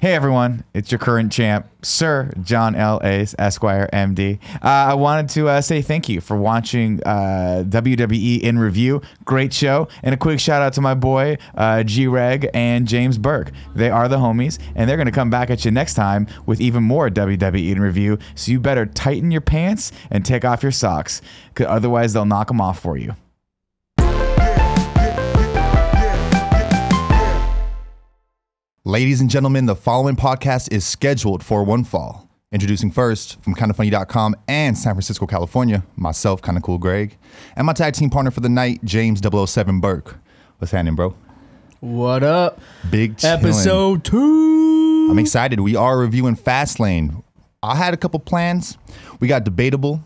Hey everyone, it's your current champ, Sir John L. Ace, Esquire, MD. I wanted to say thank you for watching WWE In Review. Great show. And a quick shout out to my boy, Greg and James Burke. They are the homies, and they're going to come back at you next time with even more WWE In Review. So you better tighten your pants and take off your socks, 'cause otherwise they'll knock them off for you. Ladies and gentlemen, the following podcast is scheduled for one fall. Introducing first, from kindafunny.com and San Francisco, California, myself, Kinda Cool Greg, and my tag team partner for the night, James 007 Burke. What's happening, bro? What up? Big chillin'. Episode 2. I'm excited. We are reviewing Fastlane. I had a couple plans. We got debatable.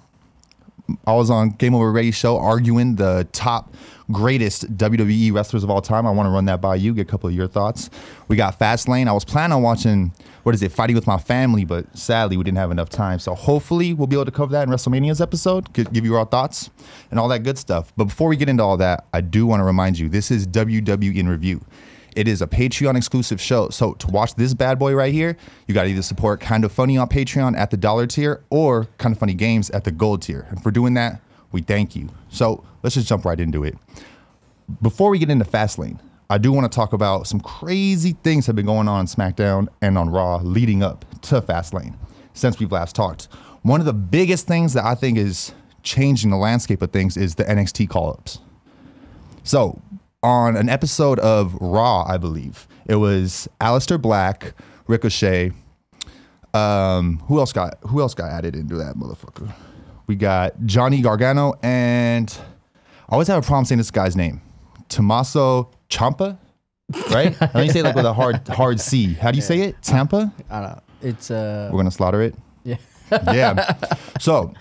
I was on Game Over Ready show arguing the top greatest WWE wrestlers of all time. I want to run that by you, get a couple of your thoughts. We got Fastlane. I was planning on watching, Fighting with My Family, but sadly we didn't have enough time. So hopefully we'll be able to cover that in WrestleMania's episode, give you our thoughts and all that good stuff. But before we get into all that, I do want to remind you, this is WWE In Review. It is a Patreon exclusive show. So to watch this bad boy right here, you got to either support Kinda Funny on Patreon at the $1 tier or Kinda Funny Games at the Gold tier. And for doing that, we thank you. So let's just jump right into it. Before we get into Fastlane, I do want to talk about some crazy things that have been going on SmackDown and on Raw leading up to Fastlane since we've last talked. One of the biggest things that I think is changing the landscape of things is the NXT call-ups. So on an episode of Raw, I believe, it was Aleister Black, Ricochet. Who else got added into that motherfucker? We got Johnny Gargano, and I always have a problem saying this guy's name. Tommaso Ciampa, right? How do you say it like with a hard C? How do you say it? Ciampa? I don't know. It's We're gonna slaughter it. Yeah. Yeah. So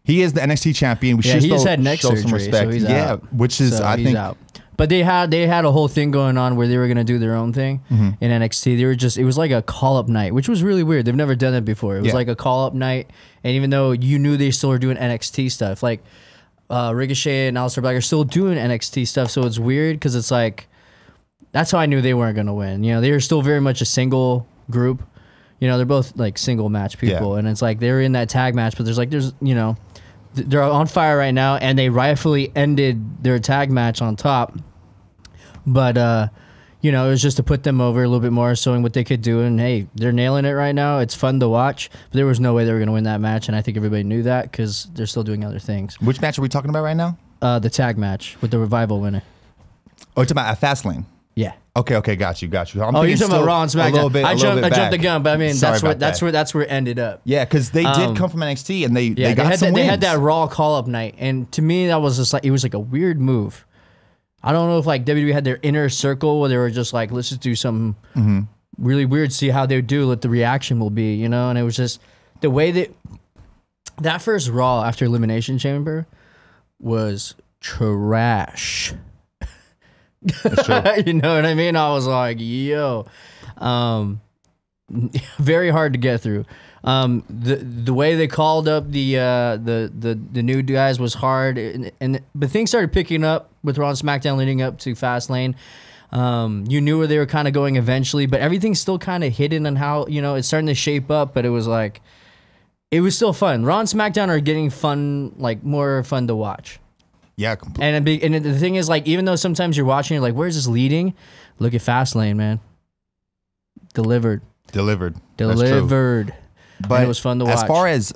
he is the NXT champion. We should he just still had neck show surgery, some respect. so he's yeah, out. which is I he's think. out. But they had a whole thing going on where they were gonna do their own thing in NXT. It was like a call up night, which was really weird. They've never done it before. It was like a call up night, and even though you knew they still were doing NXT stuff, like Ricochet and Aleister Black are still doing NXT stuff, so it's weird because it's like that's how I knew they weren't gonna win. You know, they were still very much a single group. You know, they're both like single match people, and it's like they're in that tag match, but there's they're on fire right now, and they rightfully ended their tag match on top. But it was just to put them over a little bit more, showing what they could do. And hey, they're nailing it right now. It's fun to watch. But there was no way they were going to win that match, and I think everybody knew that because they're still doing other things. Which match are we talking about right now? The tag match with the Revival winner. Oh, it's about Fastlane. Yeah. Okay, got you. You're talking about Raw and SmackDown. I jumped the gun, but I mean that's where it ended up. Yeah, because they did come from NXT and they got some wins. They had that Raw call up night, and to me that was just like it was like a weird move. I don't know if like WWE had their inner circle where they were just like, let's just do something really weird, see how they do, what the reaction will be, and it was just the way that first Raw after Elimination Chamber was trash. That's true. You know what I mean? I was like, yo, very hard to get through. The way they called up the new guys was hard, but things started picking up with Raw and SmackDown leading up to Fastlane. You knew where they were kind of going eventually, but everything's still kind of hidden on how it's starting to shape up. But it was like it was still fun. Raw and SmackDown are getting fun, like more fun to watch. Yeah, and the thing is, like, even though sometimes you're watching, you're like, where's this leading? Look at Fastlane, man. Delivered. But And it was fun to watch. As far as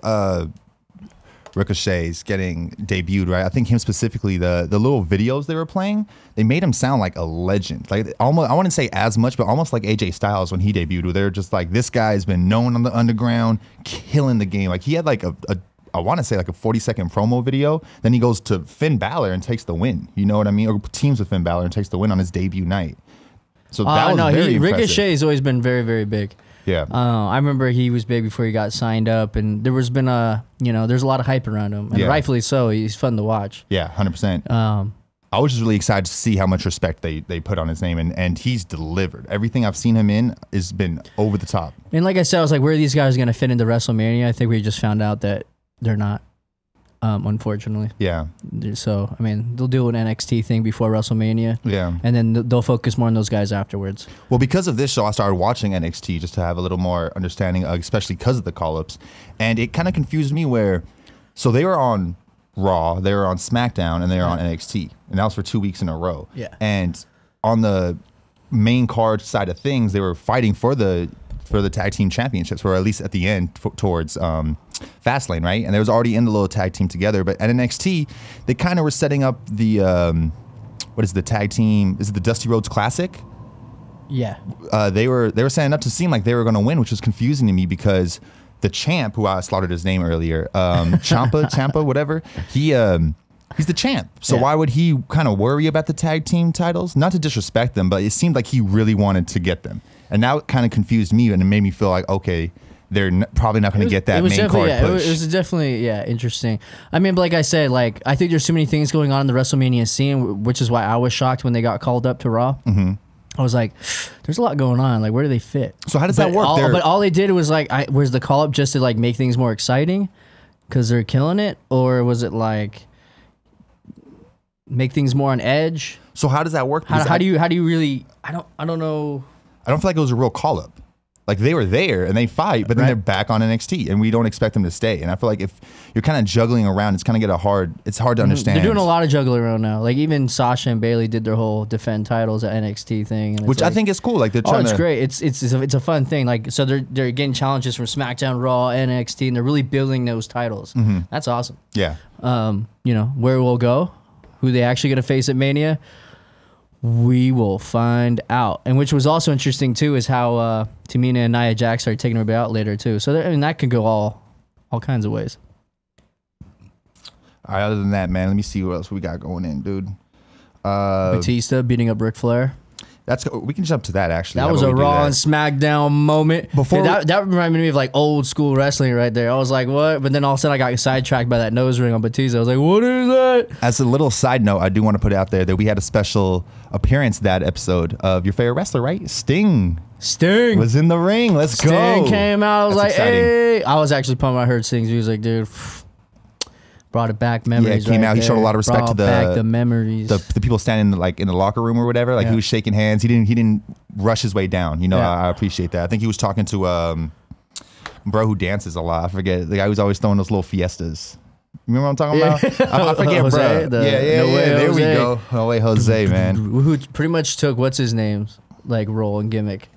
Ricochet's getting debuted, right? I think him specifically, the little videos they were playing, they made him sound like a legend. Like almost, I wouldn't say as much, but almost like AJ Styles when he debuted, where they're just like, this guy's been known on the underground, killing the game. Like he had like I want to say like a 40-second promo video. Then he goes to Finn Balor and takes the win. You know what I mean? Or teams with Finn Balor and takes the win on his debut night. So that was very impressive. Ricochet's always been very, very big. Yeah. I remember he was big before he got signed up, and there's a lot of hype around him, and rightfully so. He's fun to watch. Yeah, 100%. I was just really excited to see how much respect they put on his name, and he's delivered. Everything I've seen him in has been over the top. And like I said, I was like, where are these guys going to fit into WrestleMania? I think we just found out that they're not. unfortunately. Yeah. So, I mean, they'll do an NXT thing before WrestleMania. Yeah. And then they'll focus more on those guys afterwards. Well, because of this show, I started watching NXT just to have a little more understanding, especially because of the call-ups. And it kind of confused me so they were on Raw, they were on SmackDown, and they were on NXT. And that was for 2 weeks in a row. Yeah. And on the main card side of things, they were fighting for the tag team championships, or at least at the end towards Fastlane, right? And they was already in the little tag team together. But at NXT, they kind of were setting up the what is the tag team? Is it the Dusty Rhodes Classic? Yeah. They were setting up to seem like they were going to win, which was confusing to me because the champ, who I slaughtered his name earlier, Ciampa, whatever, he's the champ. So why would he kind of worry about the tag team titles? Not to disrespect them, but it seemed like he really wanted to get them. And now it kind of confused me, and it made me feel like, okay, they're probably not going to get that main card push. It was definitely, interesting. I mean, like I said, like I think there's so many things going on in the WrestleMania scene, which is why I was shocked when they got called up to Raw. Mm-hmm. I was like, there's a lot going on. Like, where do they fit? So how does that work? But all they did was like, was the call up just to like make things more exciting because they're killing it, or was it like make things more on edge? So how does that work? How do you really? I don't know. I don't feel like it was a real call up. Like they were there and they fight, but then they're back on NXT, and we don't expect them to stay. And I feel like if you're kind of juggling around, it's kind of it's hard to understand. They're doing a lot of juggling around now. Like even Sasha and Bailey did their whole defend titles at NXT thing, and which I think is cool. Like they're trying it's great. It's a fun thing. Like so they're getting challenges from SmackDown, Raw, NXT, and they're really building those titles. Mm-hmm. That's awesome. Yeah. You know where we'll go, who they actually gonna face at Mania. We will find out. And which was also interesting too is how Tamina and Nia Jax started taking everybody out later too. So that could go all kinds of ways. All right, other than that, man, let me see what else we got going in, dude. Batista beating up Ric Flair. We can jump to that actually. That was a Raw and SmackDown moment. That reminded me of like old school wrestling right there. I was like, what? But then all of a sudden I got sidetracked by that nose ring on Batista. I was like, what is that? As a little side note, I do want to put out there that we had a special appearance that episode of your favorite wrestler, right? Sting was in the ring. Let's go. Sting came out. I was like, exciting. Hey. I was actually pumped. I heard Sting's music, dude. Brought it back, memories. Yeah, it came out. He showed a lot of respect to the memories, the people standing like in the locker room or whatever. Like he was shaking hands. He didn't rush his way down. You know, I appreciate that. I think he was talking to bro who dances a lot. I forget the guy who's always throwing those little fiestas. You remember what I'm talking about? I forget, Jose, bro. There we go. No way, Jose, man. Who pretty much took what's his name's like role and gimmick?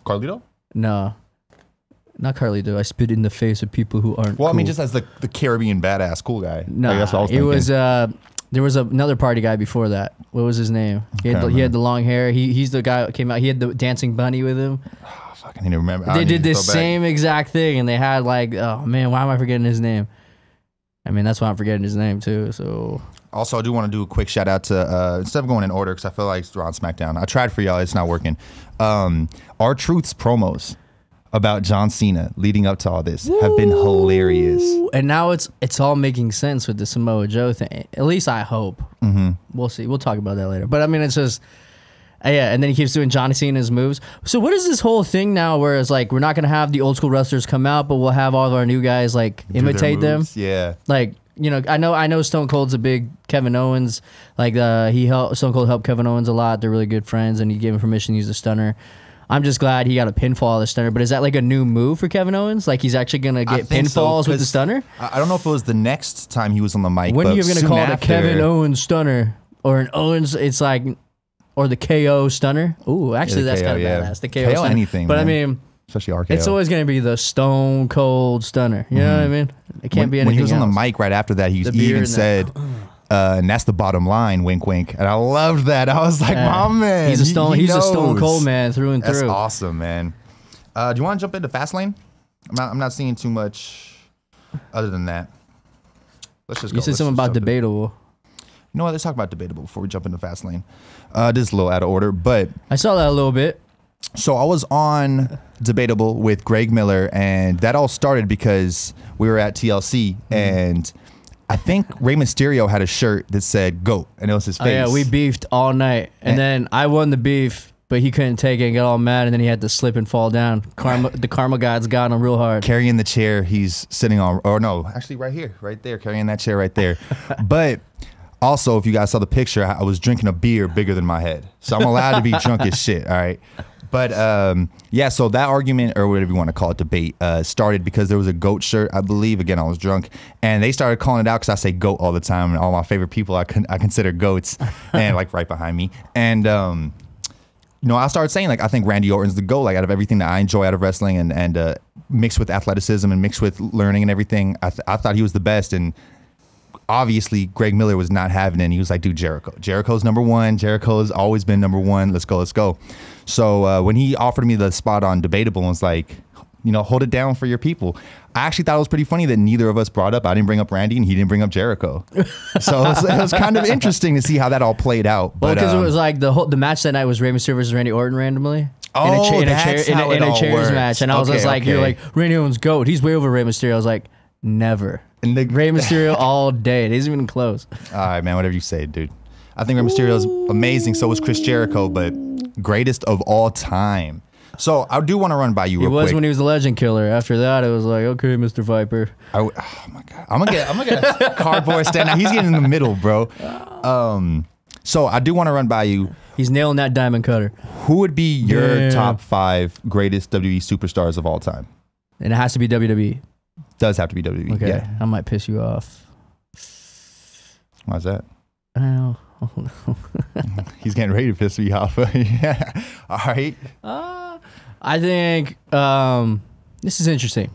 Carlito? No. Not Carlito. I spit in the face of people who aren't. Well, cool. I mean, just as the Caribbean badass cool guy. No, that's what I was thinking. It was there was another party guy before that. What was his name? He had the long hair. He's the guy that came out. He had the dancing bunny with him. Oh, fuck, I need to remember. They did this same exact thing, and they had like, oh man, why am I forgetting his name? I mean, that's why I'm forgetting his name too. So. Also, I do want to do a quick shout out to instead of going in order because I feel like we're on SmackDown. I tried for y'all. It's not working. R-Truth's promos about John Cena leading up to all this have been hilarious. And now it's all making sense with the Samoa Joe thing. At least I hope. Mm-hmm. We'll see. We'll talk about that later. But I mean, it's just, and then he keeps doing John Cena's moves. So what is this whole thing now where it's like, we're not going to have the old school wrestlers come out, but we'll have all of our new guys like imitate them? Yeah. Like, you know, I know Stone Cold's a big Kevin Owens. Like Stone Cold helped Kevin Owens a lot. They're really good friends, and he gave him permission to use the stunner. I'm just glad he got a pinfall of the stunner, but is that like a new move for Kevin Owens? Like he's actually going to get pinfalls with the stunner? I don't know if it was the next time he was on the mic. When are you going to call it a Kevin Owens stunner? Or an Owens, it's like, or the KO stunner? Ooh, actually that's kind of badass. The KO stunner. Anything, but man. I mean, especially RKO. It's always going to be the Stone Cold stunner. You know what I mean? It can't be anything When he was else. on the mic right after that, he even said... and that's the bottom line, wink, wink. And I loved that. I was like, my man. He's a Stone Cold man through and through. That's awesome, man. Do you want to jump into Fastlane? I'm not seeing too much other than that. Let's just go. You said something about debatable. You know what? Let's talk about debatable before we jump into Fastlane. This is a little out of order, but... I saw that a little bit. So I was on Debatable with Greg Miller, and that all started because we were at TLC, and... I think Rey Mysterio had a shirt that said "GOAT," and it was his face. Oh, yeah, we beefed all night, and then I won the beef, but he couldn't take it and got all mad, and then he had to slip and fall down. The karma gods got him real hard. Carrying the chair he's sitting on, or no, actually right here, right there, carrying that chair right there. But also, if you guys saw the picture, I was drinking a beer bigger than my head. So I'm allowed to be drunk as shit, all right? But yeah, so that argument, or whatever you want to call it, debate, started because there was a GOAT shirt, I believe. Again, I was drunk. And they started calling it out because I say GOAT all the time. And all my favorite people I consider GOATs, and like right behind me. And, you know, I started saying, like, I think Randy Orton's the GOAT, like, out of everything that I enjoy out of wrestling, and mixed with athleticism and mixed with learning and everything. I thought he was the best. And obviously, Greg Miller was not having it. And he was like, dude, Jericho. Jericho's number one. Jericho's always been number one. Let's go, let's go. So when he offered me the spot on Debatable and was like, you know, hold it down for your people, I actually thought it was pretty funny that neither of us brought up. I didn't bring up Randy and he didn't bring up Jericho. So it was kind of interesting to see how that all played out. Well, because it was like the match that night was Rey Mysterio versus Randy Orton randomly. Oh, in a chairs match. And I was just like, you're like, Randy Orton's GOAT. He's way over Rey Mysterio. I was like, never. And Rey Mysterio all day. It isn't even close. All right, man, whatever you say, dude. I think Rey Mysterio is amazing. So was Chris Jericho, but greatest of all time. So I do want to run by you real quick. He was when he was the Legend Killer. After that, it was like, okay, Mr. Viper. Oh my God, I'm gonna get a cardboard stand. Now he's getting in the middle, bro. So I do want to run by you. He's nailing that diamond cutter. Who would be your top 5 greatest WWE superstars of all time? And it has to be WWE. Does have to be WWE. Okay, yeah. I might piss you off. Why's that? Oh. He's getting ready to piss me off. Yeah. All right. I think this is interesting.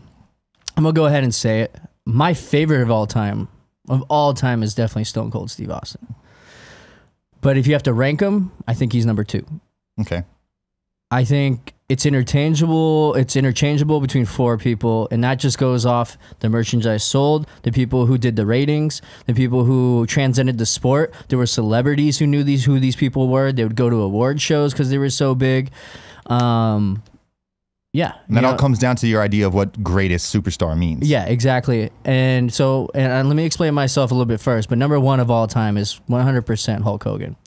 I'm gonna go ahead and say it. My favorite of all time is definitely Stone Cold Steve Austin. But if you have to rank him, I think he's number 2. Okay. I think it's interchangeable. It's interchangeable between 4 people, and that just goes off the merchandise sold, the people who did the ratings, the people who transcended the sport. There were celebrities who knew who these people were. They would go to award shows because they were so big. Yeah. And that all comes down to your idea of what greatest superstar means. Yeah, exactly. And so, and let me explain myself a little bit first. But number 1 of all time is 100% Hulk Hogan.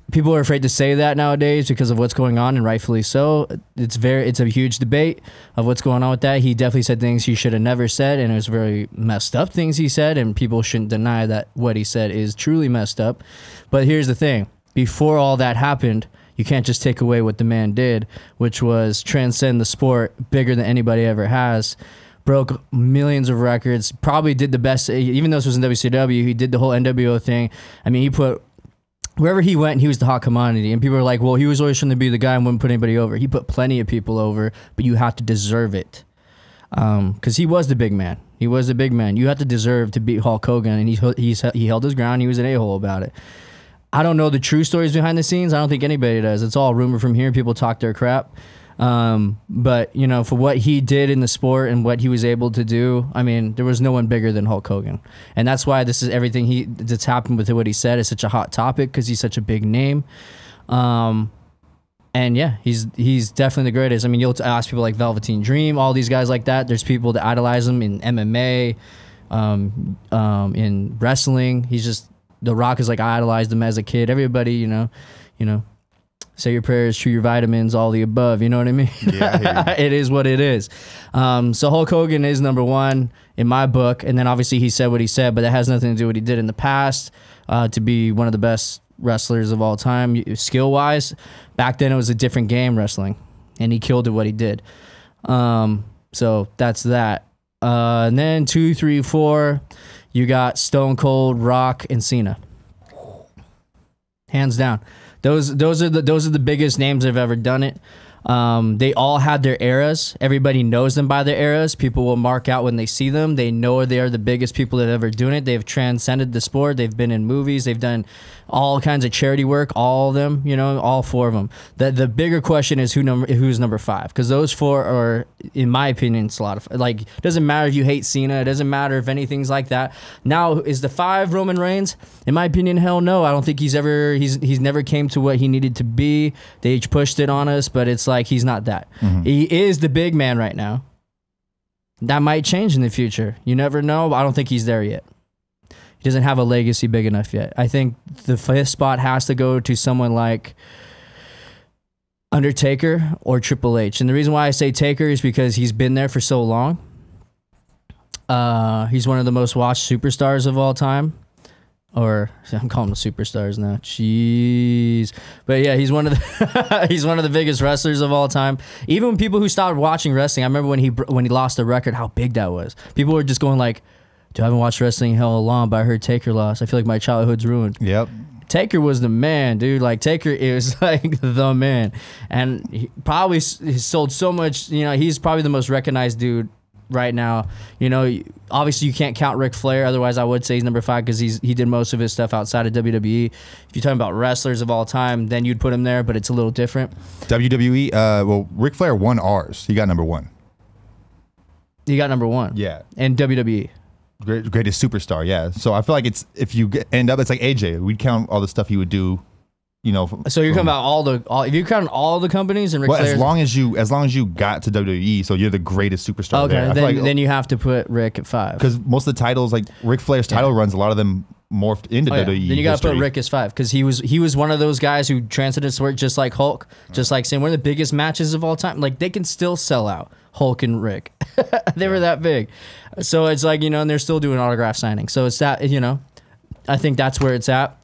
People are afraid to say that nowadays because of what's going on, and rightfully so. It's a huge debate of what's going on with that. He definitely said things he should have never said, and it was very messed up things he said, and people shouldn't deny that what he said is truly messed up. But here's the thing. Before all that happened, you can't just take away what the man did, which was transcend the sport bigger than anybody ever has. Broke millions of records, probably did the best, even though this was in WCW, he did the whole NWO thing. I mean, he put... Wherever he went, he was the hot commodity. And people were like, well, he was always trying to be the guy and wouldn't put anybody over. He put plenty of people over, but you have to deserve it. Because he was the big man. He was the big man. You have to deserve to beat Hulk Hogan, and he held his ground. He was an a-hole about it. I don't know the true stories behind the scenes. I don't think anybody does. It's all rumor from here. People talk their crap. But, you know, for what he did in the sport and what he was able to do, I mean, there was no one bigger than Hulk Hogan. And that's why this is everything that's happened with what he said is such a hot topic, because he's such a big name. And yeah, he's definitely the greatest. I mean, you'll ask people like Velveteen Dream, all these guys like that. There's people that idolize him in MMA, in wrestling. He's just, The Rock is like, I idolized him as a kid. Everybody, you know, say your prayers, chew your vitamins, all the above. You know what I mean? Yeah, it is what it is. So Hulk Hogan is number 1 in my book. And then obviously he said what he said, but that has nothing to do with what he did in the past to be one of the best wrestlers of all time, skill-wise. Back then it was a different game, wrestling. And he killed it what he did. So that's that. And then 2, 3, 4, you got Stone Cold, Rock, and Cena. Hands down. Those are the biggest names that have ever done it. They all had their eras. Everybody knows them by their eras. People will mark out when they see them. They know they are the biggest people that have ever done it. They've transcended the sport. They've been in movies. They've done all kinds of charity work. All of them, you know, all 4 of them. The bigger question is who's number 5, because those 4 are, in my opinion, it's a lot of, like, it doesn't matter if you hate Cena. It doesn't matter if anything's like that. Now, is the 5 Roman Reigns? In my opinion, hell no. I don't think he's never came to what he needed to be. They each pushed it on us, but it's like he's not that. Mm-hmm. He is the big man right now. That might change in the future. You never know. I don't think he's there yet. He doesn't have a legacy big enough yet. I think the fifth spot has to go to someone like Undertaker or Triple H. And the reason why I say Taker is because he's been there for so long. He's one of the most watched superstars of all time. Or I'm calling them superstars now. Jeez. But yeah, he's one of the he's one of the biggest wrestlers of all time. Even when people who stopped watching wrestling, I remember when he lost the record, how big that was. People were just going like, dude, I haven't watched wrestling in hell long, but I heard Taker lost. I feel like my childhood's ruined. Yep. Taker was the man, dude. Like, Taker is like the man. And he probably he sold so much, you know, he's probably the most recognized dude right now. You know, obviously you can't count Ric Flair, otherwise I would say he's number 5 because he did most of his stuff outside of WWE. If you're talking about wrestlers of all time, then you'd put him there, but it's a little different. WWE, well, Ric Flair won ours. He got number 1. He got number 1. Yeah. And WWE. Greatest superstar, yeah. So I feel like it's, if you end up, it's like AJ. We'd count all the stuff he would do, you know. So you're talking about if you count all the companies and Ric Flair's, as long as you got to WWE, so you're the greatest superstar. Okay, there. then you have to put Rick at 5 because most of the titles, like Ric Flair's title runs, a lot of them morphed into WWE. Then you got to put Rick as 5 because he was one of those guys who transcended sport, just like Hulk, just like saying one of the biggest matches of all time. Like, they can still sell out Hulk and Rick. They were that big. So it's like, you know, and they're still doing autograph signings. So it's that, you know, I think that's where it's at.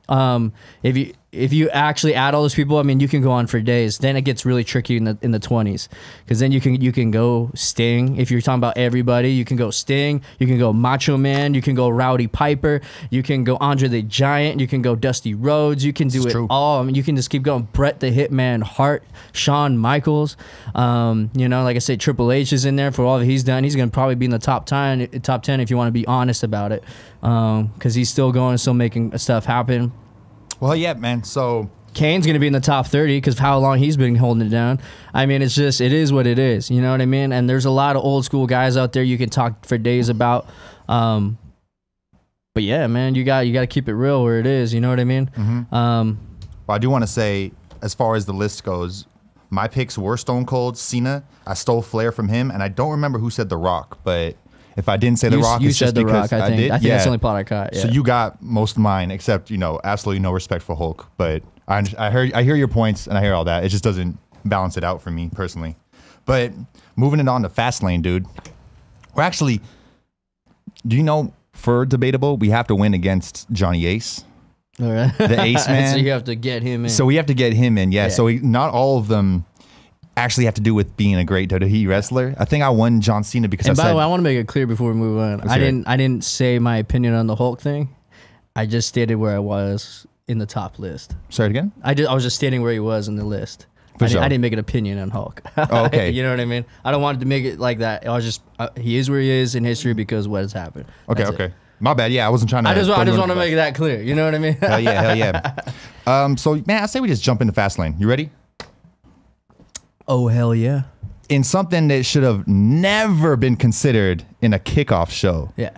If you actually add all those people, I mean, you can go on for days. Then it gets really tricky in the 20s, because then you can go Sting. If you're talking about everybody, you can go Sting. You can go Macho Man. You can go Rowdy Piper. You can go Andre the Giant. You can go Dusty Rhodes. You can do it all. I mean, you can just keep going. Bret the Hitman Hart, Shawn Michaels. You know, like I said, Triple H is in there for all that he's done. He's going to probably be in the top 10 if you want to be honest about it, because he's still going, still making stuff happen. Well, yeah, man. So Kane's going to be in the top 30 because of how long he's been holding it down. I mean, it is what it is. You know what I mean? And there's a lot of old school guys out there you can talk for days about. But yeah, man, you got to keep it real where it is. You know what I mean? Mm-hmm. Well, I do want to say, as far as the list goes, my picks were Stone Cold, Cena. I stole Flair from him, and I don't remember who said The Rock, but if I didn't say The Rock, it's just because I did. I think that's the only part I caught. Yeah. So you got most of mine, except, you know, absolutely no respect for Hulk. But I hear your points and I hear all that. It just doesn't balance it out for me personally. But moving it on to Fastlane, dude. We're actually, do you know, for Debatable, we have to win against Johnny Ace. All right. The Ace Man. So you have to get him in. So we have to get him in, yeah. So not all of them actually have to do with being a great WWE wrestler. I think I won John Cena because by the way, I want to make it clear before we move on. I didn't say my opinion on the Hulk thing. I just stated where I was in the top list. Say it again? I was just stating where he was in the list. I didn't make an opinion on Hulk. Oh, okay. You know what I mean? I don't want to make it like that. I was just he is where he is in history because what has happened. Okay, That's okay. it. My bad. Yeah, I wasn't trying to. I just want to make that clear. You know what I mean? Hell yeah. So man, I say we just jump into Fastlane. You ready? Oh, hell yeah. In something that should have never been considered in a kickoff show. Yeah.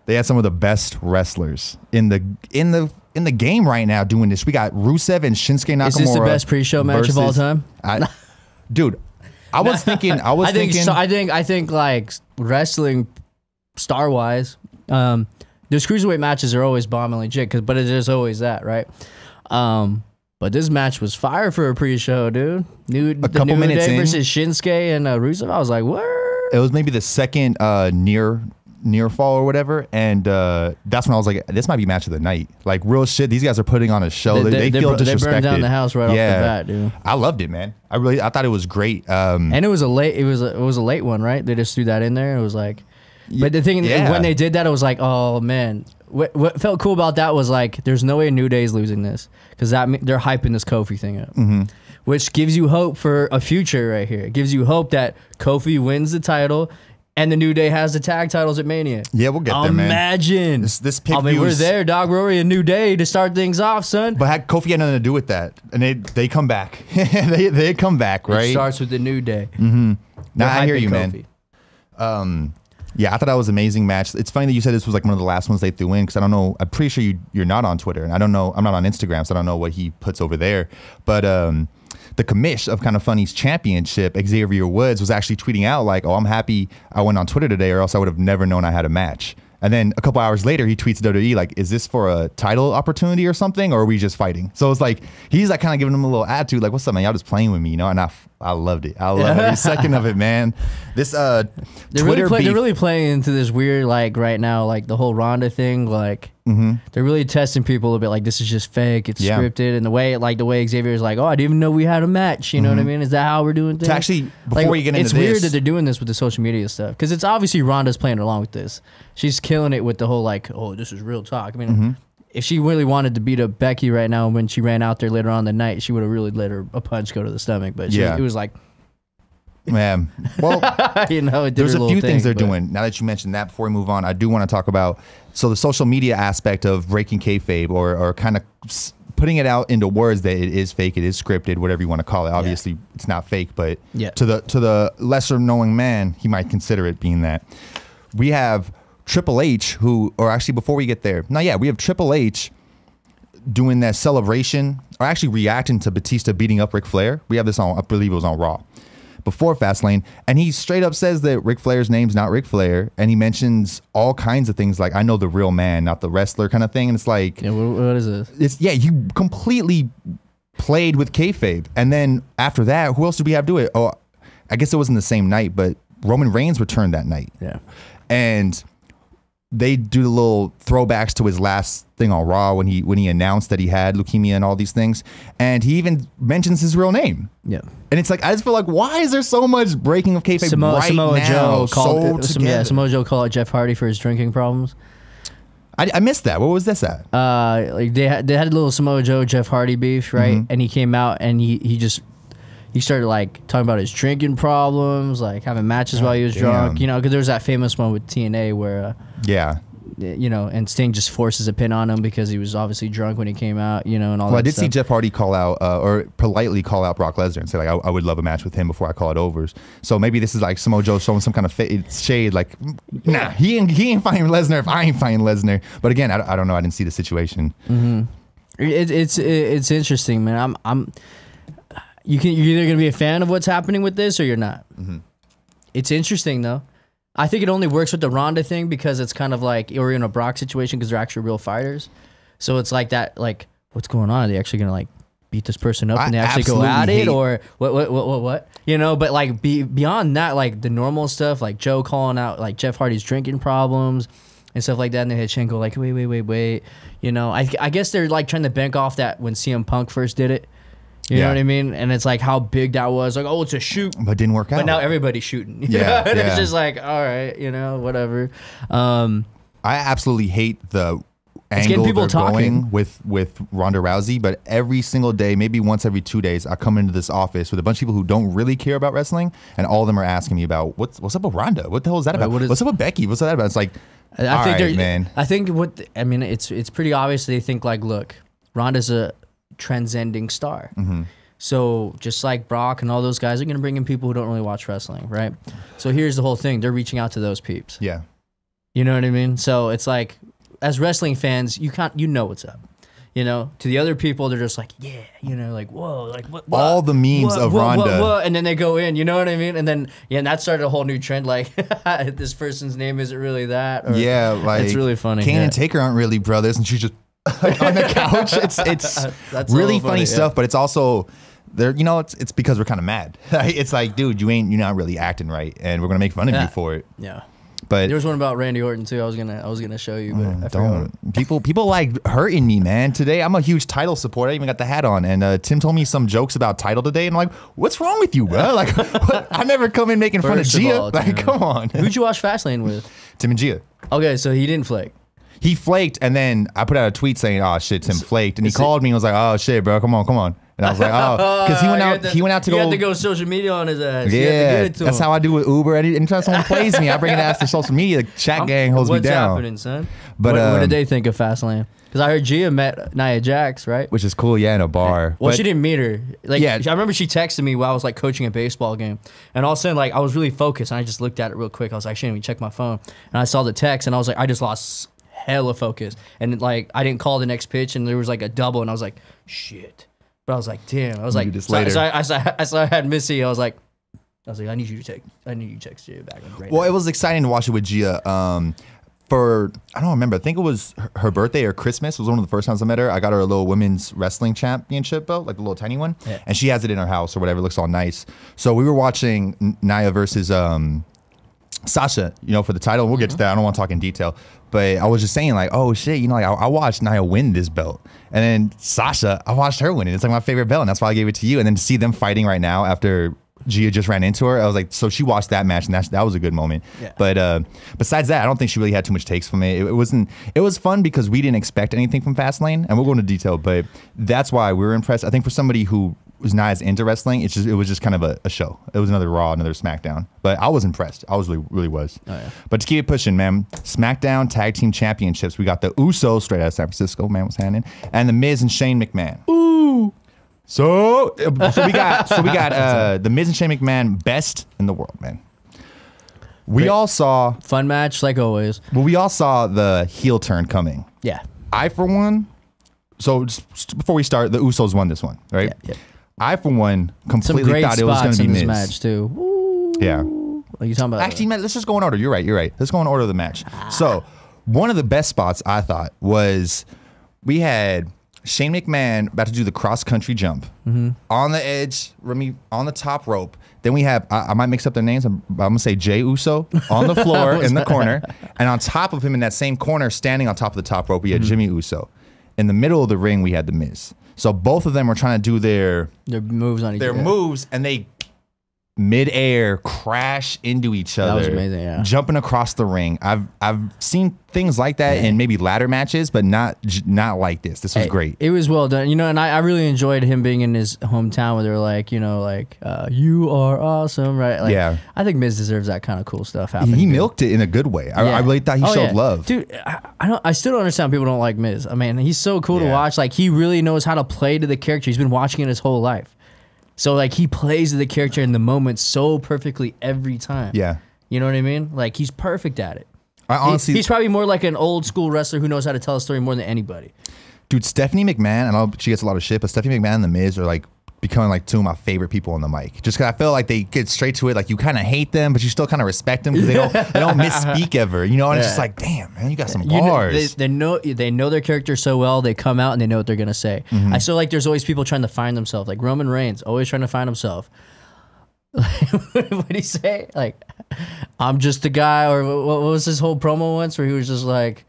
They had some of the best wrestlers in the game right now doing this. We got Rusev and Shinsuke Nakamura. Is this the best pre-show match of all time? Dude, I think like wrestling star-wise, those cruiserweight matches are always bomb and legit, but there's always that, right? But this match was fire for a pre-show, dude. A couple minutes in versus Shinsuke and Rusev. I was like, what? It was maybe the second near fall or whatever, and that's when I was like, this might be match of the night. Like, real shit. These guys are putting on a show. They feel disrespected. They burned down the house right off the bat, dude. I loved it, man. I thought it was great. And it was a late one, right? They just threw that in there. It was like, but the thing when they did that, it was like, oh man. What felt cool about that was like, there's no way New Day's losing this because they're hyping this Kofi thing up, which gives you hope for a future right here. It gives you hope that Kofi wins the title and the New Day has the tag titles at Mania. Yeah, we'll get there, man. Imagine. This pick we're there, dog. We're already a New Day to start things off, son. But Kofi had nothing to do with that, and they come back. they come back, right? It starts with the New Day. Now I hear you, Kofi. Man. Yeah, I thought that was an amazing match. It's funny that you said this was like one of the last ones they threw in because I don't know. I'm pretty sure you're not on Twitter, and I don't know. I'm not on Instagram, so I don't know what he puts over there. But the commish of Kind of Funny's championship, Xavier Woods, was actually tweeting out like, "Oh, I'm happy I went on Twitter today, or else I would have never known I had a match." And then a couple hours later, he tweets WWE like, "Is this for a title opportunity or something, or are we just fighting?" So it's like he's like kind of giving him a little attitude, like, "What's up, man? Y'all just playing with me, you know?" And I loved it. I love every second of it, man. This they're really playing into this weird like right now, like the whole Ronda thing, like. They're really testing people a little bit, like this is just fake, it's scripted, and the way Xavier is like, oh, I didn't even know we had a match, you know what I mean? Is that how we're doing things? To actually, before you get into it's weird that they're doing this with the social media stuff, because it's obviously Ronda's playing along with this. She's killing it with the whole like, oh, this is real talk. I mean, if she really wanted to beat up Becky right now, when she ran out there later on in the night, she would have really let her a punch go to the stomach, but it was like. Man, well, you know, there's a few things they're doing. Now that you mentioned that, before we move on, I do want to talk about the social media aspect of breaking kayfabe, or kind of putting it out into words that it is fake, it is scripted, whatever you want to call it. Obviously, it's not fake, but to the lesser knowing man, he might consider it being that. We have Triple H, or actually before we get there, we have Triple H doing that celebration, or actually reacting to Batista beating up Ric Flair. We have this on, I believe it was on Raw, before Fastlane, and he straight up says that Ric Flair's name's not Ric Flair, and he mentions all kinds of things like, I know the real man, not the wrestler, kind of thing. And it's like, what is this? It's you completely played with kayfabe. And then after that, who else did we have do it? Oh, I guess it wasn't the same night, but Roman Reigns returned that night. Yeah, and they do the little throwbacks to his last thing on Raw when he announced that he had leukemia and all these things, and he even mentions his real name. Yeah, and it's like, I just feel like, why is there so much breaking of kayfabe Samoa Joe called out Jeff Hardy for his drinking problems. I missed that. What was this at? Like they had a little Samoa Joe Jeff Hardy beef, right? And he came out and he started like talking about his drinking problems, like having matches while he was drunk, you know, because there was that famous one with TNA where, you know, and Sting just forces a pin on him because he was obviously drunk when he came out, you know, and all that. Well, I did see Jeff Hardy call out, or politely call out Brock Lesnar and say, like, I would love a match with him before I call it over. So maybe this is like Samoa Joe showing some kind of shade, like, nah, he ain't fighting Lesnar if I ain't fighting Lesnar. But again, I don't know. I didn't see the situation. It's interesting, man. You're either gonna be a fan of what's happening with this or you're not. It's interesting though. I think it only works with the Ronda thing because it's kind of like or in a Brock situation because they're actually real fighters. So it's like that. Like, what's going on? Are they actually gonna like beat this person up and they actually go at it, or what? You know. But like beyond that, like the normal stuff, like Joe calling out like Jeff Hardy's drinking problems and stuff like that, and then Hachenko like wait. You know, I guess they're like trying to bank off that when CM Punk first did it. You know what I mean? And it's like how big that was. Like, oh, it's a shoot. But it didn't work out. But now everybody's shooting. It's just like, all right, you know, whatever. I absolutely hate the angle they're going with Ronda Rousey. But every single day, maybe once every 2 days, I come into this office with a bunch of people who don't really care about wrestling. And all of them are asking me about, what's up with Ronda? What the hell is that about? What's up with Becky? What's that about? It's like, I think it's pretty obvious they think like, look, Ronda's a transcending star. So just like Brock and all those guys are going to bring in people who don't really watch wrestling, right? So here's the whole thing. They're reaching out to those peeps. Yeah. You know what I mean? So it's like, as wrestling fans, you know what's up. You know, to the other people, they're just like, yeah, you know, like, whoa, like what? All the memes of Ronda. And then they go in, you know what I mean? And then, and that started a whole new trend, like, this person's name isn't really that. Or, like, it's really funny. Kane and Taker aren't really brothers, and she's just on the couch. It's really funny stuff, but it's also there. You know, it's because we're kind of mad. It's like, dude, you're not really acting right, and we're gonna make fun of you for it. Yeah. But there was one about Randy Orton too. I was gonna show you, but I don't. People like hurting me, man. Today I'm a huge Title supporter. I even got the hat on, and Tim told me some jokes about Title today, and I'm like, what's wrong with you, bro? Like, I never come in making fun of Gia. Like, come on. Who'd you watch Fastlane with? Tim and Gia. Okay, so he didn't flake. He flaked, and then I put out a tweet saying, "Oh shit, Tim flaked," and he called me and was like, "Oh shit, bro, come on." And I was like, "Oh," because he went out to go. You have to go social media on his ass. Yeah, that's how I do with Uber. Anytime someone plays me, I bring it ass to social media. The chat gang holds me down. What's happening, son? But what did they think of Fastlane? Because I heard Gia met Nia Jax, right? Which is cool, yeah, in a bar. Well, she didn't meet her. Like, yeah. I remember she texted me while I was like coaching a baseball game, and all of a sudden, like, I was really focused, and I just looked at it real quick. I was like, shouldn't we check my phone? And I saw the text, and I was like, I just lost hella focus, and like I didn't call the next pitch, and there was like a double, and I was like, shit. But I was like, damn. I was like, so I had Missy. I was like, I need you to text Gia back. Well, it was exciting to watch it with Gia. I don't remember. I think it was her birthday or Christmas. It was one of the first times I met her. I got her a little women's wrestling championship belt, like the little tiny one. Yeah. And she has it in her house or whatever. It looks all nice. So we were watching Nia versus Sasha, for the title. We'll get to that. I don't want to talk in detail. But I was just saying, like, oh, shit, like, I watched Nia win this belt. And then Sasha, I watched her win it. It's like my favorite belt, and that's why I gave it to you. And then to see them fighting right now after Gia just ran into her, I was like, so she watched that match, and that was a good moment. Yeah. But besides that, I don't think she really had too much takes from it. It was fun because we didn't expect anything from Fastlane, and we'll go into detail, but that's why we were impressed. I think for somebody who was not as into wrestling, it was just kind of a show. It was another Raw, another SmackDown. But I was impressed. I was really was. Oh, yeah. But to keep it pushing, man, SmackDown Tag Team Championships. We got the Usos straight out of San Francisco, man, what's happening, and the Miz and Shane McMahon. Ooh. So we got the Miz and Shane McMahon, best in the world, man. We all saw fun match like always. Well, we all saw the heel turn coming. Yeah. I for one. So just before we start, the Usos won this one, right? Yeah. I for one completely thought it was going to be Miz. Some great spots in this match too. Woo. Yeah. What are you talking about? Actually, man, let's just go in order. You're right. Let's go in order of the match. So one of the best spots I thought was we had Shane McMahon about to do the cross-country jump on the edge, Remy on the top rope. Then we have, I might mix up their names. I'm going to say Jey Uso on the floor in the corner. And on top of him in that same corner, standing on top of the top rope, we had Jimmy Uso. In the middle of the ring, we had The Miz. So both of them were trying to do their moves on each other. Their moves, and they mid-air crash into each other. That was amazing, yeah. Jumping across the ring. I've seen things like that in maybe ladder matches, but not like this. This was great. It was well done. And I really enjoyed him being in his hometown where they're like, you are awesome, right? Like, yeah. I think Miz deserves that kind of cool stuff happening. He milked it in a good way. I really thought he showed love. Dude, I still don't understand people don't like Miz. I mean, he's so cool to watch. Like, he really knows how to play to the character. He's been watching it his whole life. So, like, he plays the character in the moment so perfectly every time. Yeah. You know what I mean? Like, he's perfect at it. He's probably more like an old school wrestler who knows how to tell a story more than anybody. Dude, Stephanie McMahon, I know she gets a lot of shit, but Stephanie McMahon and The Miz are, like, becoming, like, two of my favorite people on the mic. Just because I feel like they get straight to it. Like, you kind of hate them, but you still kind of respect them because they don't misspeak ever. And it's just like, damn, man, you got some bars. They know their character so well. They come out and they know what they're going to say. I feel like there's always people trying to find themselves. Like Roman Reigns, always trying to find himself. What did he say? Like, I'm just a guy. Or what was his whole promo once where he was just like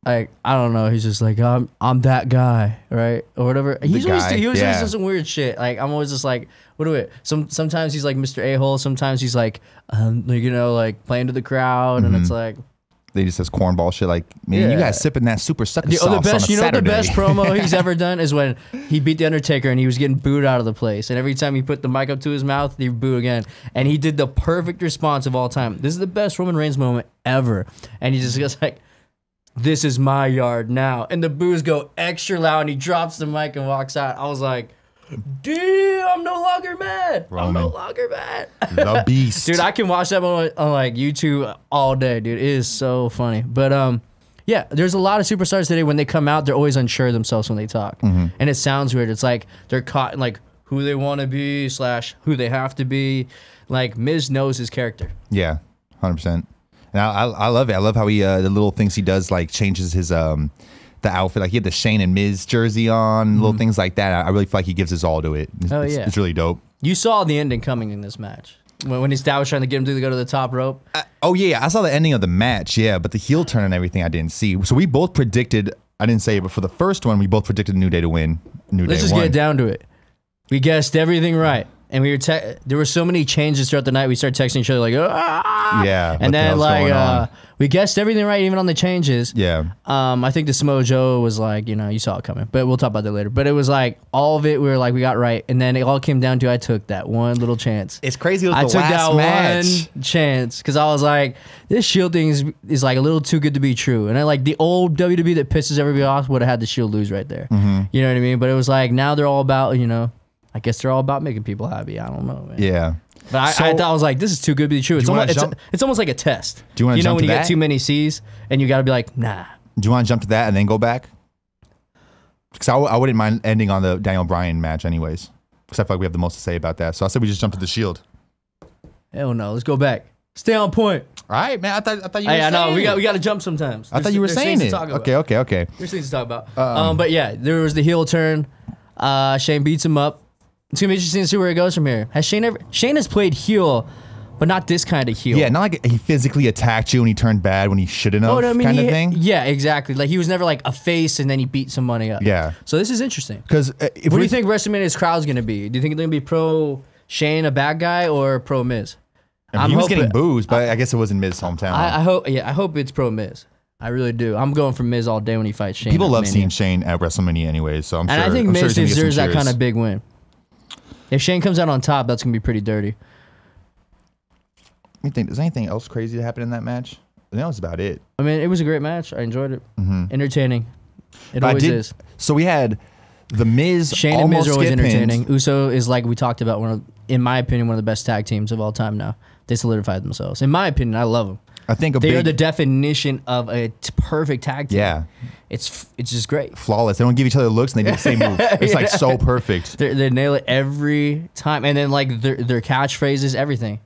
I don't know. He's just like, I'm that guy, right? Or whatever. He always does some weird shit. Like, I'm always just like, what do it? Sometimes he's like Mr. A-hole. Sometimes he's like, like playing to the crowd. And it's like, they just says cornball shit like, man, you guys sipping that super sucker sauce on a Saturday. The best promo he's ever done is when he beat The Undertaker and he was getting booed out of the place. And every time he put the mic up to his mouth, he booed again. And he did the perfect response of all time. This is the best Roman Reigns moment ever. And he just goes like, this is my yard now. And the boos go extra loud and he drops the mic and walks out. I was like, damn, I'm no longer mad. I'm no longer mad. The beast. Dude, I can watch that on like YouTube all day, dude. It is so funny. But yeah, there's a lot of superstars today when they come out, they're always unsure of themselves when they talk. And it sounds weird. It's like they're caught in like who they want to be / who they have to be. Like Miz knows his character. Yeah, 100%. And I love it. I love how he the little things he does, like changes his the outfit. Like he had the Shane and Miz jersey on, little things like that. I really feel like he gives his all to it. It's really dope. You saw the ending coming in this match when his dad was trying to get him to go to the top rope. Oh yeah, I saw the ending of the match. Yeah, but the heel turn and everything I didn't see. So we both predicted. I didn't say it, but for the first one, we both predicted New Day to win. Let's just get down to it. We guessed everything right. And we were there were so many changes throughout the night. We started texting each other like, yeah. And then like we guessed everything right, even on the changes. Yeah. I think the Samoa Joe was like, you saw it coming, but we'll talk about that later. But it was like all of it, we were like, we got right, and then it all came down to I took that one little chance. It's crazy. It was the last match. One chance because I was like, this Shield thing is like a little too good to be true. And I like the old WWE that pisses everybody off would have had the Shield lose right there. You know what I mean? But it was like now they're all about I guess they're all about making people happy. I don't know, man. Yeah. But I thought I was like, this is too good to be true. It's almost like a test. Do you want to jump to that? When you get too many C's and you got to be like, nah. Do you want to jump to that and then go back? Because I wouldn't mind ending on the Daniel Bryan match anyways. Because I feel like we have the most to say about that. So I said we just jump to the Shield. Hell no. Let's go back. Stay on point. right, man. I thought you were Hey, I saying know we it. got to jump sometimes. I thought you were There's saying things it. to talk about. Okay. There's things to talk about. But yeah, there was the heel turn. Shane beats him up. It's gonna be interesting to see where it goes from here. Has Shane ever? Shane has played heel, but not this kind of heel. Yeah, not like he physically attacked you and he turned bad when he shouldn't have, I mean, kind of thing. Yeah, exactly. Like he was never like a face and then he beat somebody up. Yeah. So this is interesting. Because What do you think WrestleMania's crowd's gonna be? Do you think they're gonna be pro Shane, a bad guy, or pro Miz? he was getting boos, but I guess it was in Miz's hometown. I hope. Yeah, I hope it's pro Miz. I really do. I'm going for Miz all day when he fights Shane. People love Mania. seeing Shane at WrestleMania anyways, so I'm sure. And I think I'm sure Miz he's gonna get some deserves that cheers. kind of big win. If Shane comes out on top, that's gonna be pretty dirty. Let me think. Does anything else crazy that happened in that match? I think that was about it. I mean, it was a great match. I enjoyed it. Entertaining. It But always is. So we had the Miz. Shane and Miz are always get pinned. entertaining. Uso is, like we talked about, in my opinion, one of the best tag teams of all time now. They solidified themselves. In my opinion, I love them. I think They are the definition of a perfect tag team. Yeah. It's just great. Flawless. They don't give each other looks and they do the same move. It's like so perfect. They nail it every time. And then like their catchphrases, everything.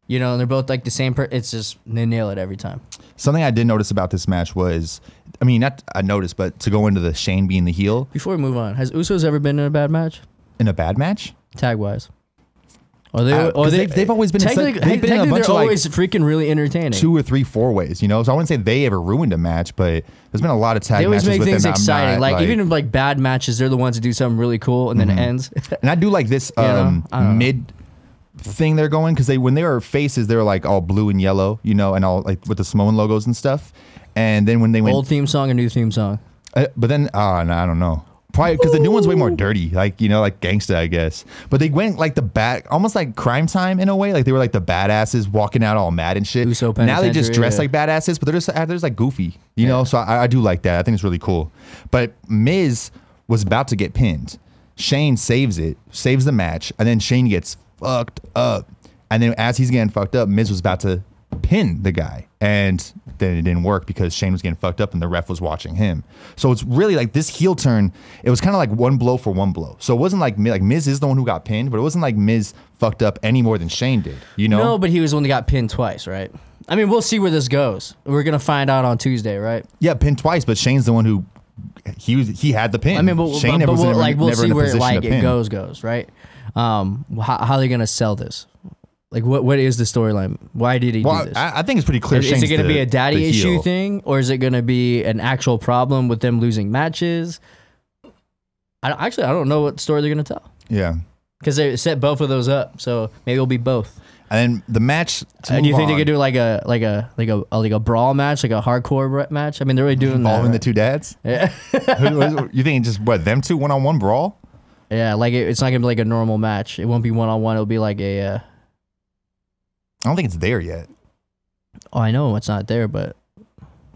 You know, and they're both like the same. It's just, they nail it every time. Something I did notice about this match was, I mean, not I noticed, but to go into the Shane being the heel Before we move on, has Usos ever been in a bad match? in a bad match. Tag wise. Or 'Cause they've always been in technically, they've been in a technically bunch they're of, like, always freaking really entertaining. 2 or 3 4-ways, you know. So I wouldn't say they ever ruined a match, but there's been a lot of tag They always matches make with things them. I'm exciting. not, Like even in like bad matches, they're the ones that do something really cool and then it ends. and I do like this know? I don't know. mid thing they're going because when they were faces, they were like all blue and yellow, you know, and all like with the Samoan logos and stuff. And then when they went Old theme song or new theme song? but then no, I don't know. Probably because the new one's way more dirty, like, you know, like gangsta, I guess. But they went like the bad, almost like Crime Time in a way. Like they were like the badasses walking out all mad and shit. Uso Now they just Penitentiary, dress yeah. like badasses, but they're just like goofy, you know. So I do like that. I think it's really cool. But Miz was about to get pinned. Shane saves the match, and then Shane gets fucked up. And then as he's getting fucked up, Miz was about to pin the guy, and then it didn't work because Shane was getting fucked up and the ref was watching him. So it's really like this heel turn, it was kind of like one blow for one blow. So it wasn't like Miz is the one who got pinned, but it wasn't like Miz fucked up any more than Shane did, you know? No, but he was the one that got pinned twice, right? I mean, we'll see where this goes. We're gonna find out on Tuesday, right? Yeah, pinned twice, but Shane's the one who he had the pin. I mean, but Shane we'll never see in a where position like to it pin. goes, right? How are they gonna sell this? Like, what is the storyline? Why did he do this? I think it's pretty clear. Is it Shane's going to be a daddy the issue heel. thing, or is it going to be an actual problem with them losing matches? I don't know what story they're going to tell Yeah. because they set both of those up. So maybe it'll be both. And then the match. Do you think they could do like a brawl match, like a hardcore match? I mean, they're really doing that. involving the Right? two dads? Yeah, You think just them two 1-on-1 brawl? yeah. Like it's not going to be like a normal match. It won't be 1-on-1. It'll be like a. I don't think it's there yet. Oh, I know it's not there, but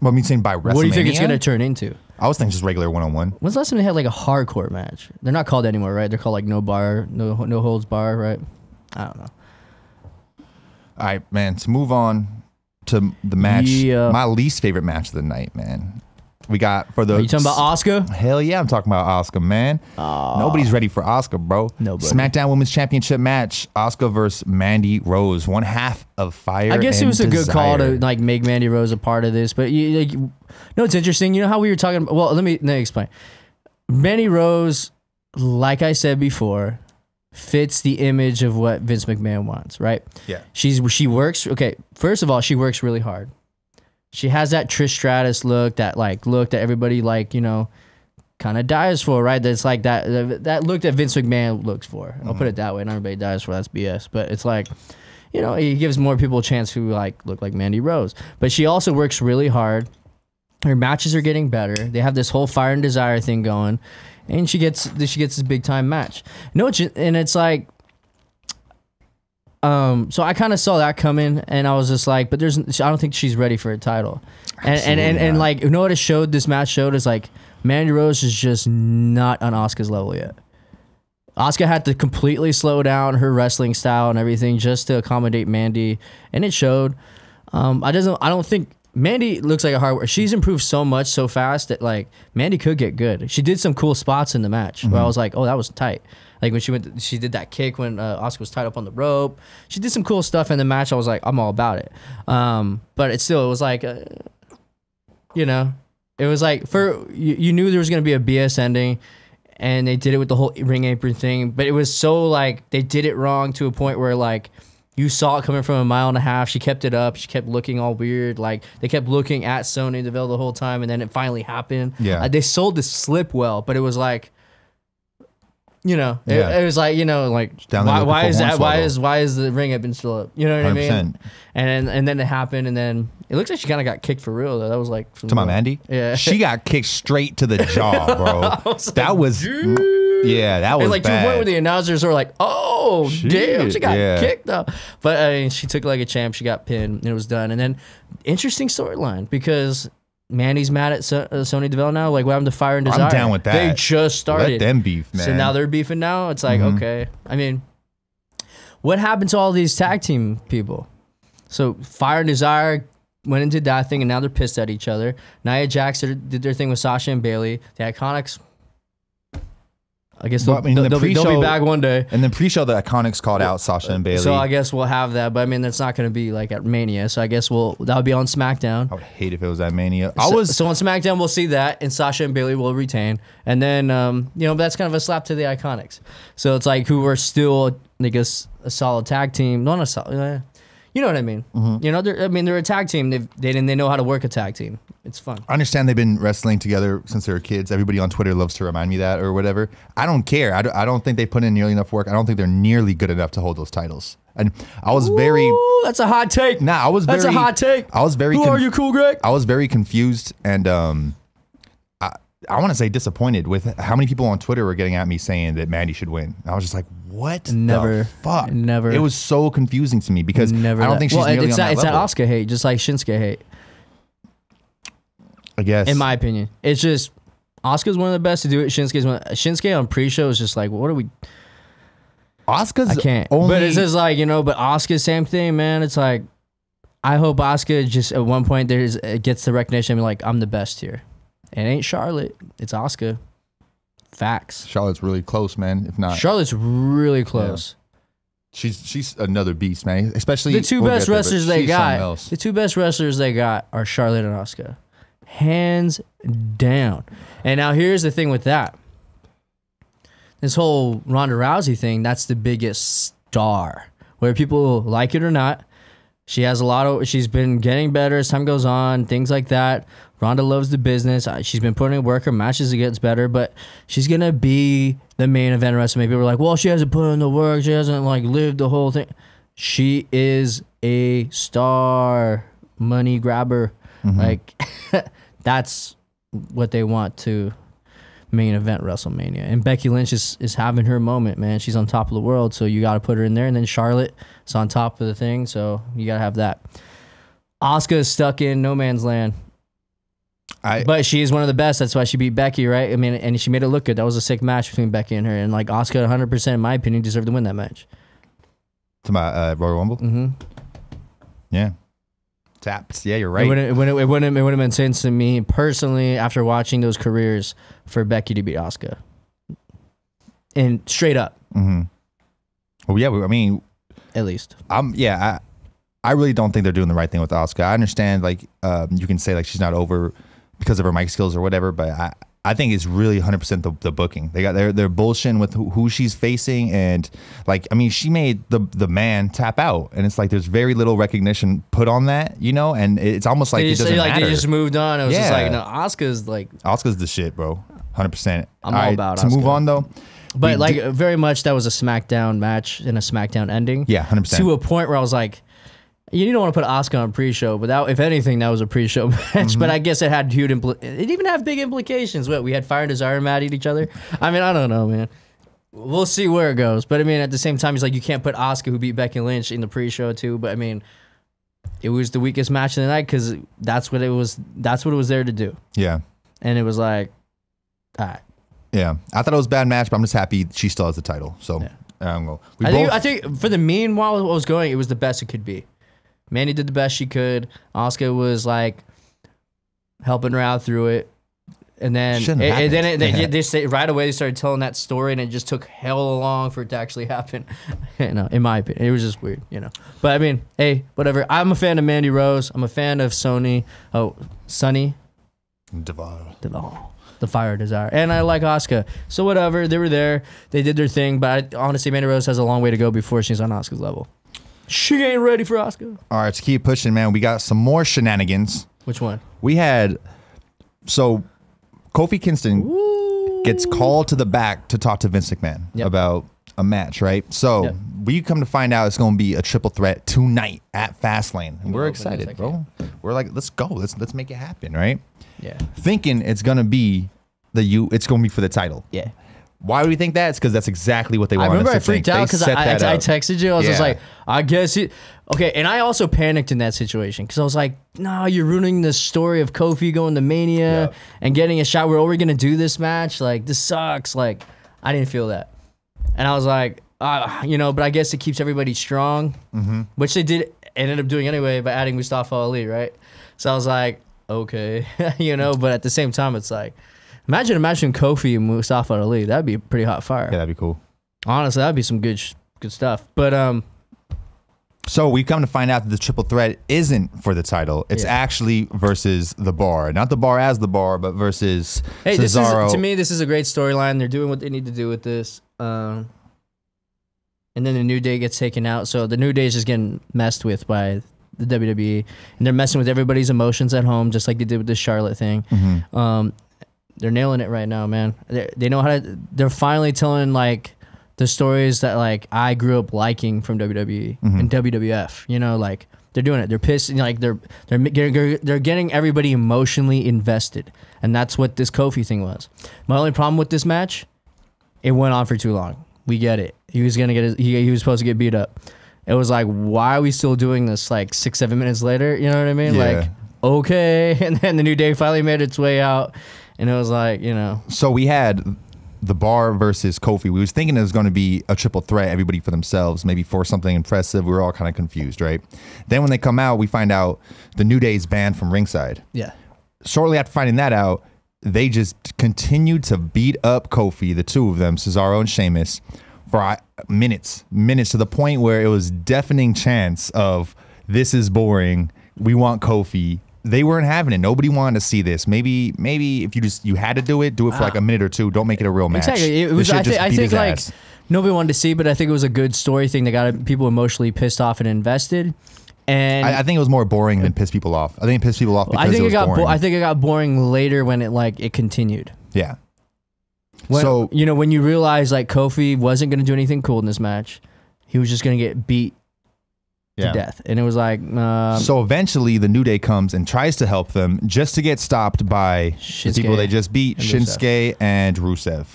Well, I mean, saying by WrestleMania. what do you think it's going to turn into? I was thinking just regular 1-on-1. When's the last time they had like a hardcore match? They're not called anymore, right? They're called like no holds bar, right? I don't know. All right, man. To move on to the match, Yeah. my least favorite match of the night, man. We got for the. Are you talking about Oscar? Hell yeah, I'm talking about Oscar, man. Nobody's ready for Oscar, bro. Nobody. SmackDown Women's Championship match: Oscar versus Mandy Rose. One half of Fire. I guess it and was a good call to Desire. like make Mandy Rose a part of this, but it's interesting. You know how we were talking about? Well, let me explain. Mandy Rose, like I said before, fits the image of what Vince McMahon wants, right? Yeah. She works. Okay, first of all, she works really hard. She has that Trish Stratus look that everybody kind of dies for, right? That's like that look that Vince McMahon looks for. I'll put it that way. Not everybody dies for. That's BS. But it's like, he gives more people a chance who look like Mandy Rose. But she also works really hard. Her matches are getting better. They have this whole Fire and Desire thing going, and she gets this big time match. And it's like. So I kind of saw that coming, and I was just like, but I don't think she's ready for a title. And like, what this match showed is like, Mandy Rose is just not on Asuka's level yet. Asuka had to completely slow down her wrestling style and everything just to accommodate Mandy, and it showed. I don't think Mandy looks like a hard worker. She's improved so much so fast that like Mandy could get good. She did some cool spots in the match where I was like, oh, that was tight. Like when she did that kick when Asuka was tied up on the rope. She did some cool stuff in the match. I was like, I'm all about it. But it was like, you know, it was like you knew there was gonna be a BS ending, and they did it with the whole ring apron thing. But it was so like they did it wrong to a point where like. You saw it coming from a mile and a half. She kept it up. She kept looking all weird. Like, they kept looking at Sonya Deville the whole time, and then it finally happened. Yeah. They sold the slip well, but it was like, you know, it was like, you know, like, why is that? Why is the ring up been still up? You know what 100%. I mean? And then it happened, and then it looks like she kind of got kicked for real, though. That was like... To my Mandy? Yeah. She got kicked straight to the jaw, bro. That was... Yeah, that was and like bad. to the point where the announcers were like, "Oh, damn, she got kicked though." But I mean, she took like a champ. She got pinned, and it was done. And then, interesting storyline because Mandy's mad at Sonya Deville now. Like, what happened to Fire and Desire? I'm down with that. They just started. Let them beef, man. So now they're beefing now. It's like, okay. I mean, what happened to all these tag team people? So Fire and Desire went and did that thing, and now they're pissed at each other. Nia Jax did their thing with Sasha and Bailey. The Iconics. I guess they'll be back one day. And then pre-show, the Iconics called out Sasha and Bailey. So I guess we'll have that, but I mean that's not going to be like at Mania. So I guess that'll be on SmackDown. I would hate if it was at Mania. So on SmackDown we'll see that, and Sasha and Bailey will retain, and then you know that's kind of a slap to the Iconics. So it's like who are still I guess a solid tag team, not a solid. You know what I mean? You know, they're a tag team. They know how to work a tag team. It's fun. I understand they've been wrestling together since they were kids. Everybody on Twitter loves to remind me that or whatever. I don't care. I don't think they put in nearly enough work. I don't think they're nearly good enough to hold those titles. And I was very... That's a hot take. Nah, That's a hot take. I was very... Who are you, Cool Greg? I was very confused and I want to say disappointed with how many people on Twitter were getting at me saying that Mandy should win. I was just like, what the fuck? Never. It was so confusing to me because I don't think she's nearly on that level. It's that Asuka hate, just like Shinsuke hate. I guess. In my opinion. It's just, Asuka's one of the best to do it. Shinsuke on pre-show is just like, what are we... Asuka's I can't. But it's just like, you know, but Asuka, same thing, man. It's like, I hope Asuka just at one point gets the recognition, like, I'm the best here. It ain't Charlotte. It's Asuka. Facts. Charlotte's really close, man. If not, Charlotte's really close. Yeah. She's another beast, man. Especially the two best wrestlers they got. The two best wrestlers they got are Charlotte and Asuka, hands down. And now here's the thing with that. This whole Ronda Rousey thing. That's the biggest star. Whether people like it or not, she has she's been getting better as time goes on. Things like that. Ronda loves the business. She's been putting in work. Her matches it gets better, but she's gonna be the main event wrestler. Maybe we're like, well, she hasn't put in the work. She hasn't like lived the whole thing. She is a star, money grabber. Like that's what they want to main event WrestleMania. And Becky Lynch is having her moment, man. She's on top of the world, so you got to put her in there. And then Charlotte is on top of the thing, so you got to have that. Asuka is stuck in no man's land. But she is one of the best. That's why she beat Becky, right? I mean, and she made it look good. That was a sick match between Becky and her. And like Asuka, 100%, in my opinion, deserved to win that match. To my Royal Rumble? Yeah. Taps. Yeah, you're right. It wouldn't have made sense to me personally after watching those careers for Becky to beat Asuka. And straight up. Well, yeah, I mean, at least. I really don't think they're doing the right thing with Asuka. I understand, like, you can say like she's not over because of her mic skills or whatever, but I think it's really 100% the booking. They're bullshitting with who she's facing, and like, I mean, she made the man tap out, and it's like there's very little recognition put on that, you know, and it's almost like it doesn't matter. They just moved on. It was just like, no, Asuka's the shit, bro. 100%. I'm all about to Asuka. Move on though. But like very much that was a SmackDown match and a SmackDown ending. Yeah, 100%. To a point where I was like, you don't want to put Asuka on pre-show, but that, if anything, that was a pre-show match. But I guess it had huge it even had big implications. What, we had Fire and Desire mad at each other? I mean, I don't know, man. We'll see where it goes. But I mean, at the same time, it's like you can't put Asuka, who beat Becky Lynch, in the pre-show too. But I mean, it was the weakest match of the night because that's what it was. That's what it was there to do. Yeah. And it was like, all right. Yeah, I thought it was a bad match, but I'm just happy she still has the title. So yeah. I think for the meanwhile, what was going, it was the best it could be. Mandy did the best she could. Asuka was like helping her out through it. And then, right away they started telling that story, and it just took hell long for it to actually happen. In my opinion, it was just weird, But I mean, hey, whatever. I'm a fan of Mandy Rose. I'm a fan of Sonny Devon. The Fire Desire, and I like Asuka. So whatever, they were there, they did their thing. But honestly, Mandy Rose has a long way to go before she's on Asuka's level. She ain't ready for Asuka. All right, let's keep pushing, man. We got some more shenanigans. Which one? We had Kofi Kingston gets called to the back to talk to Vince McMahon about a match, right? So we come to find out it's going to be a triple threat tonight at Fastlane. And we're excited, bro. We're like, let's go. Let's make it happen, right? Yeah. Thinking it's going to be it's going to be for the title. Yeah. Why do we think that? It's because that's exactly what they wanted. I remember us to I freaked think. out because I texted you. I was just like, I guess it. Okay, and I also panicked in that situation because I was like, no, you're ruining the story of Kofi going to Mania and getting a shot. We're already going to do this match. Like, this sucks. Like, I didn't feel that. And I was like, but I guess it keeps everybody strong, which they ended up doing anyway by adding Mustafa Ali, right? So I was like, okay, but at the same time, it's like, imagine a match between Kofi and Mustafa Ali. That'd be pretty hot fire. Yeah, that'd be cool. Honestly, that'd be some good stuff. But so we come to find out that the triple threat isn't for the title. It's actually versus the Bar, not the Bar as the Bar, but versus Cesaro. To me, this is a great storyline. They're doing what they need to do with this. And then the New Day gets taken out. So the New Day is just getting messed with by the WWE, and they're messing with everybody's emotions at home, just like they did with the Charlotte thing. They're nailing it right now, man. They know how to. They're finally telling like the stories that like I grew up liking from WWE and WWF. Like they're doing it. They're pissed. Like they're getting everybody emotionally invested, and that's what this Kofi thing was. My only problem with this match, it went on for too long. We get it. He was gonna get he was supposed to get beat up. It was like, why are we still doing this? Like 6-7 minutes later, you know what I mean? Yeah. Like, okay, and then the New Day finally made its way out. And it was like, So we had the Bar versus Kofi. We was thinking it was going to be a triple threat, everybody for themselves, maybe for something impressive. We were all kind of confused, right? Then when they come out, we find out the New Day's banned from ringside. Yeah. Shortly after finding that out, they just continued to beat up Kofi, the two of them, Cesaro and Sheamus, for minutes to the point where it was deafening chants of, this is boring, we want Kofi. They weren't having it. Nobody wanted to see this. Maybe if you had to do it for like a minute or two. Don't make it a real match. Exactly. It was. I think like nobody wanted to see, but I think it was a good story thing that got people emotionally pissed off and invested. And I think it was more boring than pissed people off. I think it pissed people off because it was boring. I think it got boring later when it continued. Yeah. When, when you realize like Kofi wasn't going to do anything cool in this match, he was just going to get beat to death. And it was like so eventually the New Day comes and tries to help them just to get stopped by the people they just beat, Shinsuke and Rusev.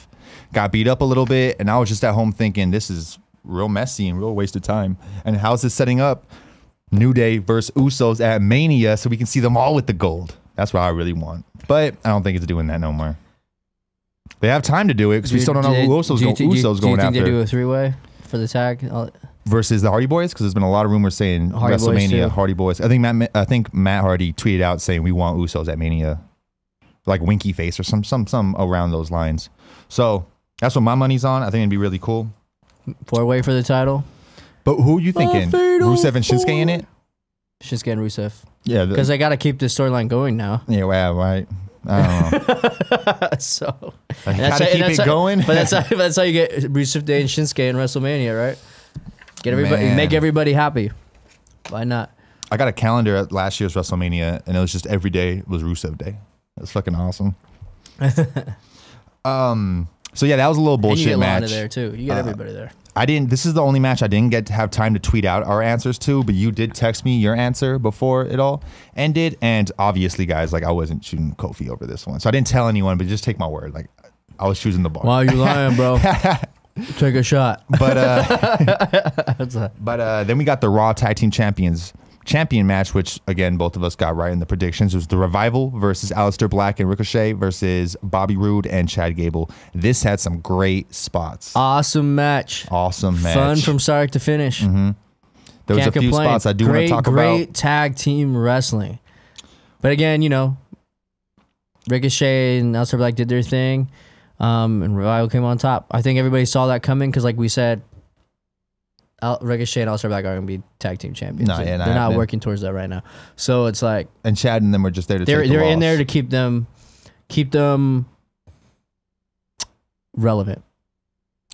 Got beat up a little bit, and I was just at home thinking, this is real messy and real waste of time. And how's this setting up? New Day versus Usos at Mania, so we can see them all with the gold. That's what I really want. But I don't think it's doing that no more. They have time to do it because we still don't know who Usos going after. Do you think they do a three-way for the tag? Versus the Hardy Boys, because there's been a lot of rumors saying WrestleMania Hardy Boys. I think Matt Hardy tweeted out saying we want Usos at Mania, like winky face or some around those lines. So that's what my money's on. I think it'd be really cool. 4-way for the title. But who are you thinking? Rusev and Shinsuke in it? Shinsuke and Rusev. Yeah, because they got to keep this storyline going now. Yeah, wow, right. I don't know. So gotta keep it going. But that's how you get Rusev Day and Shinsuke in WrestleMania, right? Get everybody, make everybody happy. Why not? I got a calendar at last year's WrestleMania, and it was just every day was Rusev Day. That's fucking awesome. So yeah, that was a little bullshit and you get match. Lana there too. You get everybody there. This is the only match I didn't get to have time to tweet out our answers to, but you did text me your answer before it all ended. And obviously, guys, like I wasn't choosing Kofi over this one. So I didn't tell anyone, but just take my word. Like I was choosing the Bar. Why are you lying, bro? Take a shot. But then we got the Raw Tag Team Champion match, which again, both of us got right in the predictions. It was the Revival versus Aleister Black and Ricochet versus Bobby Roode and Chad Gable. This had some great spots. Awesome match. Fun from start to finish. There was Can't a few complain. spots I do want to talk Great about. tag team wrestling. But again, you know, Ricochet and Aleister Black did their thing, and Revival came on top. I think everybody saw that coming because, like we said, Ricochet and Aleister Black are going to be tag team champions. No, yeah, they're not working towards that right now. So it's like, And Chad and them were just there to they're take the in loss. there to keep them relevant.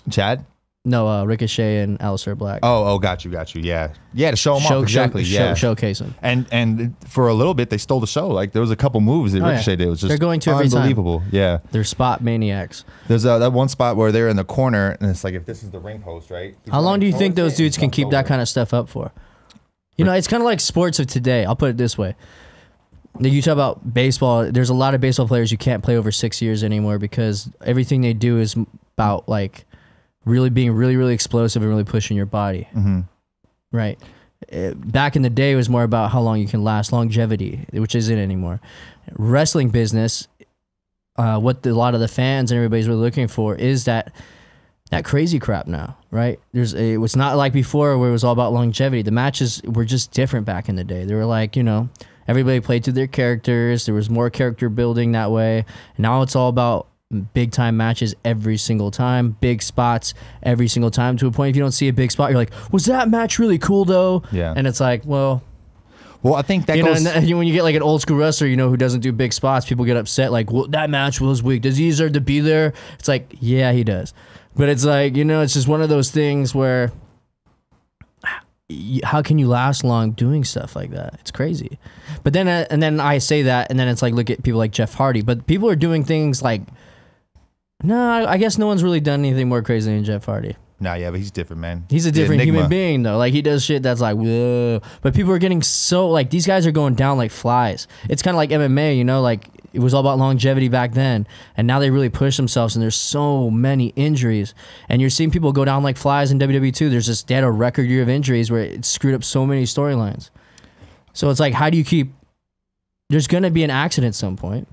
Chad? No, Ricochet and Aleister Black. Oh, got you. Yeah, to show them off exactly. Showcase them. And for a little bit they stole the show. Like there was a couple moves that Ricochet did. It was just They're going to every time. unbelievable. Yeah, They're spot maniacs. there's that one spot where they're in the corner and it's like if this is the ring post, right? How long do you think those dudes can keep that kind of stuff up for? You know, it's kind of like sports of today. I'll put it this way. You talk about baseball. There's a lot of baseball players you can't play over 6 years anymore because everything they do is about like really being really explosive and really pushing your body. Mm-hmm. Right. Back in the day, it was more about how long you can last, longevity, which isn't anymore. Wrestling business, what a lot of the fans and everybody's really looking for is that crazy crap now, right? It was not like before where it was all about longevity. The matches were just different back in the day. They were like, you know, everybody played to their characters. There was more character building that way. And now it's all about big time matches every single time, big spots every single time, to a point if you don't see a big spot, you're like, was that match really cool though? Yeah. And it's like, well, I think that you goes. know, and when you get like an old school wrestler, you know, who doesn't do big spots, people get upset like, well, that match was weak. Does he deserve to be there? It's like, yeah, he does. But it's like, you know, it's just one of those things where how can you last long doing stuff like that? It's crazy. But then, and then I say that, and then it's like, look at people like Jeff Hardy. But people are doing things like, no, I guess no one's really done anything more crazy than Jeff Hardy. Nah, yeah, but he's different, man. He's a different human being, though. Like, he does shit that's like, whoa. But people are getting so, like, these guys are going down like flies. It's kind of like MMA, you know? Like, it was all about longevity back then. And now they really push themselves, and there's so many injuries. And you're seeing people go down like flies in WWE, too. They had a record year of injuries where it screwed up so many storylines. So it's like, how do you keep... There's going to be an accident at some point.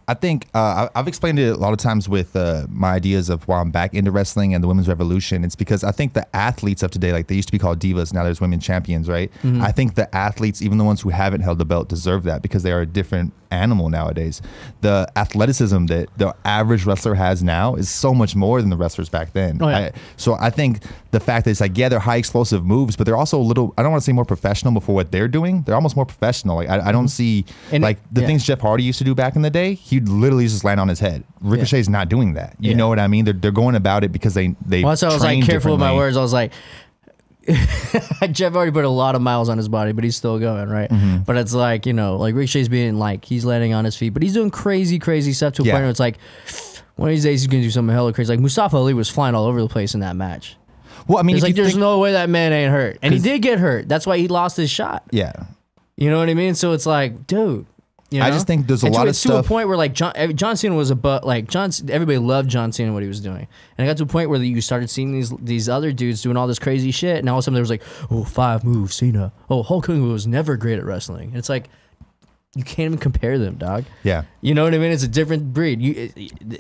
I think I've explained it a lot of times with my ideas of why I'm back into wrestling and the women's revolution. It's because I think the athletes of today, like they used to be called divas, now there's women champions, right? Mm-hmm. I think the athletes, even the ones who haven't held the belt, deserve that because they are a different animal nowadays. The athleticism that the average wrestler has now is so much more than the wrestlers back then. Oh, yeah. So I think the fact that it's like, yeah, they're high explosive moves, but they're also a little, I don't want to say more professional, but for what they're doing, they're almost more professional. Like I don't see, and like the things Jeff Hardy used to do back in the day, he'd literally just land on his head. Ricochet's not doing that. You know what I mean? They're going about it because they well, so I was like careful with my words. I was like, Jeff Hardy put a lot of miles on his body, but he's still going, right? Mm-hmm. But it's like, you know, like Ricochet's being like, he's landing on his feet, but he's doing crazy stuff to a point where it's like, one of these days he's going to do something hella crazy. Like Mustafa Ali was flying all over the place in that match. Well, I mean, it's like, there's no way that man ain't hurt. And he did get hurt. That's why he lost his shot. Yeah. You know what I mean? So it's like, dude. You know? I just think there's a lot of stuff. To a point where like John Cena was everybody loved John Cena and what he was doing, and it got to a point where you started seeing these other dudes doing all this crazy shit, and all of a sudden there was like, oh, 5 moves Cena. Oh, Hulk Hogan was never great at wrestling. And it's like, you can't even compare them, dog. Yeah. You know what I mean? It's a different breed.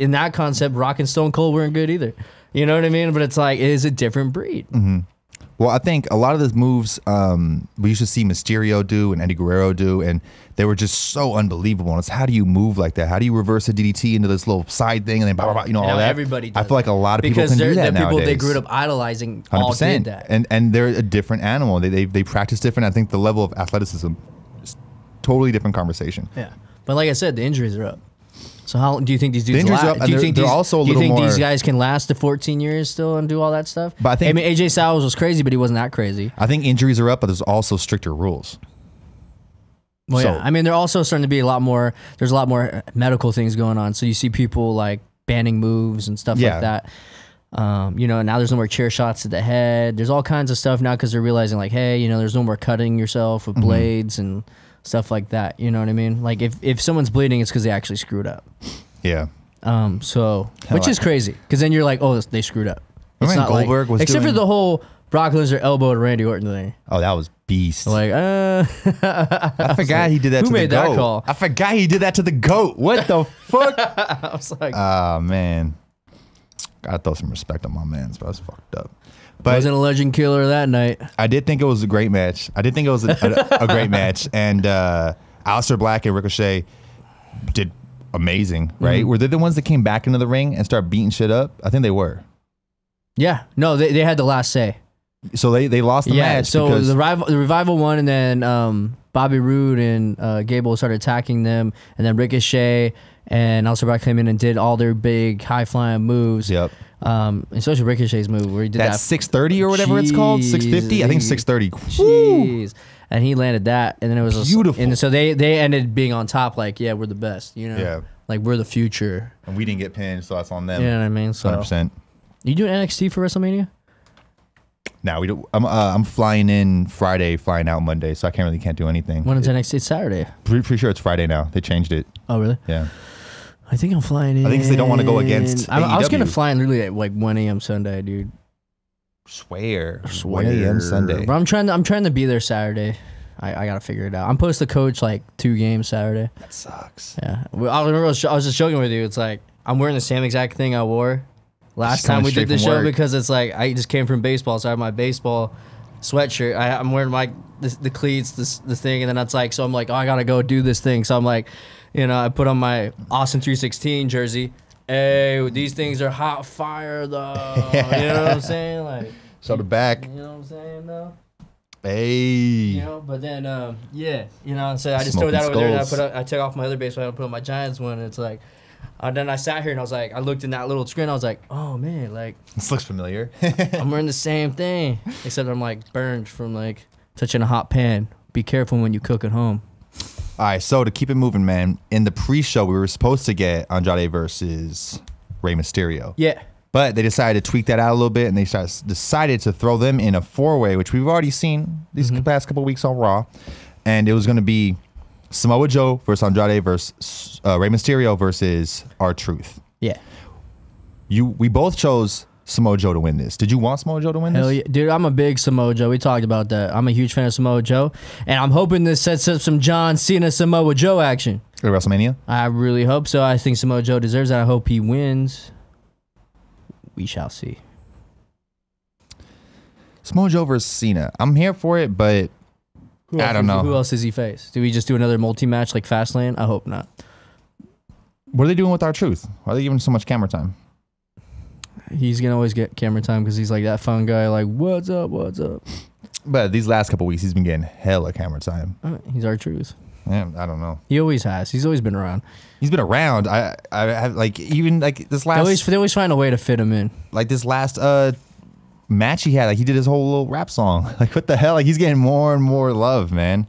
In that concept, Rock and Stone Cold weren't good either. You know what I mean? But it's like, it is a different breed. Mm-hmm. Well, I think a lot of those moves we used to see Mysterio do and Eddie Guerrero do, and they were just so unbelievable. And it's how do you move like that? How do you reverse a DDT into this little side thing and then blah, blah, blah, you know, all that? Everybody does. I feel like a lot of people can do that nowadays. People they grew up idolizing 100%. All did that. And they're a different animal. They practice different. I think the level of athleticism is totally different conversation. Yeah. But like I said, the injuries are up. So how do you think these dudes last? Do you think these guys can last to 14 years still and do all that stuff? But I mean, AJ Styles was crazy, but he wasn't that crazy. I think injuries are up, but there's also stricter rules. Well, yeah. I mean, they're also starting to be a lot more. There's a lot more medical things going on. So you see people like banning moves and stuff like that. You know, now there's no more chair shots to the head. There's all kinds of stuff now because they're realizing like, hey, you know, there's no more cutting yourself with blades and stuff like that. You know what I mean? Like if someone's bleeding, it's because they actually screwed up. Yeah. So which is crazy because then you're like, oh, they screwed up. It's not Goldberg was except for the whole Brock Lesnar elbowed Randy Orton thing. Oh, that was beast. Like, I forgot he did that to the GOAT. Who made that call? I forgot he did that to the GOAT. What the fuck? I was like, oh man, gotta throw some respect on my man's, bro. That's fucked up. But wasn't a legend killer that night. I did think it was a great match. I did think it was a great match. And Aleister Black and Ricochet did amazing, right? Were they the ones that came back into the ring and started beating shit up? I think they were. Yeah. No, they had the last say. So they lost the match. So because the Revival won, and then Bobby Roode and Gable started attacking them, and then Ricochet and Aleister Black came in and did all their big high-flying moves. Yep. Especially Ricochet's move where he did that 630 or whatever it's called, 650. I think 630. Jeez. And he landed that, and then it was beautiful. And so they ended being on top, like, yeah, we're the best, you know. Yeah. Like, we're the future. And we didn't get pinned, so that's on them. You know what I mean? So 100%. You doing NXT for WrestleMania? No, we don't. I'm flying in Friday, flying out Monday, so I can't do anything. When is NXT? It's Saturday. Pretty sure it's Friday now. They changed it. Oh, really? Yeah. I think I'm flying in. I think they don't want to go against I was AEW. gonna fly in literally at like 1 a.m. Sunday, dude. Swear. 1 a.m. Sunday. But I'm trying to be there Saturday. I gotta figure it out. I'm supposed to coach like 2 games Saturday. That sucks. Yeah. Well, I remember I was just joking with you. It's like I'm wearing the same exact thing I wore last time we did the show because it's like I just came from baseball, so I have my baseball sweatshirt. I'm wearing my the cleats, the thing, and then it's like, so I'm like, oh, I gotta go do this thing. So I'm like, you know, I put on my Austin 316 jersey. Hey, these things are hot fire though. You know what I'm saying? Like, shoulder back. You know what I'm saying though? Hey. You know, but then yeah, you know, so I just threw that over there, and I took off my other baseball and I put on my Giants one, and it's like. Then I sat here and I was like, I looked in that little screen. I was like, oh man, like this looks familiar. I'm wearing the same thing, except I'm like burned from like touching a hot pan. Be careful when you cook at home. All right, so to keep it moving, man. In the pre-show, we were supposed to get Andrade versus Rey Mysterio. Yeah, but they decided to tweak that out a little bit, and they decided to throw them in a 4-way, which we've already seen these past couple weeks on Raw, and it was going to be Samoa Joe versus Andrade versus Rey Mysterio versus R-Truth. Yeah. We both chose Samoa Joe to win this. Did you want Samoa Joe to win this? Hell yeah. Dude, I'm a big Samoa Joe. We talked about that. I'm a huge fan of Samoa Joe. And I'm hoping this sets up some John Cena Samoa Joe action. At WrestleMania? I really hope so. I think Samoa Joe deserves that. I hope he wins. We shall see. Samoa Joe versus Cena. I'm here for it, but I don't know. Who else does he face? Do we just do another multi-match like Fastlane? I hope not. What are they doing with R-Truth? Why are they giving him so much camera time? He's going to always get camera time because he's like that fun guy, like, what's up, what's up? But these last couple weeks, he's been getting hella camera time. He's R-Truth. Yeah, I don't know. He always has. He's always been around. He's been around. I have like even like this last. They always find a way to fit him in. Like this last match he had, like he did his whole little rap song. Like what the hell? Like he's getting more and more love, man.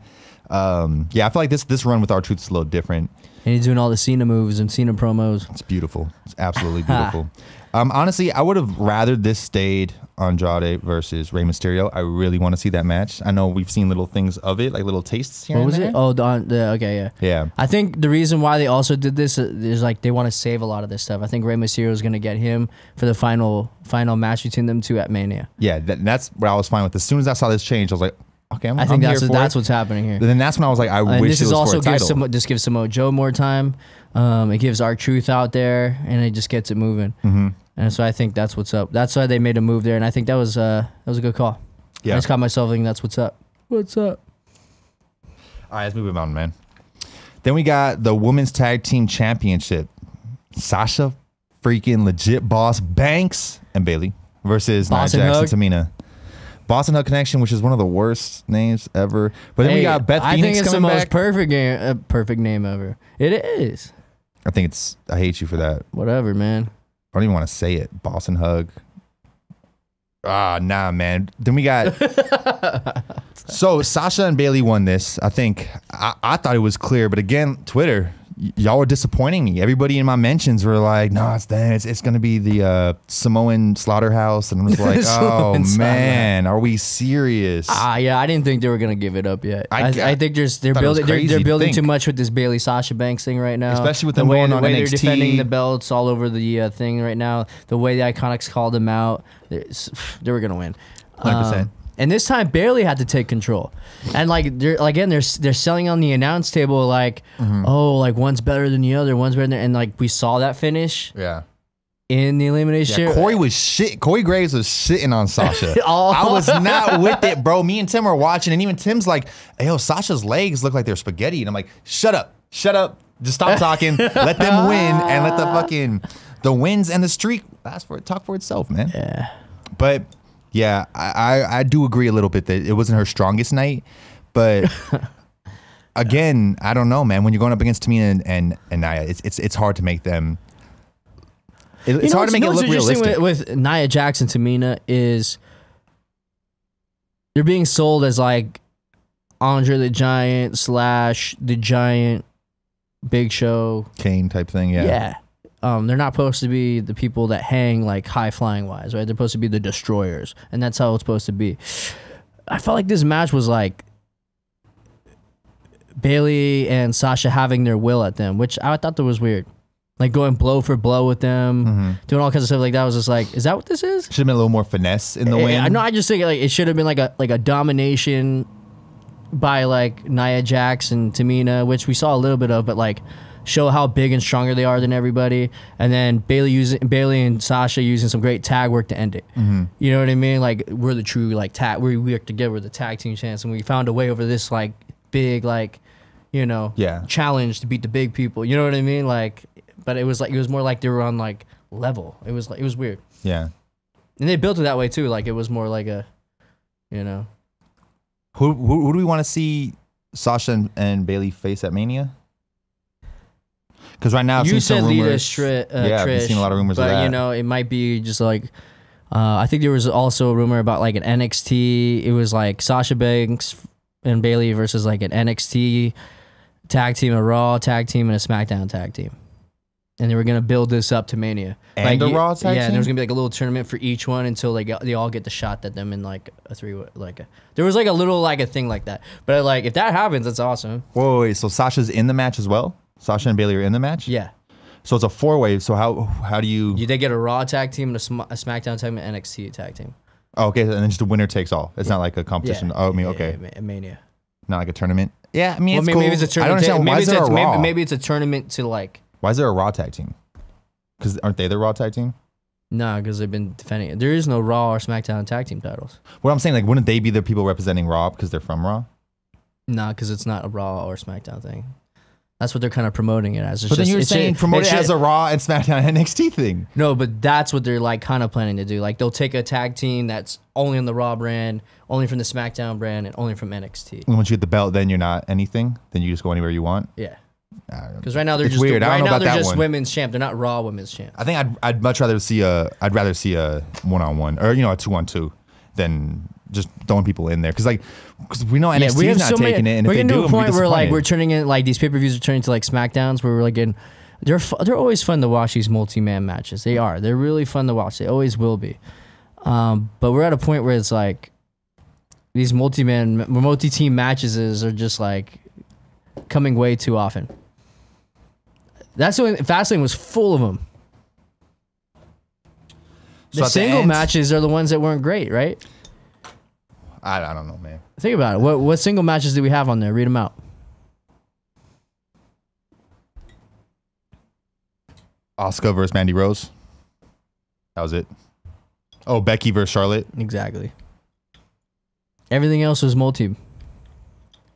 Yeah, I feel like this run with R-Truth is a little different. And he's doing all the Cena moves and Cena promos. It's beautiful. It's absolutely beautiful. Honestly, I would have rather this stayed Andrade versus Rey Mysterio. I really want to see that match. I know we've seen little things of it, like little tastes here. What was there. it? Oh, okay, yeah. Yeah. I think the reason why they also did this is like they want to save a lot of this stuff. I think Rey Mysterio is going to get him for the final match between them two at Mania. Yeah, that's what I was fine with. As soon as I saw this change, I was like, okay, I think that's what's happening here. Then that's when I was like, I wish this it was also for a title. this gives Samoa Joe more time. It gives R-Truth out there, and it just gets it moving. Mm-hmm. And so I think that's what's up. That's why they made a move there, and I think that was a good call. Yeah. I just caught myself thinking that's what's up. What's up? All right, let's move it on, man. Then we got the Women's Tag Team Championship. Sasha freaking legit Boss Banks and Bailey versus Nia Boston Jax Hug. and Tamina. Boston Hug Connection, which is one of the worst names ever. But then we got Beth Phoenix I think it's the coming most back. perfect name ever. It is. I hate you for that. Whatever, man. I don't even want to say it. Boston Hug. Nah, man. Then we got... So, Sasha and Bailey won this. I think... I thought it was clear, but again, Twitter, y'all were disappointing me. Everybody in my mentions were like, no, it's going to be the Samoan Slaughterhouse. And I was like, oh, man, are we serious? Yeah, I didn't think they were going to give it up yet. I think they're building too much with this Bailey Sasha Banks thing right now. Especially with them going on the way NXT. They're defending the belts all over the thing right now. The way the Iconics called them out, they were going to win. 100%. And this time, Bailey had to take control, and they're selling on the announce table like, oh, like one's better than the other, and like we saw that finish. Yeah. in the elimination. Yeah, Corey Graves was shitting on Sasha. Oh. I was not with it, bro. Me and Tim were watching, and even Tim's like, "Hey, yo, Sasha's legs look like they're spaghetti," and I'm like, "Shut up, just stop talking, let them win, and let the wins and the streak talk for itself, man." Yeah, but yeah, I do agree a little bit that it wasn't her strongest night, but. Again, I don't know, man. When you're going up against Tamina and Nia, it's hard to make them. It's hard to make it look realistic. With Nia Jax and Tamina is they're being sold as like Andre the Giant / the Giant Big Show Kane type thing. Yeah. They're not supposed to be the people that hang like high flying wise, right? They're supposed to be the destroyers, and that's how it's supposed to be. I felt like this match was like Bayley and Sasha having their will at them, which I thought that was weird. Like going blow for blow with them, doing all kinds of stuff like that. I was just like, is that what this is? Should have been a little more finesse in the win. I know. I just think like it should have been like a domination by like Nia Jax and Tamina, which we saw a little bit of, but like show how big and stronger they are than everybody, and then Bayley and Sasha using some great tag work to end it. You know what I mean? Like we're the true like tag. We work together. We're the tag team champs, and we found a way over this like big like. Challenge to beat the big people. You know what I mean? Like, but it was more like they were on like level. It was weird. Yeah. And they built it that way too. Like it was more like a, Who do we want to see Sasha and Bayley face at Mania? Because right now I've seen some rumors. Trish, I've seen a lot of rumors of that. But it might be just like. I think there was also a rumor about like an NXT. It was like Sasha Banks and Bayley versus like an NXT tag team, a Raw tag team, and a SmackDown tag team. And they were gonna build this up to Mania. And like, a Raw tag team? Yeah, and there was gonna be like a little tournament for each one until they all get the shot at them in like a three-way. There was like a little like a thing like that. But like if that happens, that's awesome. Wait, so Sasha's in the match as well? Sasha and Bayley are in the match? Yeah. So it's a 4-way. So how do you? They get a Raw tag team and a SmackDown tag team and an NXT tag team. Oh, okay, and then just the winner takes all. It's not like a competition. Okay. Mania. Not like a tournament. Yeah, I mean, it's maybe cool. it's a tournament. I don't understand why is there a Raw? Maybe it's a tournament to like. Why is there a Raw tag team? Because aren't they the Raw tag team? Nah, because they've been defending it. There is no Raw or SmackDown tag team titles. What I'm saying, like, wouldn't they be the people representing Raw because they're from Raw? Nah, because it's not a Raw or SmackDown thing. That's what they're kind of promoting it as. But then you're saying promote it as a Raw and SmackDown NXT thing. No, but that's what they're like kind of planning to do. Like they'll take a tag team that's only on the Raw brand, only from the SmackDown brand, and only from NXT. And once you get the belt, then you're not anything. Then you just go anywhere you want. Yeah. Because right now they're just weird. Right now they're just women's champ. They're not Raw women's champ. I think I'd much rather see a 1-on-1 or a 2-on-2 than just throwing people in there because we know NXT is not taking it, and we're if they getting do, to a point where like we're disappointed. turning in like these pay-per-views are turning to like SmackDowns where we're like they're always fun to watch these multi-man matches. They're really fun to watch. They always will be. But we're at a point where it's like these multi-team matches are just like coming way too often. That's when Fastlane was full of them. The single matches are the ones that weren't great, right? I don't know, man. Think about it. What single matches do we have on there? Read them out. Asuka versus Mandy Rose. That was it. Oh, Becky versus Charlotte. Exactly. Everything else was multi.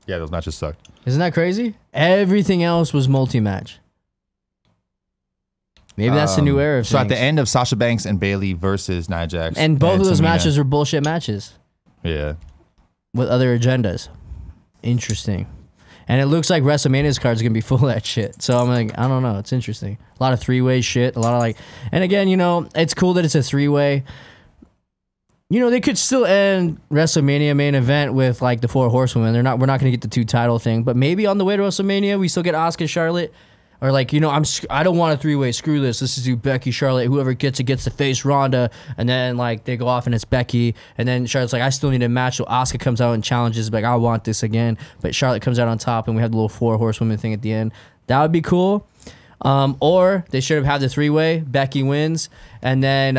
Yeah, those matches sucked. Isn't that crazy? Everything else was multi-match. Maybe that's the new era of So things. at the end of Sasha Banks and Bayley versus Nia Jax. And both of those Tamina. matches were bullshit matches. Yeah. With other agendas. Interesting. And it looks like WrestleMania's cards are going to be full of that shit. So I'm like, I don't know. It's interesting. A lot of three-way shit. A lot of like... And again, it's cool that it's a three-way. They could still end WrestleMania main event with like the 4 horsewomen. We're not going to get the 2 title thing. But maybe on the way to WrestleMania, we still get Asuka, Charlotte... Or like, I don't want a 3-way. Screw this. Let's just do Becky, Charlotte. Whoever gets to face Ronda. And then like they go off and it's Becky. And then Charlotte's like, I still need a match. So Asuka comes out and challenges like, I want this again. But Charlotte comes out on top and we have the little 4 horsewomen thing at the end. That would be cool. Or they should have had the 3-way. Becky wins. And then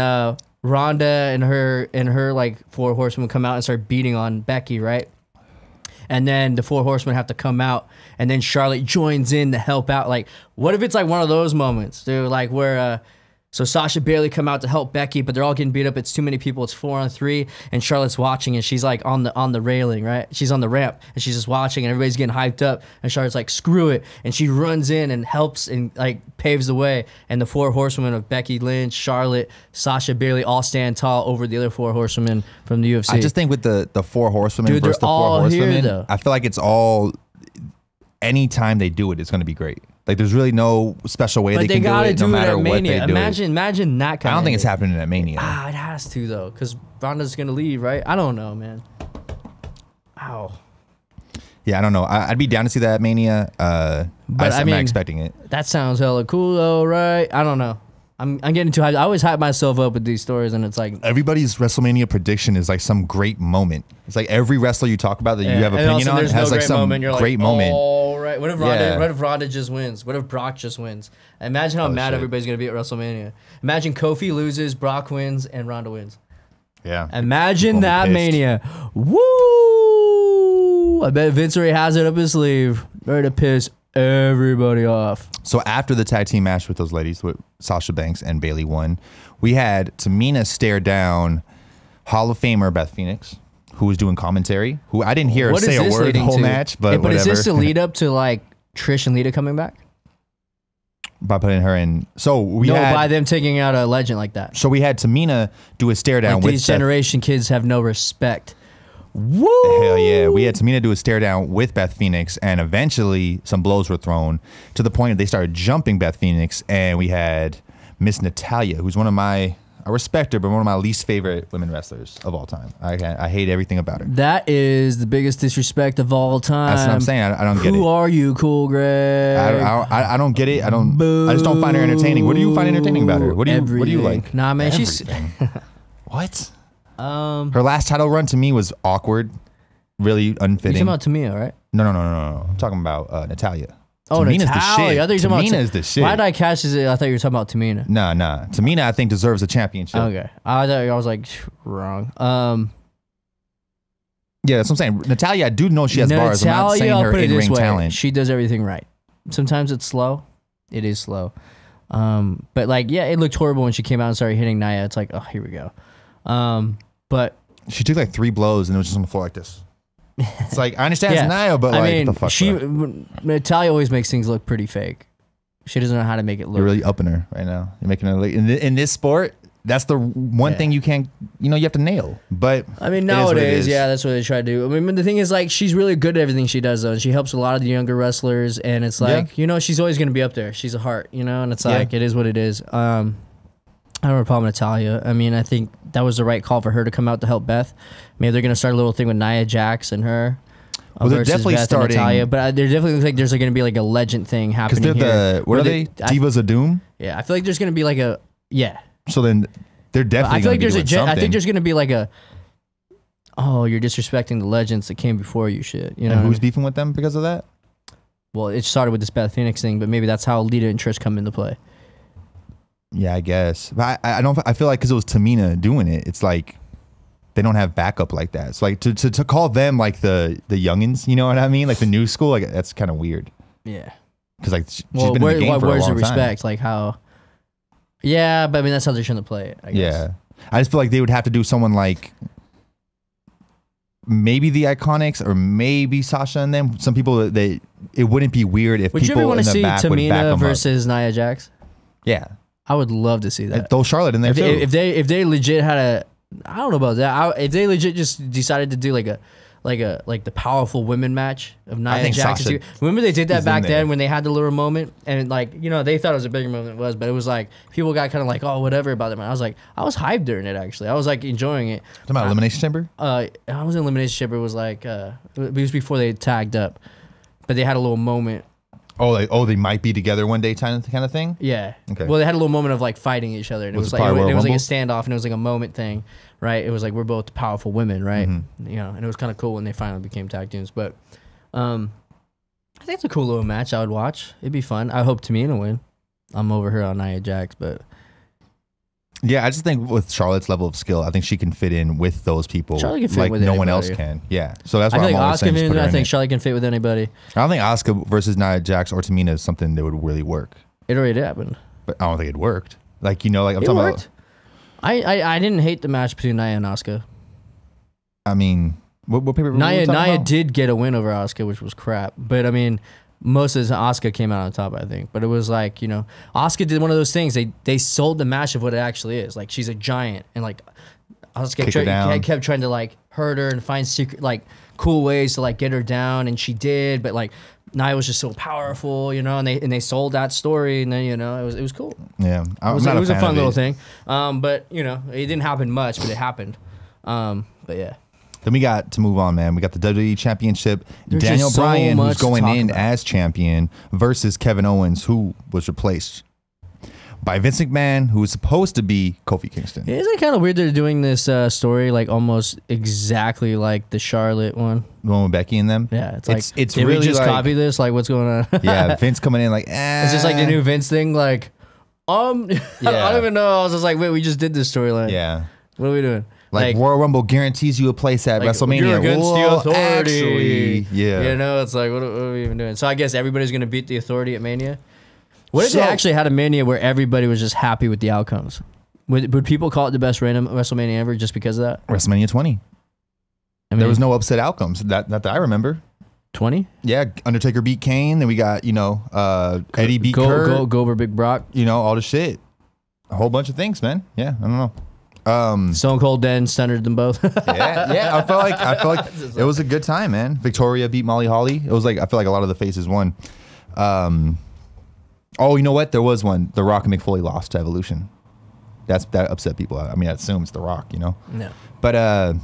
Ronda and her like 4 horsewomen come out and start beating on Becky, right? And then the 4 horsemen have to come out, and then Charlotte joins in to help out. Like, what if it's like one of those moments, dude? Like where So Sasha Bailey come out to help Becky, but they're all getting beat up. It's too many people. It's 4-on-3, and Charlotte's watching, and she's like on the railing, right? She's on the ramp, and she's just watching, and everybody's getting hyped up. And Charlotte's like, screw it, and she runs in and helps and like paves the way. And the 4 horsewomen of Becky Lynch, Charlotte, Sasha Bailey all stand tall over the other 4 horsewomen from the UFC. I just think with the 4 horsewomen Dude, versus the they're 4 all horsewomen, here, though. I feel like it's all. Anytime they do it, it's going to be great. Like there's really no special way But they can do it, no matter what they do. Imagine that kind I don't of think it's happening at Mania. It has to though, because Ronda's gonna leave, right? I don't know, man. Ow. Yeah, I don't know. I'd be down to see that at Mania. But I'm not expecting it. That sounds hella cool though, right? I don't know. I'm getting too hyped. I always hype myself up with these stories, and it's like Everybody's WrestleMania prediction is like some great moment. It's like every wrestler you talk about that you have and opinion also on there's has no like some You're great moment. Oh, right. What if Ronda? Yeah. What if Ronda just wins? What if Brock just wins? Imagine how mad shit. everybody's gonna be at WrestleMania. Imagine Kofi loses, Brock wins, and Ronda wins. Yeah. Imagine People that will be pissed. Mania. Woo! I bet Vince already has it up his sleeve, ready to piss everybody off. So after the tag team match with those ladies, with Sasha Banks and Bailey won, we had Tamina stare down Hall of Famer Beth Phoenix, who was doing commentary, who I didn't hear her What say is a this word the leading whole to? match, but But whatever. is this a lead up to like Trish and Lita coming back? By putting her in. So we No, had by them taking out a legend like that. so we had Tamina do a stare down Like with these Beth. generation kids have no respect. Woo! Hell yeah. We had Tamina do a stare down with Beth Phoenix, and eventually some blows were thrown to the point that they started jumping Beth Phoenix, and we had Miss Natalia, who's I respect her, but one of my least favorite women wrestlers of all time. I hate everything about her. That is the biggest disrespect of all time. That's what I'm saying. I don't get it. Who are you, Cool Greg? I don't get it. I just don't find her entertaining. What do you find entertaining about her? What do you Everything. like? Nah, man, Everything. What? she's Her last title run to me was awkward, really you unfitting. talking about Tamina, right? No. I'm talking about Natalia. Oh, Tamina's Natalia. the shit. I thought you were talking Tamina about is the shit. Why did I catch this? I thought you were talking about Tamina. Nah. Tamina, I think, deserves a championship. Okay. I was like wrong. Yeah, that's what I'm saying. Natalia, I do know she has bars. I'm not Natalia, saying I'll her put it this in-ring way. talent. She does everything right. Sometimes it's slow. It is slow. But like, yeah, it looked horrible when she came out and started hitting Nia. It's like, oh, here we go. But She took like 3 blows and it was just on the floor like this. It's like, I understand yeah, it's Nia, but like, I mean, what the fuck, bro? Natalia always makes things look pretty fake. She doesn't know how to make it look. You're really upping her right now. You're making her in this sport. That's the one thing you can't, you have to nail. But I mean, it is what it nowadays, is. yeah, that's what they try to do. I mean, the thing is, like, she's really good at everything she does, though. And she helps a lot of the younger wrestlers. And it's like, she's always going to be up there. She's a heart, and it's like, it is what it is. I don't have a problem with Natalia. I mean, I think that was the right call for her to come out to help Beth. Maybe they're going to start a little thing with Nia Jax and her. Well, they're versus definitely Beth and starting- Natalia, but there definitely looks like there's going to be like a legend thing Because happening they're here. what are they? Divas of Doom? Yeah, I feel like there's going to be like a, So then they're definitely I feel like going to there's be doing I think something. there's going to be like a, oh, you're disrespecting the legends that came before you shit. You know, And who's beefing with them because of that? well, it started with this Beth Phoenix thing, but maybe that's how Lita and Trish come into play. Yeah, I guess. But I don't. I feel like because it was Tamina doing it, it's like they don't have backup like that. So like to call them like the youngins, you know what I mean? Like the new school, like that's kind of weird. Yeah. Because like she's Well, been in the game for a where's long the time. respect? Like how? Yeah, but I mean that's how they're trying to play it. I guess. Yeah, I just feel like they would have to do someone like maybe the Iconics or maybe Sasha and them. Some people that it wouldn't be weird if Would you people ever want in to the see back would back Tamina them versus Nia Jax? up. Yeah, I would love to see that. throw Charlotte in there too. If they legit had a, I don't know about that. If they legit just decided to do like the powerful women match of Nia think Jax. Sasha Remember they did that is back in there. then when they had the little moment and like they thought it was a bigger moment than it was, but it was like people got kind of like, oh, whatever about them. And I was hyped during it actually. I was like enjoying it. Talking about Elimination Chamber. I was in Elimination Chamber. It was like it was before they tagged up, but they had a little moment. Oh, they might be together one day, kind of thing. Yeah. Okay. Well, they had a little moment of like fighting each other, and Was it it was probably like Royal it was like a Rumble? standoff, and it was like a moment thing, right? It was like we're both powerful women, right? And it was kind of cool when they finally became tag teams. But I think it's a cool little match. I would watch. It'd be fun. I hope Tamina win. I'm over her on Nia Jax, but Yeah, I just think with Charlotte's level of skill, I think she can fit in with those people Charlotte can fit like with no one else anybody. can. Yeah, so that's I why think I'm always Asuka saying just can. put her I in think it. Charlotte can fit with anybody. I don't think Asuka versus Nia Jax or Tamina is something that would really work. It already happened. But I don't think it worked. Like, you know, like I'm It talking worked. I didn't hate the match between Nia and Asuka. I mean, what pay-per-view were we Nia talking about? did get a win over Asuka, which was crap. But I mean, most of the Asuka came out on top, I think. But it was like, you know, Asuka did one of those things. They sold the match of what it actually is. Like, she's a giant, and like Asuka kept trying to like hurt her and find secret like cool ways to like get her down, and she did. But like Nia was just so powerful, you know, and they sold that story, and then you know it was cool. Yeah, It was a fun little thing. But you know, it didn't happen much, but it happened. But yeah. Then we got to move on, man. We got the WWE Championship. There's Daniel just so Bryan, much who's to going talk in about. as champion, versus Kevin Owens, who was replaced by Vince McMahon, who was supposed to be Kofi Kingston. Isn't it kind of weird they're doing this story like almost exactly like the Charlotte one? The one with Becky and them. Yeah, it's like it's did really we just like, copy this? Like, what's going on? yeah, Vince coming in like, It's just like the new Vince thing. Like, I don't even know. I was just like, wait, we just did this storyline. Yeah. What are we doing? Like Royal Rumble guarantees you a place at WrestleMania. You're against the Well, authority. actually, yeah. You know, it's like, what are we even doing? So I guess everybody's going to beat the authority at Mania. What if they So- actually had a Mania where everybody was just happy with the outcomes? Would people call it the best random WrestleMania ever just because of that? WrestleMania 20. I mean, There was no upset outcomes that I remember. 20? Yeah, Undertaker beat Kane. Then we got, you know, Eddie beat Kurt. Go over Big Brock. You know, all the shit. A whole bunch of things, man. Yeah, I don't know. Stone Cold then centered them both. Yeah. I felt like it was a good time, man. Victoria beat Molly Holly. It was like I feel like a lot of the faces won. Oh, you know what? There was one. The Rock and McFoley lost to Evolution. That upset people. I mean, I assume it's The Rock, you know. No. But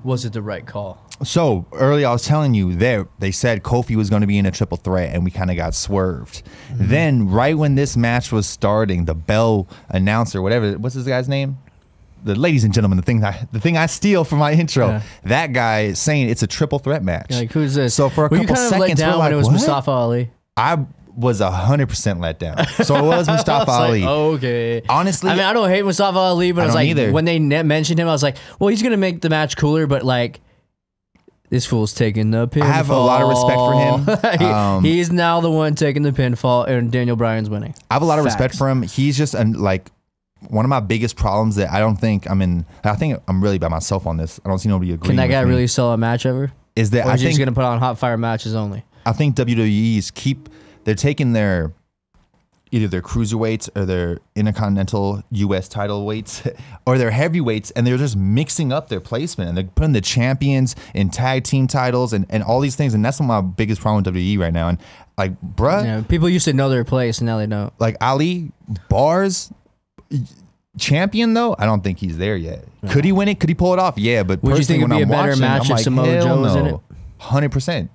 Was it the right call? so earlier I was telling you they said Kofi was going to be in a triple threat, and we kind of got swerved. Mm-hmm. Then right when this match was starting, the bell announcer, whatever, what's this guy's name? The ladies and gentlemen, the thing I steal from my intro, Yeah. that guy is saying it's a triple threat match. Like, who's this? So for a Were you couple kind of let seconds, down we're when like, it was what? Mustafa Ali? I was 100% let down. So it was Mustafa Ali. Like, okay. Honestly, I mean, I don't hate Mustafa Ali, but I I was don't like, either. when they mentioned him, I was like, well, he's gonna make the match cooler, but like, this fool's taking the pinfall. I have a lot of respect for him. He's now the one taking the pinfall, and Daniel Bryan's winning. I have a lot of respect Facts. for him. He's just like one of my biggest problems that I don't think I'm in. I think I'm really by myself on this. I don't see nobody agreeing. Can that guy with me, really sell a match ever? Is that Or I is he just think gonna put on hot fire matches only? I think WWE's they're taking their either their cruiserweights or their intercontinental US title weights or their heavyweights, and they're just mixing up their placement, and they're putting the champions in tag team titles and all these things, and that's my biggest problem with WWE right now. And like, bruh, Yeah, people used to know their place, and now they don't. like Ali Bars champion though, I don't think he's there yet. Could he win it? Could he pull it off? Yeah, but Would you think personally, it'd when be a I'm better watching, match I'm if like, Samoa hell Joe was in no. 100%.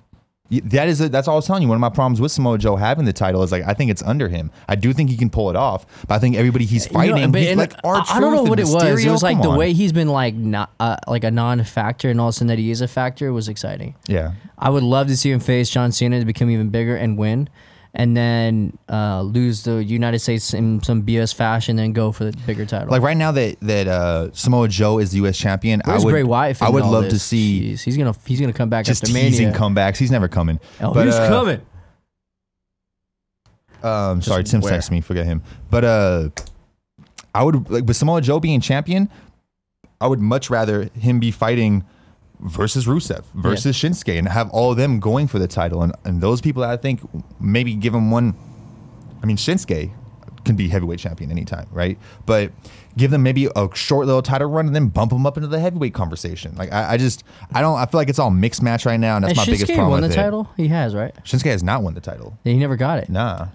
That's all I was telling you. One of my problems with Samoa Joe having the title is like I think it's under him. I do think he can pull it off, but I think everybody he's fighting, he's like R-Truth I don't know and what it was. Mysterio. It was like Come the on. way he's been like not like a non-factor, and all of a sudden that he is a factor was exciting. Yeah. I would love to see him face John Cena to become even bigger and win, and then lose the United States in some BS fashion, and go for the bigger title. Like right now that Samoa Joe is the U.S. champion, Where's Bray Wyatt? I would in all love to this? see Jeez, he's gonna come back just after teasing Mania. comebacks. He's never coming. Oh, But, he's coming. Sorry, Tim where? texted me. Forget him. But I would like with Samoa Joe being champion. I would much rather him be fighting versus Rusev versus Shinsuke and have all of them going for the title, and those people I think maybe give him one. I mean, Shinsuke can be heavyweight champion anytime, right? But give them maybe a short little title run and then bump them up into the heavyweight conversation. Like I feel like it's all mixed match right now, and that's Has my biggest Shinsuke problem won with the it. title? He has, right? Shinsuke has not won the title. He never got it. Nah.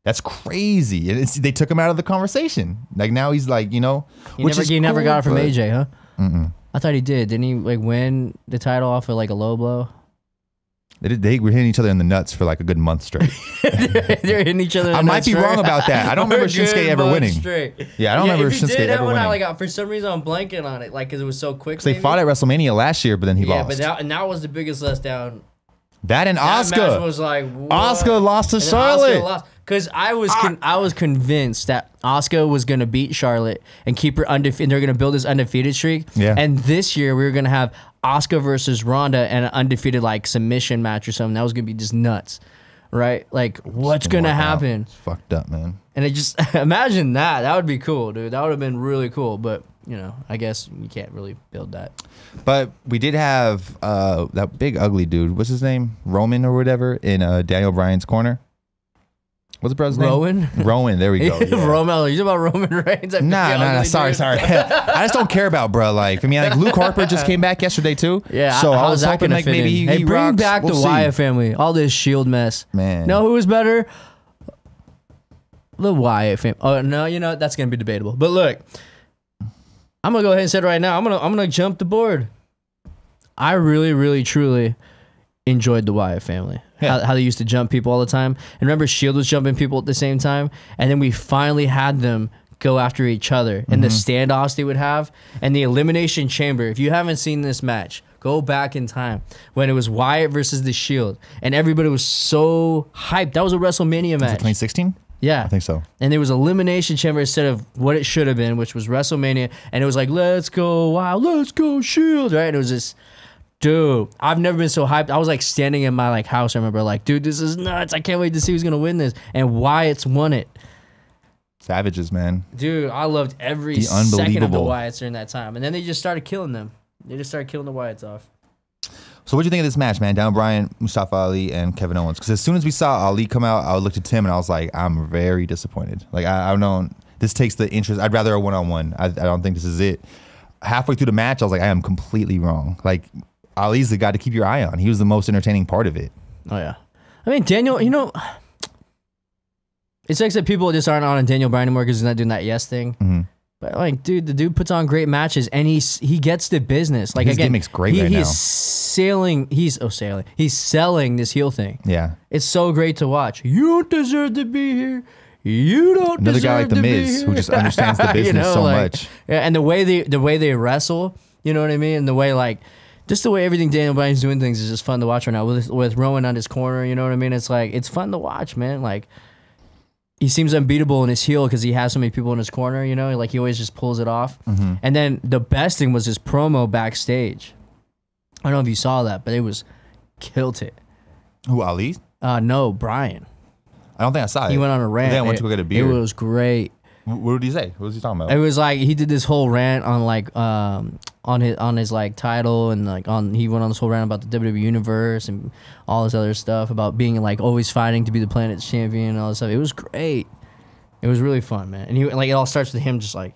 That's crazy. And they took him out of the conversation. Like now he's like, you know, He never got it from but- AJ, huh? I thought he did. Didn't he like win the title off of like a low blow? They were hitting each other in the nuts for like a good month straight. They're hitting each other. I might be wrong about that. I don't remember Shinsuke ever winning. Yeah, I don't remember if you Shinsuke did that ever one, winning. for some reason I'm blanking on it, like because it was so quick. They fought at WrestleMania last year, but then he lost. but that was the biggest letdown. That and That match Asuka. was like what? Asuka lost to And then Charlotte. Asuka lost. Because I was convinced that Asuka was gonna beat Charlotte and keep her undefeated. They're gonna build this undefeated streak. Yeah. And this year we were gonna have Asuka versus Ronda and an undefeated like submission match or something. That was gonna be just nuts. right? Like, what's gonna happen? It's fucked up, man. And it just imagine that. That would be cool, dude. That would have been really cool. But you know, I guess you can't really build that. But we did have that big ugly dude. What's his name? Roman or whatever in Daniel Bryan's corner. What's the brother's name? Rowan. There we go. Yeah. Roman. You talking about Roman Reigns? Nah. Sorry. I just don't care about bro life. I mean, like Luke Harper just came back yesterday too. Yeah. So I was hoping like maybe he bring rocks. back the Wyatt family. All this Shield mess. Man. No, who was better? The Wyatt family. Oh no, you know that's gonna be debatable. But look, I'm gonna go ahead and say it right now. I'm gonna jump the board. I really, really, truly enjoyed the Wyatt family. Yeah. How they used to jump people all the time. And remember, Shield was jumping people at the same time. And then we finally had them go after each other. And the standoffs they would have. And the Elimination Chamber. If you haven't seen this match, go back in time. When it was Wyatt versus the Shield. And everybody was so hyped. That was a WrestleMania match. 2016? Yeah. I think so. And there was Elimination Chamber instead of what it should have been, which was WrestleMania. And it was like, let's go Wild, let's go Shield, right? And it was just... Dude, I've never been so hyped. I was like standing in my like house. I remember like, dude, this is nuts. I can't wait to see who's gonna win this. And Wyatt's won it. Savages, man. Dude, I loved every second of the Wyatts during that time. And then they just started killing them. They just started killing the Wyatts off. So what'd you think of this match, man? Daniel Bryan, Mustafa Ali, and Kevin Owens. Because as soon as we saw Ali come out, I looked at Tim and I was like, I'm very disappointed. Like I don't know. This takes the interest. I'd rather a one-on-one. I don't think this is it. Halfway through the match, I was like, I am completely wrong. Like. Ali's the guy to keep your eye on. He was the most entertaining part of it. Oh, yeah. I mean, Daniel, you know, it sucks that people just aren't on Daniel Bryan anymore because he's not doing that yes thing. But, like, dude, the dude puts on great matches and he gets the business. Like, his again, gimmick's great right now. He's selling this heel thing. Yeah. It's so great to watch. You don't deserve to be here. You don't Another deserve guy like The Miz who just understands the business so much. Yeah, and the way they wrestle, you know what I mean? And the way, like, just the way everything Daniel Bryan's doing things is just fun to watch right now. With Rowan on his corner, you know what I mean? It's like, it's fun to watch, man. Like, he seems unbeatable in his heel because he has so many people in his corner, you know? Like, he always just pulls it off. And then the best thing was his promo backstage. I don't know if you saw that, but it was killed it. Who, Ali? No, Bryan. I don't think I saw it. He went on a rant. I went to go get a beer. It was great. What did he say? What was he talking about? It was like he did this whole rant on like on his like title and like he went on this whole rant about the WWE universe and all this other stuff about being like always fighting to be the planet's champion and all this stuff. It was great. It was really fun, man. And he like it all starts with him just like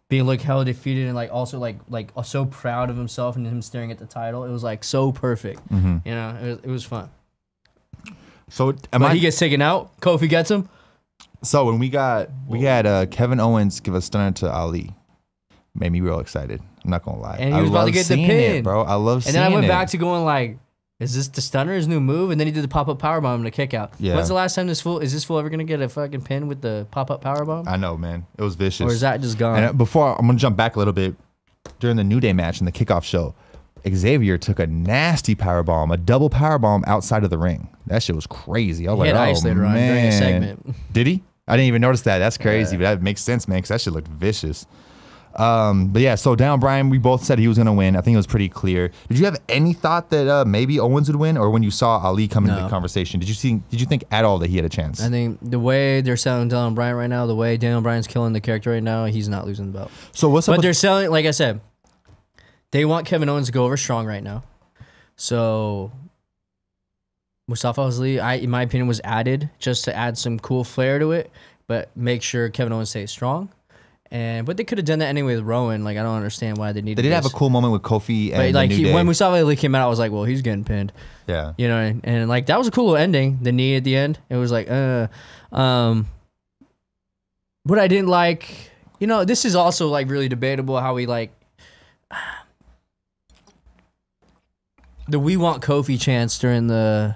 being like hella defeated and like also like so proud of himself and him staring at the title. It was like so perfect. You know, it was fun. So he gets taken out. Kofi gets him. So when we had Kevin Owens give a stunner to Ali, made me real excited. I'm not gonna lie. And he was about to get the pin, bro. I love seeing it. And then I went back to going like, is this the stunner, his new move? And then he did the pop-up powerbomb and the kick out. Yeah. When's the last time is this fool ever gonna get a fucking pin with the pop-up powerbomb? I know, man. It was vicious. Or is that just gone? And before I'm gonna jump back a little bit, during the New Day match in the kickoff show, Xavier took a nasty powerbomb, a double powerbomb outside of the ring. That shit was crazy. I was he like, had ice later on during a segment. Did he? I didn't even notice that. That's crazy, but that makes sense, man, because that shit looked vicious. But yeah, so Daniel Bryan, we both said he was gonna win. I think it was pretty clear. Did you have any thought that maybe Owens would win, or when you saw Ali come into the conversation, did you think at all that he had a chance? I think the way they're selling Daniel Bryan right now, the way Daniel Bryan's killing the character right now, he's not losing the belt. So what's up? But they're selling, like I said, they want Kevin Owens to go over strong right now. So Mustafa Ali, in my opinion, was added just to add some cool flair to it, but make sure Kevin Owens stays strong. But they could have done that anyway with Rowan. Like, I don't understand why they needed. They did have a cool moment with Kofi and but like the New Day. when Mustafa Ali came out, I was like, well, he's getting pinned. Yeah, you know, and like that was a cool little ending. The knee at the end, it was like, what I didn't like, you know, this is also like really debatable how we like. The "We Want Kofi" chants during the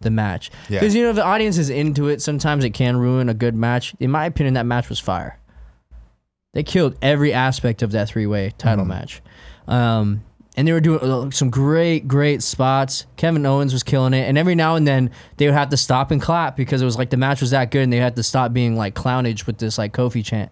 match, because you know if the audience is into it, sometimes it can ruin a good match. In my opinion, that match was fire. They killed every aspect of that three-way title match, and they were doing some great spots. Kevin Owens was killing it, and every now and then they would have to stop and clap because it was like the match was that good, and they had to stop being like clownage with this like Kofi chant.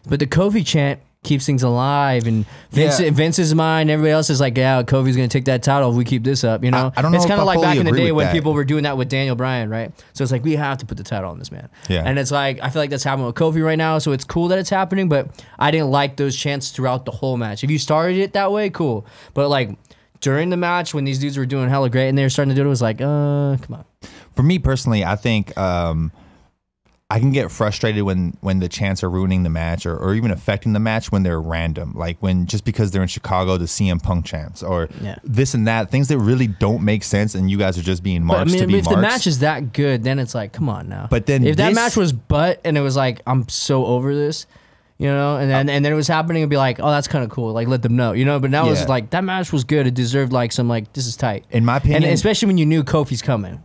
But the Kofi chant keeps things alive. And Vince's mind, everybody else is like, yeah, Kofi's gonna take that title if we keep this up. You know, I don't know. It's kind of like back in the day when that. people were doing that with Daniel Bryan, right? So it's like we have to put the title on this man. Yeah. And it's like I feel like that's happening with Kofi right now. So it's cool that it's happening, but I didn't like those chants throughout the whole match. If you started it that way, cool. But like during the match when these dudes were doing hella great and they were starting to do it, it was like, come on. For me personally, I think I can get frustrated when the chants are ruining the match or even affecting the match when they're random. Like when just because they're in Chicago, the CM Punk chants or this and that, things that really don't make sense and you guys are just being marks to be if marks. the match is that good, then it's like, come on now. But then if that match was butt and it was like, I'm so over this, you know, and then it was happening, it'd be like, oh, that's kind of cool. Like, let them know, you know. But now it's like, that match was good. It deserved like some like, this is tight. In my opinion. And especially when you knew Kofi's coming.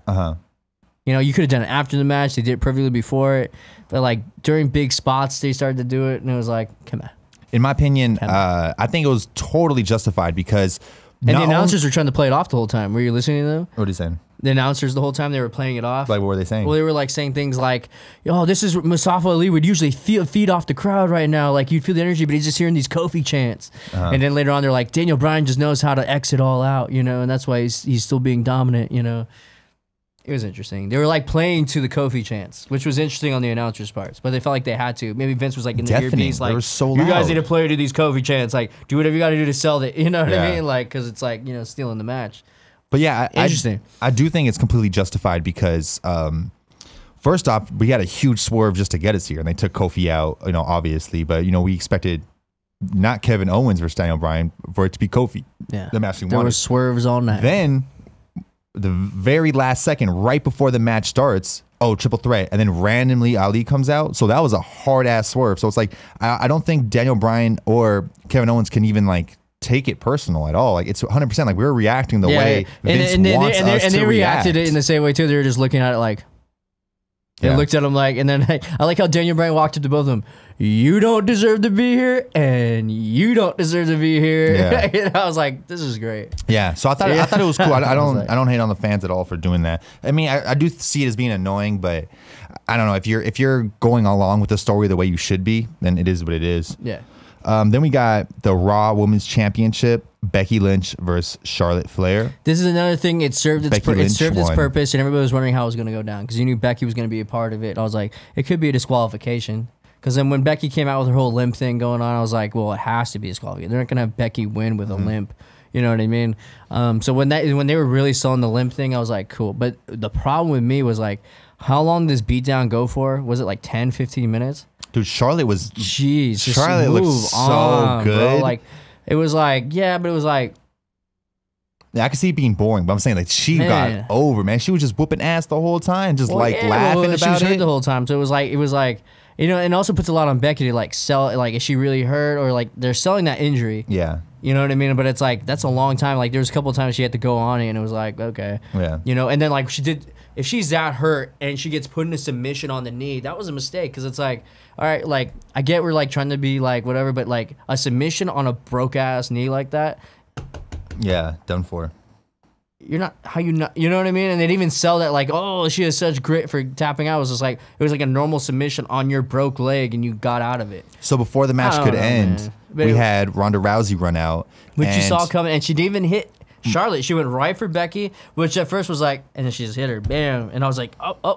You know, you could have done it after the match. They did it perfectly before it. But like during big spots, they started to do it, and it was like, come on. In my opinion, I think it was totally justified because. And the announcers were trying to play it off the whole time. Were you listening to them? What are you saying? The announcers the whole time they were playing it off. Like what were they saying? Well, they were like saying things like, "Oh, this is Mustafa Ali would usually feed off the crowd right now. Like you'd feel the energy, but he's just hearing these Kofi chants." And then later on, they're like, "Daniel Bryan just knows how to exit all out, you know, and that's why he's still being dominant, you know." It was interesting. They were like playing to the Kofi chants, which was interesting on the announcers' parts, but they felt like they had to. Maybe Vince was like in the earpiece, like, so you guys need to play to these Kofi chants. Like, do whatever you got to do to sell it. You know what I mean? Like, because it's like, you know, stealing the match. But yeah, interesting. I do think it's completely justified because first off, we had a huge swerve just to get us here, and they took Kofi out, you know, obviously. But, you know, we expected not Kevin Owens versus Daniel Bryan for it to be Kofi. Yeah. The match we there wanted. were swerves all night. Then the very last second, right before the match starts, triple threat, and then randomly Ali comes out. So that was a hard ass swerve. So it's like I don't think Daniel Bryan or Kevin Owens can even like take it personal at all. Like it's 100% like we were reacting the way Vince wants us to and they reacted react. it in the same way too. They were just looking at it like. They looked at him like, and then I like how Daniel Bryan walked up to both of them. You don't deserve to be here, and you don't deserve to be here. Yeah. And I was like, this is great. Yeah, so I thought it was cool. I don't hate on the fans at all for doing that. I mean, I do see it as being annoying, but I don't know if you're going along with the story the way you should be, then it is what it is. Yeah. Then we got the Raw Women's Championship, Becky Lynch versus Charlotte Flair. This is another thing. It served its purpose, and everybody was wondering how it was going to go down because you knew Becky was going to be a part of it. I was like, it could be a disqualification. Because then when Becky came out with her whole limp thing going on, I was like, well, it has to be disqualification. They're not going to have Becky win with a limp. You know what I mean? So when they were really selling the limp thing, I was like, cool. But the problem with me was like, how long did this beatdown go for? Was it like 10, 15 minutes? Dude, Charlotte was... Jeez. Charlotte looked so good. Bro. Like, it was like, yeah, but it was like... Yeah, I could see it being boring, but I'm saying like she got over, man. She was just whooping ass the whole time, just laughing about she was hurt it the whole time. So it was like, you know, and it also puts a lot on Becky to like sell it. Like, is she really hurt or like they're selling that injury? Yeah. You know what I mean? But it's like, that's a long time. Like, there was a couple of times she had to go on it and it was like, okay. Yeah. You know, and then like if she's that hurt and she gets put in a submission on the knee, that was a mistake. Cause it's like, all right, like I get we're like trying to be like whatever, but like a submission on a broke ass knee like that. Yeah, done for. You know what I mean? And they'd even sell that like, oh, she has such grit for tapping out. It was like a normal submission on your broke leg and you got out of it. So before the match could end, we had Ronda Rousey run out. Which you saw coming, and she didn't even hit Charlotte. She went right for Becky, which at first was like, and then she just hit her, bam. And I was like,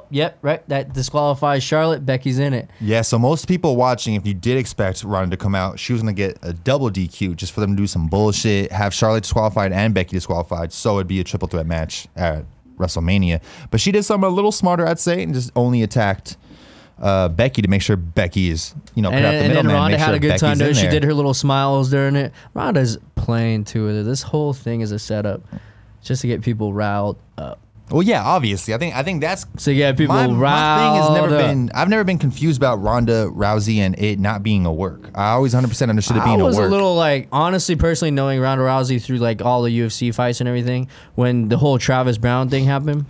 yep, right. That disqualifies Charlotte. Becky's in it. Yeah, so most people watching, if you did expect Ronda to come out, she was going to get a double DQ just for them to do some bullshit, have Charlotte disqualified and Becky disqualified, so it'd be a triple threat match at WrestleMania. But she did something a little smarter, I'd say, and just only attacked Becky to make sure Becky is, cut out the middleman. And then Ronda had a good time there. She did her little smiles during it. Ronda's playing to it. This whole thing is a setup just to get people riled up. Well, yeah, obviously. I think that's so yeah. People my riled thing has never up. been. I've never been confused about Ronda Rousey and it not being a work. I always 100% understood it being a work. I was a little like, honestly, personally, knowing Ronda Rousey through like all the UFC fights and everything, when the whole Travis Brown thing happened,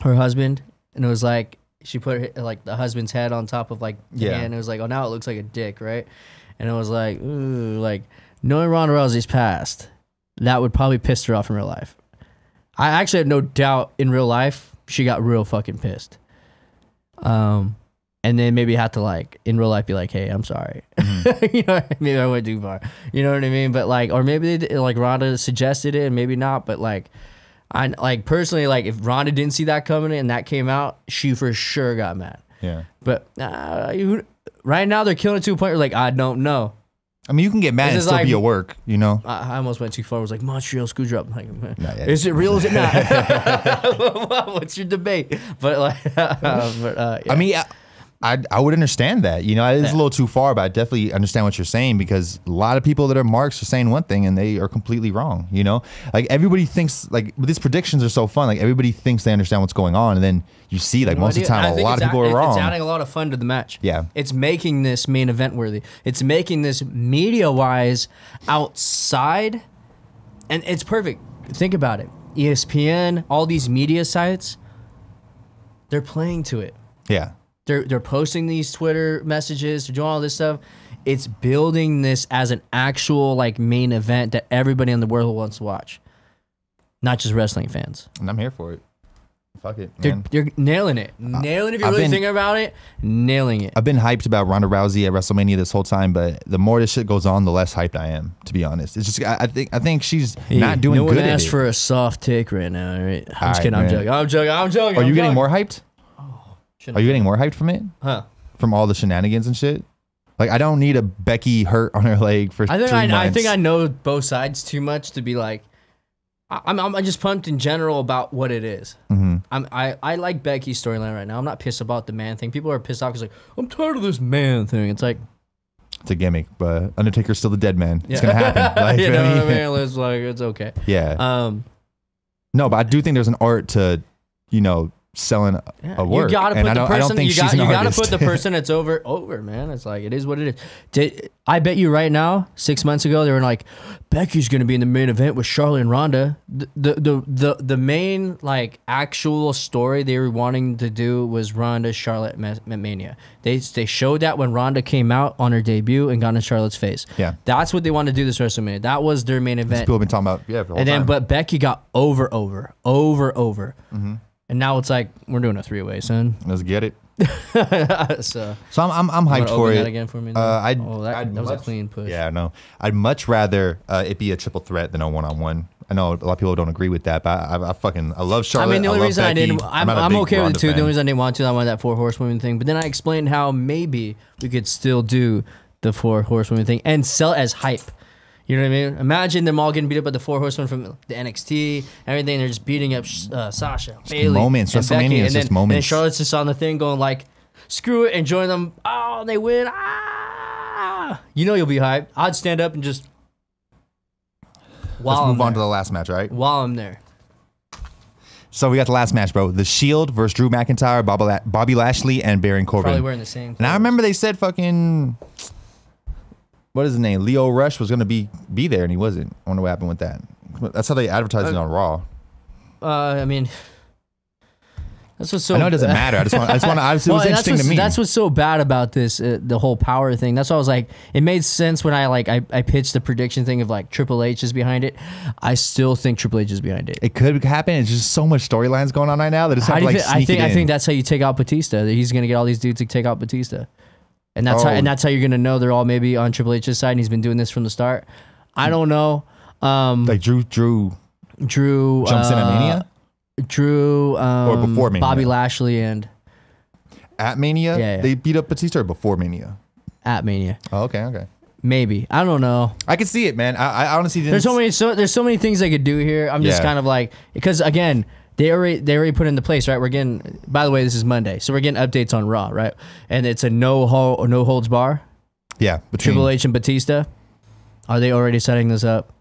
her husband, and it was like. She put her, like the husband's head on top of like the hand. And it was like, oh, now it looks like a dick, right? And it was like, ooh, like knowing Ronda Rousey's past, that would probably piss her off in real life. I actually have no doubt in real life she got real fucking pissed. and then maybe have to like in real life be like, hey, I'm sorry. You know, maybe I went too far. You know what I mean? But like, or maybe they, like Ronda suggested it and maybe not, but like, I like personally, like if Ronda didn't see that coming and that came out, she for sure got mad. Yeah. But right now they're killing it to a point where like, I don't know. I mean, you can get mad and still like, be at work, you know? I almost went too far. I was like, Montreal Screwdrop. Like, is it real? Is it not? What's your debate? But like, yeah. I mean, I would understand that. You know, it's a little too far, but I definitely understand what you're saying because a lot of people that are marks are saying one thing and they are completely wrong. You know, like everybody thinks like these predictions are so fun. Like everybody thinks they understand what's going on, and then you see like most of the time a lot of people are wrong. It's adding a lot of fun to the match. Yeah, it's making this main event worthy. It's making this media wise outside, and it's perfect. Think about it. ESPN, all these media sites, they're playing to it. Yeah. They're posting these Twitter messages, they're doing all this stuff. It's building this as an actual like main event that everybody in the world wants to watch, not just wrestling fans. And I'm here for it. Fuck it, man. They're nailing it. Nailing it. If you're really thinking about it, nailing it. I've been hyped about Ronda Rousey at WrestleMania this whole time, but the more this shit goes on, the less hyped I am, to be honest. It's just I think she's not doing good at it. No one asked for a soft take right now, right? I'm just kidding. I'm joking. Are you getting more hyped? Are you getting more hyped from it? Huh? From all the shenanigans and shit? Like, I don't need a Becky hurt on her leg for 3 months. I think I know both sides too much to be like, I'm just pumped in general about what it is. I like Becky's storyline right now. I'm not pissed about the man thing. People are pissed off because like, I'm tired of this man thing. It's like, it's a gimmick, but Undertaker's still the dead man. It's gonna happen. Like, you know what I mean? It's like, it's okay. Yeah. No, but I do think there's an art to, you know, selling a work. You gotta put the person. I don't think you gotta put the person that's over, man. It's like it is what it is. I bet you right now, 6 months ago, they were like, Becky's gonna be in the main event with Charlotte and Ronda. The main like actual story they were wanting to do was Ronda Charlotte Mania. They showed that when Ronda came out on her debut and got in Charlotte's face. Yeah, that's what they wanted to do this WrestleMania. That was their main event. People have been talking about for the whole time. But Becky got over. And now it's like we're doing a 3-way, son. Let's get it. so I'm hyped for it. That again for me. That was a clean push. Yeah, no, I'd much rather it be a triple threat than a 1-on-1. I know a lot of people don't agree with that, but I love Charlotte. I mean, the only reason Becky. I didn't, I'm okay with it too. Fan. The only reason I didn't want to, I wanted that 4 horsewomen thing. But then I explained how maybe we could still do the 4 horsewomen thing and sell it as hype. You know what I mean? Imagine them all getting beat up by the 4 horsemen from the NXT, everything. They're just beating up Sasha, Bayley, moments. And Becky, WrestleMania is just moments. And Charlotte's just on the thing going like, screw it, and join them. Oh, they win. Ah! You know you'll be hyped. I'd stand up and just... Let's move on to the last match, right? While I'm there. So we got the last match, bro. The Shield versus Drew McIntyre, Bobby Lashley, and Baron Corbin. Probably wearing the same clothes. And I remember they said fucking... What is his name? Leo Rush was going to be there, and he wasn't. I wonder what happened with that. That's how they advertised it on Raw. I mean, that's what's so. I know it doesn't matter. I just want. It was interesting to me. That's what's so bad about this, the whole power thing. That's why I was like, it made sense when I pitched the prediction thing of like Triple H is behind it. I still think Triple H is behind it. It could happen. It's just so much storylines going on right now that it's have to like sneak it in. I think that's how you take out Batista. He's gonna get all these dudes to take out Batista. And that's how you're gonna know they're all maybe on Triple H's side, and he's been doing this from the start. I don't know. Like Drew jumps in at Mania. Drew or before Mania. Bobby Lashley and at Mania. Yeah. They beat up Batista or before Mania. At Mania. Oh, okay. Maybe, I don't know. I can see it, man. I honestly didn't. There's so many things I could do here. I'm just kind of like, because again, They already put into place, right? We're getting, by the way, this is Monday, so we're getting updates on Raw, right? And it's a no holds bar. Yeah, Triple H and Batista. Are they already setting this up?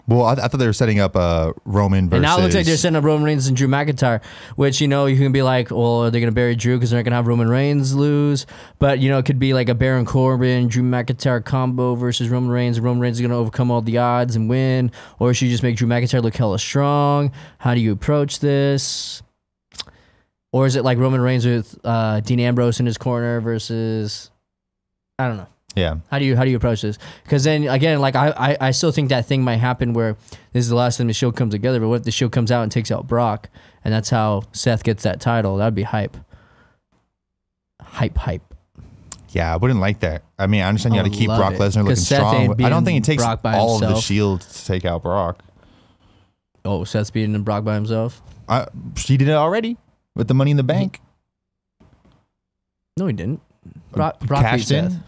Well, I thought they were setting up Roman versus... And now it looks like they're setting up Roman Reigns and Drew McIntyre, which, you know, you can be like, well, are they going to bury Drew because they're not going to have Roman Reigns lose? But, you know, it could be like a Baron Corbin, Drew McIntyre combo versus Roman Reigns, and Roman Reigns is going to overcome all the odds and win. Or should you just make Drew McIntyre look hella strong? How do you approach this? Or is it like Roman Reigns with Dean Ambrose in his corner versus... I don't know. Yeah. How do you approach this? Because then again, like I still think that thing might happen where this is the last time the Shield comes together. But what if the Shield comes out and takes out Brock, and that's how Seth gets that title? That'd be hype. Hype. Yeah, I wouldn't like that. I mean, I understand you got to keep Brock Lesnar looking Seth strong. ain't But I don't think it takes Brock by all of the himself. Shield to take out Brock. Oh, Seth's beating Brock by himself? She did it already with the Money in the Bank. No, he didn't. Brock beat Cashed in? Seth.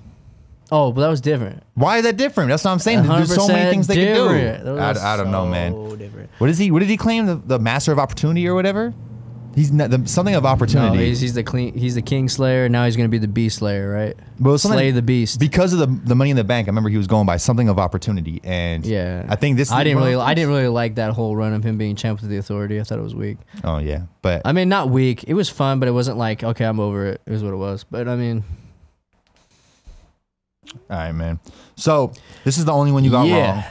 Oh, but that was different. Why is that different? That's what I'm saying. There's so many things they could do. Different. I don't know, man. Different. What is he? What did he claim? The Master of Opportunity or whatever? He's not, something of opportunity. No, he's the King Slayer. Now he's gonna be the Beast Slayer, right? Well, Slay the Beast. Because of the Money in the Bank. I remember he was going by something of opportunity, and Yeah. I think this. I didn't really like that whole run of him being champ with the Authority. I thought it was weak. Oh yeah, but I mean, not weak. It was fun, but it wasn't like, okay, I'm over it. It was what it was. But I mean, all right, man. So this is the only one you got wrong.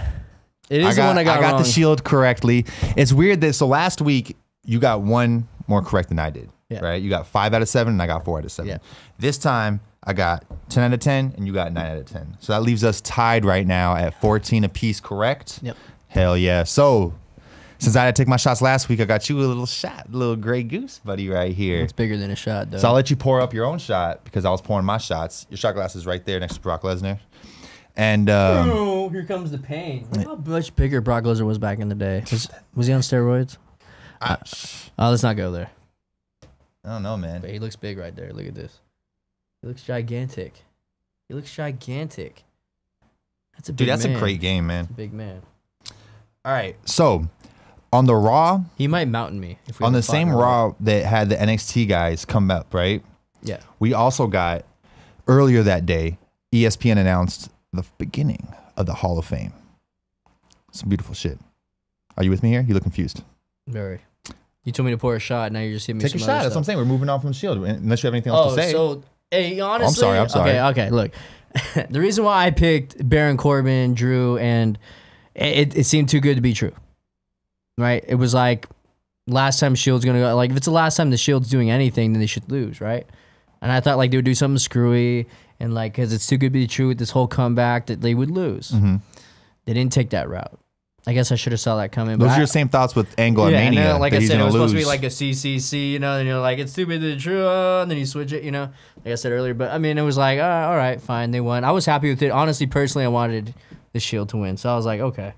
It is the one I got wrong. the Shield correctly. It's weird that last week you got one more correct than I did. Yeah. Right? You got 5 out of 7 and I got 4 out of 7. Yeah. This time I got 10 out of 10 and you got 9 out of 10. So that leaves us tied right now at 14 apiece, correct? Yep. Hell yeah. So since I had to take my shots last week, I got you a little shot, little Grey Goose buddy right here. It's bigger than a shot, though. So I'll let you pour up your own shot because I was pouring my shots. Your shot glass is right there next to Brock Lesnar. And oh, here comes the pain. Look how much bigger Brock Lesnar was back in the day. Was he on steroids? Let's not go there. I don't know, man. But he looks big right there. Look at this. He looks gigantic. That's a big Dude, that's man. a great game, man. Big man. All right. So on the Raw, He might mountain me. If we on the haven't fought same in a while. Raw that had the NXT guys come up, right? Yeah. We also got earlier that day, ESPN announced the beginning of the Hall of Fame. Some beautiful shit. Are you with me here? You look confused. Very. You told me to pour a shot. Now you're just hitting me Take a some shot. other That's what I'm stuff. saying. We're moving on from Shield. Unless you have anything else to say. So, hey, honestly. I'm sorry. Okay, look. The reason why I picked Baron Corbin, Drew, and it seemed too good to be true. Right? It was like last time Shield's going to go. Like, if it's the last time the Shield's doing anything, then they should lose, right? And I thought, like, they would do something screwy. And, like, because it's too good to be true with this whole comeback, that they would lose. Mm-hmm. They didn't take that route. I guess I should have saw that coming. Those but are your same thoughts with Angle and yeah, Mania. and then, like that I he's said, it gonna was supposed to be lose. like a CCC, you know, and you're like, it's too big to be true, and then you switch it, you know, like I said earlier. But I mean, it was like, all right, fine, they won. I was happy with it. Honestly, personally, I wanted the Shield to win, so I was like, okay.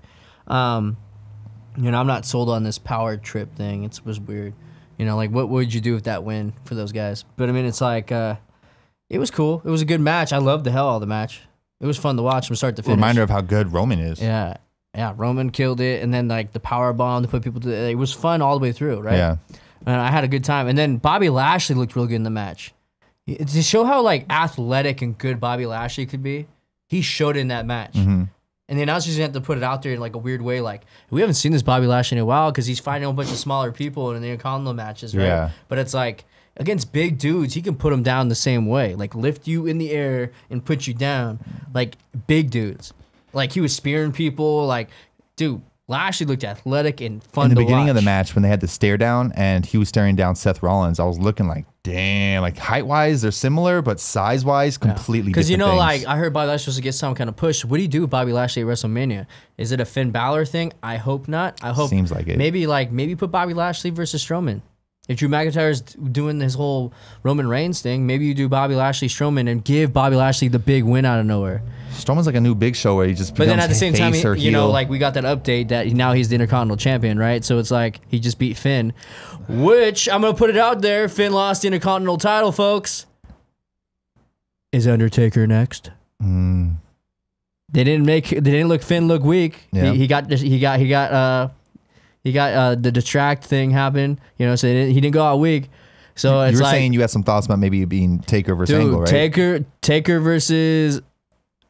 You know, I'm not sold on this power trip thing. It was weird. You know, like, what would you do with that win for those guys? But I mean, it's like, it was cool. It was a good match. I loved the hell out of the match. It was fun to watch from start to finish. Reminder of how good Roman is. Yeah. Yeah, Roman killed it, and then like the power bomb to put people to it was fun all the way through, right? Yeah. And I had a good time. And then Bobby Lashley looked real good in the match. To show how like athletic and good Bobby Lashley could be, he showed it in that match. Mm-hmm. And the announcers have to put it out there in like a weird way, like we haven't seen this Bobby Lashley in a while because he's fighting a bunch of smaller people in the Intercontinental matches, right? Yeah. But it's like against big dudes, he can put them down the same way, like lift you in the air and put you down, like big dudes. Like he was spearing people, like dude. Lashley looked athletic and fun to watch. In the beginning of the match, when they had the stare down and he was staring down Seth Rollins, I was looking like, damn, like height-wise, they're similar, but size-wise, completely different Because, you know, things. like, I heard Bobby Lashley was to get some kind of push. What do you do with Bobby Lashley at WrestleMania? Is it a Finn Balor thing? I hope not. I hope. Seems like it. Maybe put Bobby Lashley versus Strowman. If Drew McIntyre's doing this whole Roman Reigns thing, maybe you do Bobby Lashley, Strowman, and give Bobby Lashley the big win out of nowhere. Strowman's like a new Big Show where he just But then becomes at the same time, face or you know, heel. like we got that update that now he's the Intercontinental Champion, right? So it's like he just beat Finn, which I'm gonna put it out there. Finn lost the Intercontinental title, folks. Is Undertaker next? Mm. They didn't look Finn look weak. Yeah. He got the distract thing happen. You know, so he didn't go out weak. So it's you were like, saying you had some thoughts about maybe it being Taker versus dude, Angle, right? Taker versus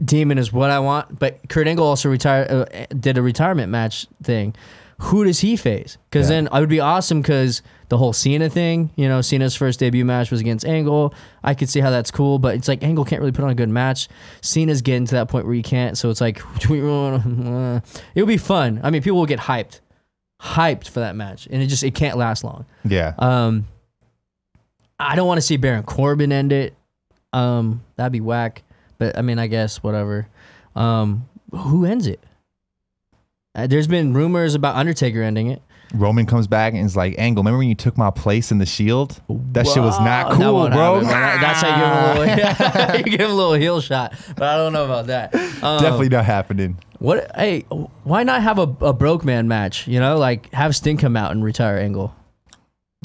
Demon is what I want. But Kurt Angle also did a retirement match thing. Who does he face? Because then it would be awesome because the whole Cena thing, you know, Cena's first debut match was against Angle. I could see how that's cool, but it's like Angle can't really put on a good match. Cena's getting to that point where he can't, so it's like, it would be fun. I mean, people will get hyped for that match, and it can't last long. Yeah. I don't want to see Baron Corbin end it. That'd be whack. But I mean, I guess whatever. Who ends it? There's been rumors about Undertaker ending it. Roman comes back and is like, Angle, remember when you took my place in the Shield? That shit was not cool, bro. That's how you give him a little, you give him a little heel shot. But I don't know about that. Definitely not happening. What? Hey, why not have a broke man match? You know, like have Sting come out and retire Angle.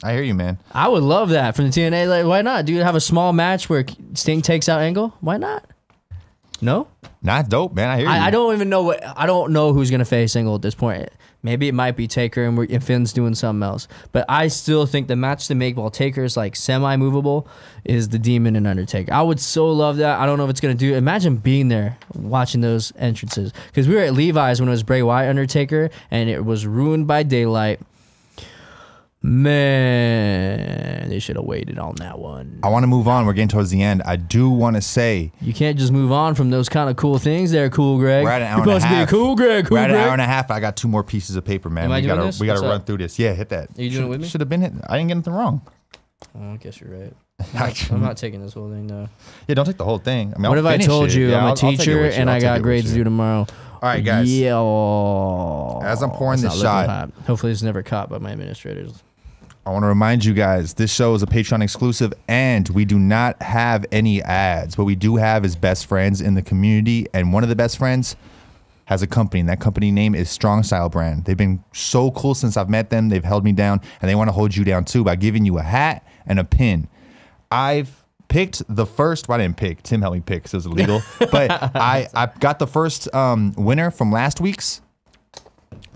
I hear you, man. I would love that from the TNA. Like, why not? Dude, have a small match where Sting takes out Angle. Why not? No, not dope, man. I hear you. I don't even know I don't know who's gonna face Angle at this point. Maybe it might be Taker and Finn's doing something else. But I still think the match to make while Taker's like semi-movable is the Demon and Undertaker. I would so love that. I don't know if it's going to do. Imagine being there watching those entrances. Because we were at Levi's when it was Bray Wyatt Undertaker and it was ruined by daylight. Man, they should have waited on that one. I want to move on. We're getting towards the end. I do want to say you can't just move on from those kind of cool things there, Cool Greg. We're at an hour and a half. You're supposed to be cool Greg, cool We're at Greg. an hour and a half. I got 2 more pieces of paper, man. We gotta run through this. Yeah, hit that. Are you doing it with me? Should have been hit. I didn't get anything wrong. Oh, I guess you're right. I'm not taking this whole thing though. Yeah, don't take the whole thing. I mean, what if I told you I'm a teacher and I got grades due tomorrow? All right, guys. Yeah. As I'm pouring this shot, hopefully it's never caught by my administrators. I want to remind you guys, this show is a Patreon exclusive and we do not have any ads. What we do have is best friends in the community, and one of the best friends has a company, and that company name is Strong Style Brand. They've been so cool since I've met them. They've held me down, and they want to hold you down too by giving you a hat and a pin. I've picked the first, well, I didn't pick, Tim helped me pick because it was illegal, but I got the first winner from last week's,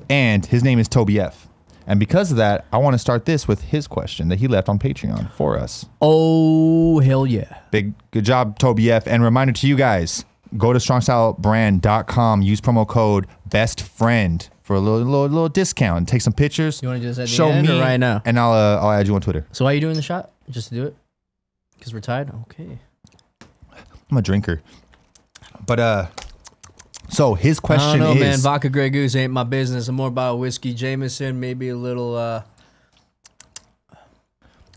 and his name is Toby F. And because of that, I want to start this with his question that he left on Patreon for us. Oh, hell yeah. Good job, Toby F. And reminder to you guys, go to strongstylebrand.com, use promo code BESTFRIEND for a little discount. Take some pictures. You want to do this at the show end me or right now? And I'll add you on Twitter. So why are you doing the shot? Just to do it? Because we're tied? Okay. I'm a drinker. But, so his question I don't know, is, man. Vodka Grey Goose ain't my business. I'm more about whiskey Jameson, maybe a little I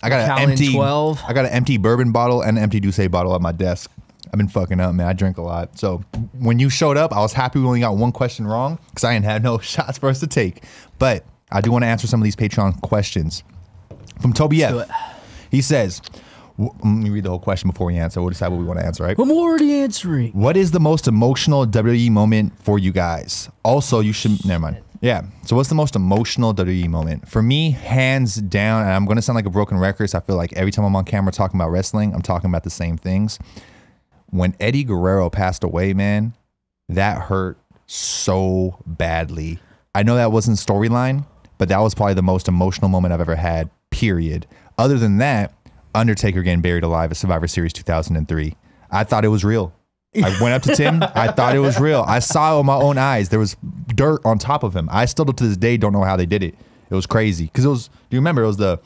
got an empty bourbon bottle and an empty Douce bottle at my desk. I've been fucking up, man. I drink a lot. So when you showed up, I was happy we only got one question wrong because I didn't have no shots for us to take. But I do want to answer some of these Patreon questions. From Toby F. He says, let me read the whole question before we answer. We'll decide what we want to answer, right? I'm already answering. What is the most emotional WWE moment for you guys? Also, you should... Never mind. Yeah. So what's the most emotional WWE moment? For me, hands down, and I'm going to sound like a broken record, so I feel like every time I'm on camera talking about wrestling, I'm talking about the same things. When Eddie Guerrero passed away, man, that hurt so badly. I know that wasn't storyline, but that was probably the most emotional moment I've ever had, period. Other than that, Undertaker getting buried alive at Survivor Series 2003. I thought it was real. I went up to Tim. I thought it was real. I saw it with my own eyes. There was dirt on top of him. I still to this day don't know how they did it. It was crazy. Because it was, do you remember, it was the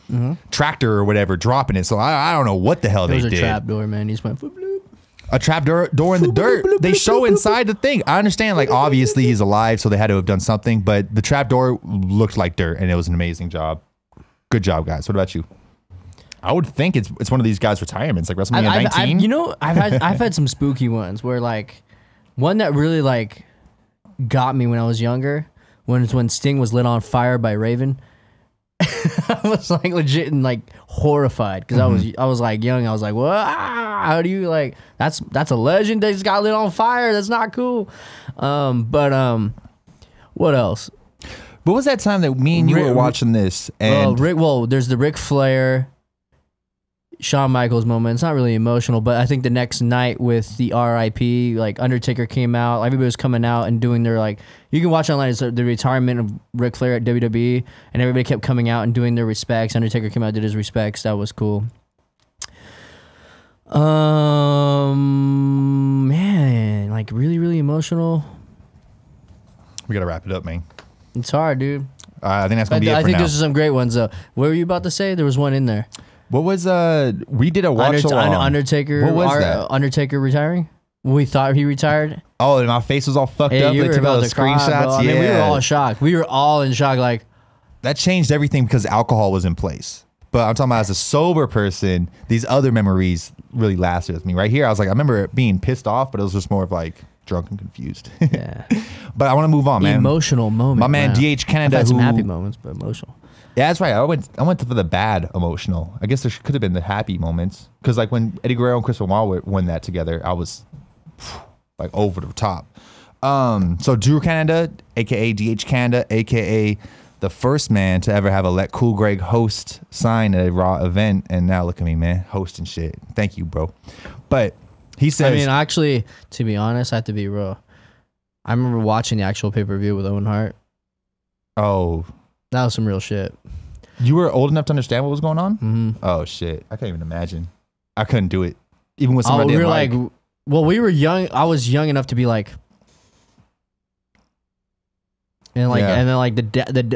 tractor or whatever dropping it. So I don't know what the hell they did. It was a trap door, man. He just went, bloop. A trap door in the dirt. They show inside the thing. I understand, like, obviously he's alive, so they had to have done something. But the trap door looked like dirt, and it was an amazing job. Good job, guys. What about you? I would think it's one of these guys' retirements, like WrestleMania 19. You know, I've had some spooky ones where, like, one that really like got me when I was younger, when Sting was lit on fire by Raven. I was like legit and like horrified because I was like young. I was like, what? How do you like? That's a legend. They just got lit on fire. That's not cool. But what else? What was that time that me and you were watching this? And there's the Ric Flair, Shawn Michaels moment. It's not really emotional, but I think the next night with the RIP, like Undertaker came out, everybody was coming out and doing their, like, you can watch online, it's the retirement of Ric Flair at WWE, and everybody kept coming out and doing their respects. Undertaker came out, did his respects. That was cool. Man, like really, really emotional. We gotta wrap it up, man. It's hard, dude. I think that's gonna be it for now. I think those are some great ones, though. What were you about to say? There was one in there. What was we did a watch along. Undertaker. What was that? Undertaker retiring? We thought he retired. Oh, and my face was all fucked up. You They were took all about the to cry, screenshots. bro. I mean, we were all shocked. We were all in shock. Like, that changed everything because alcohol was in place. But I'm talking about as a sober person, these other memories really lasted with me. Right here, I was like, I remember being pissed off, but it was just more of like drunk and confused. Yeah. But I want to move on, man. Emotional moment. My man, wow. DH Canada, I've had some who- happy moments, but emotional. Yeah, that's right. I went for the bad emotional. I guess there could have been the happy moments because like when Eddie Guerrero and Chris Benoit won that together, I was like over the top. So Drew Canada, aka DH Canada, aka the first man to ever have a Let Cool Greg host sign at a Raw event, and now look at me, man, hosting shit. Thank you, bro. But he says, I mean, actually, to be honest, I have to be real. I remember watching the actual pay-per-view with Owen Hart. oh, That was some real shit. you were old enough to understand what was going on? Mm-hmm. Oh shit, I can't even imagine. I couldn't do it, even with somebody. we I were didn't like, well, we were young. I was young enough to be like, and like, Yeah. and then like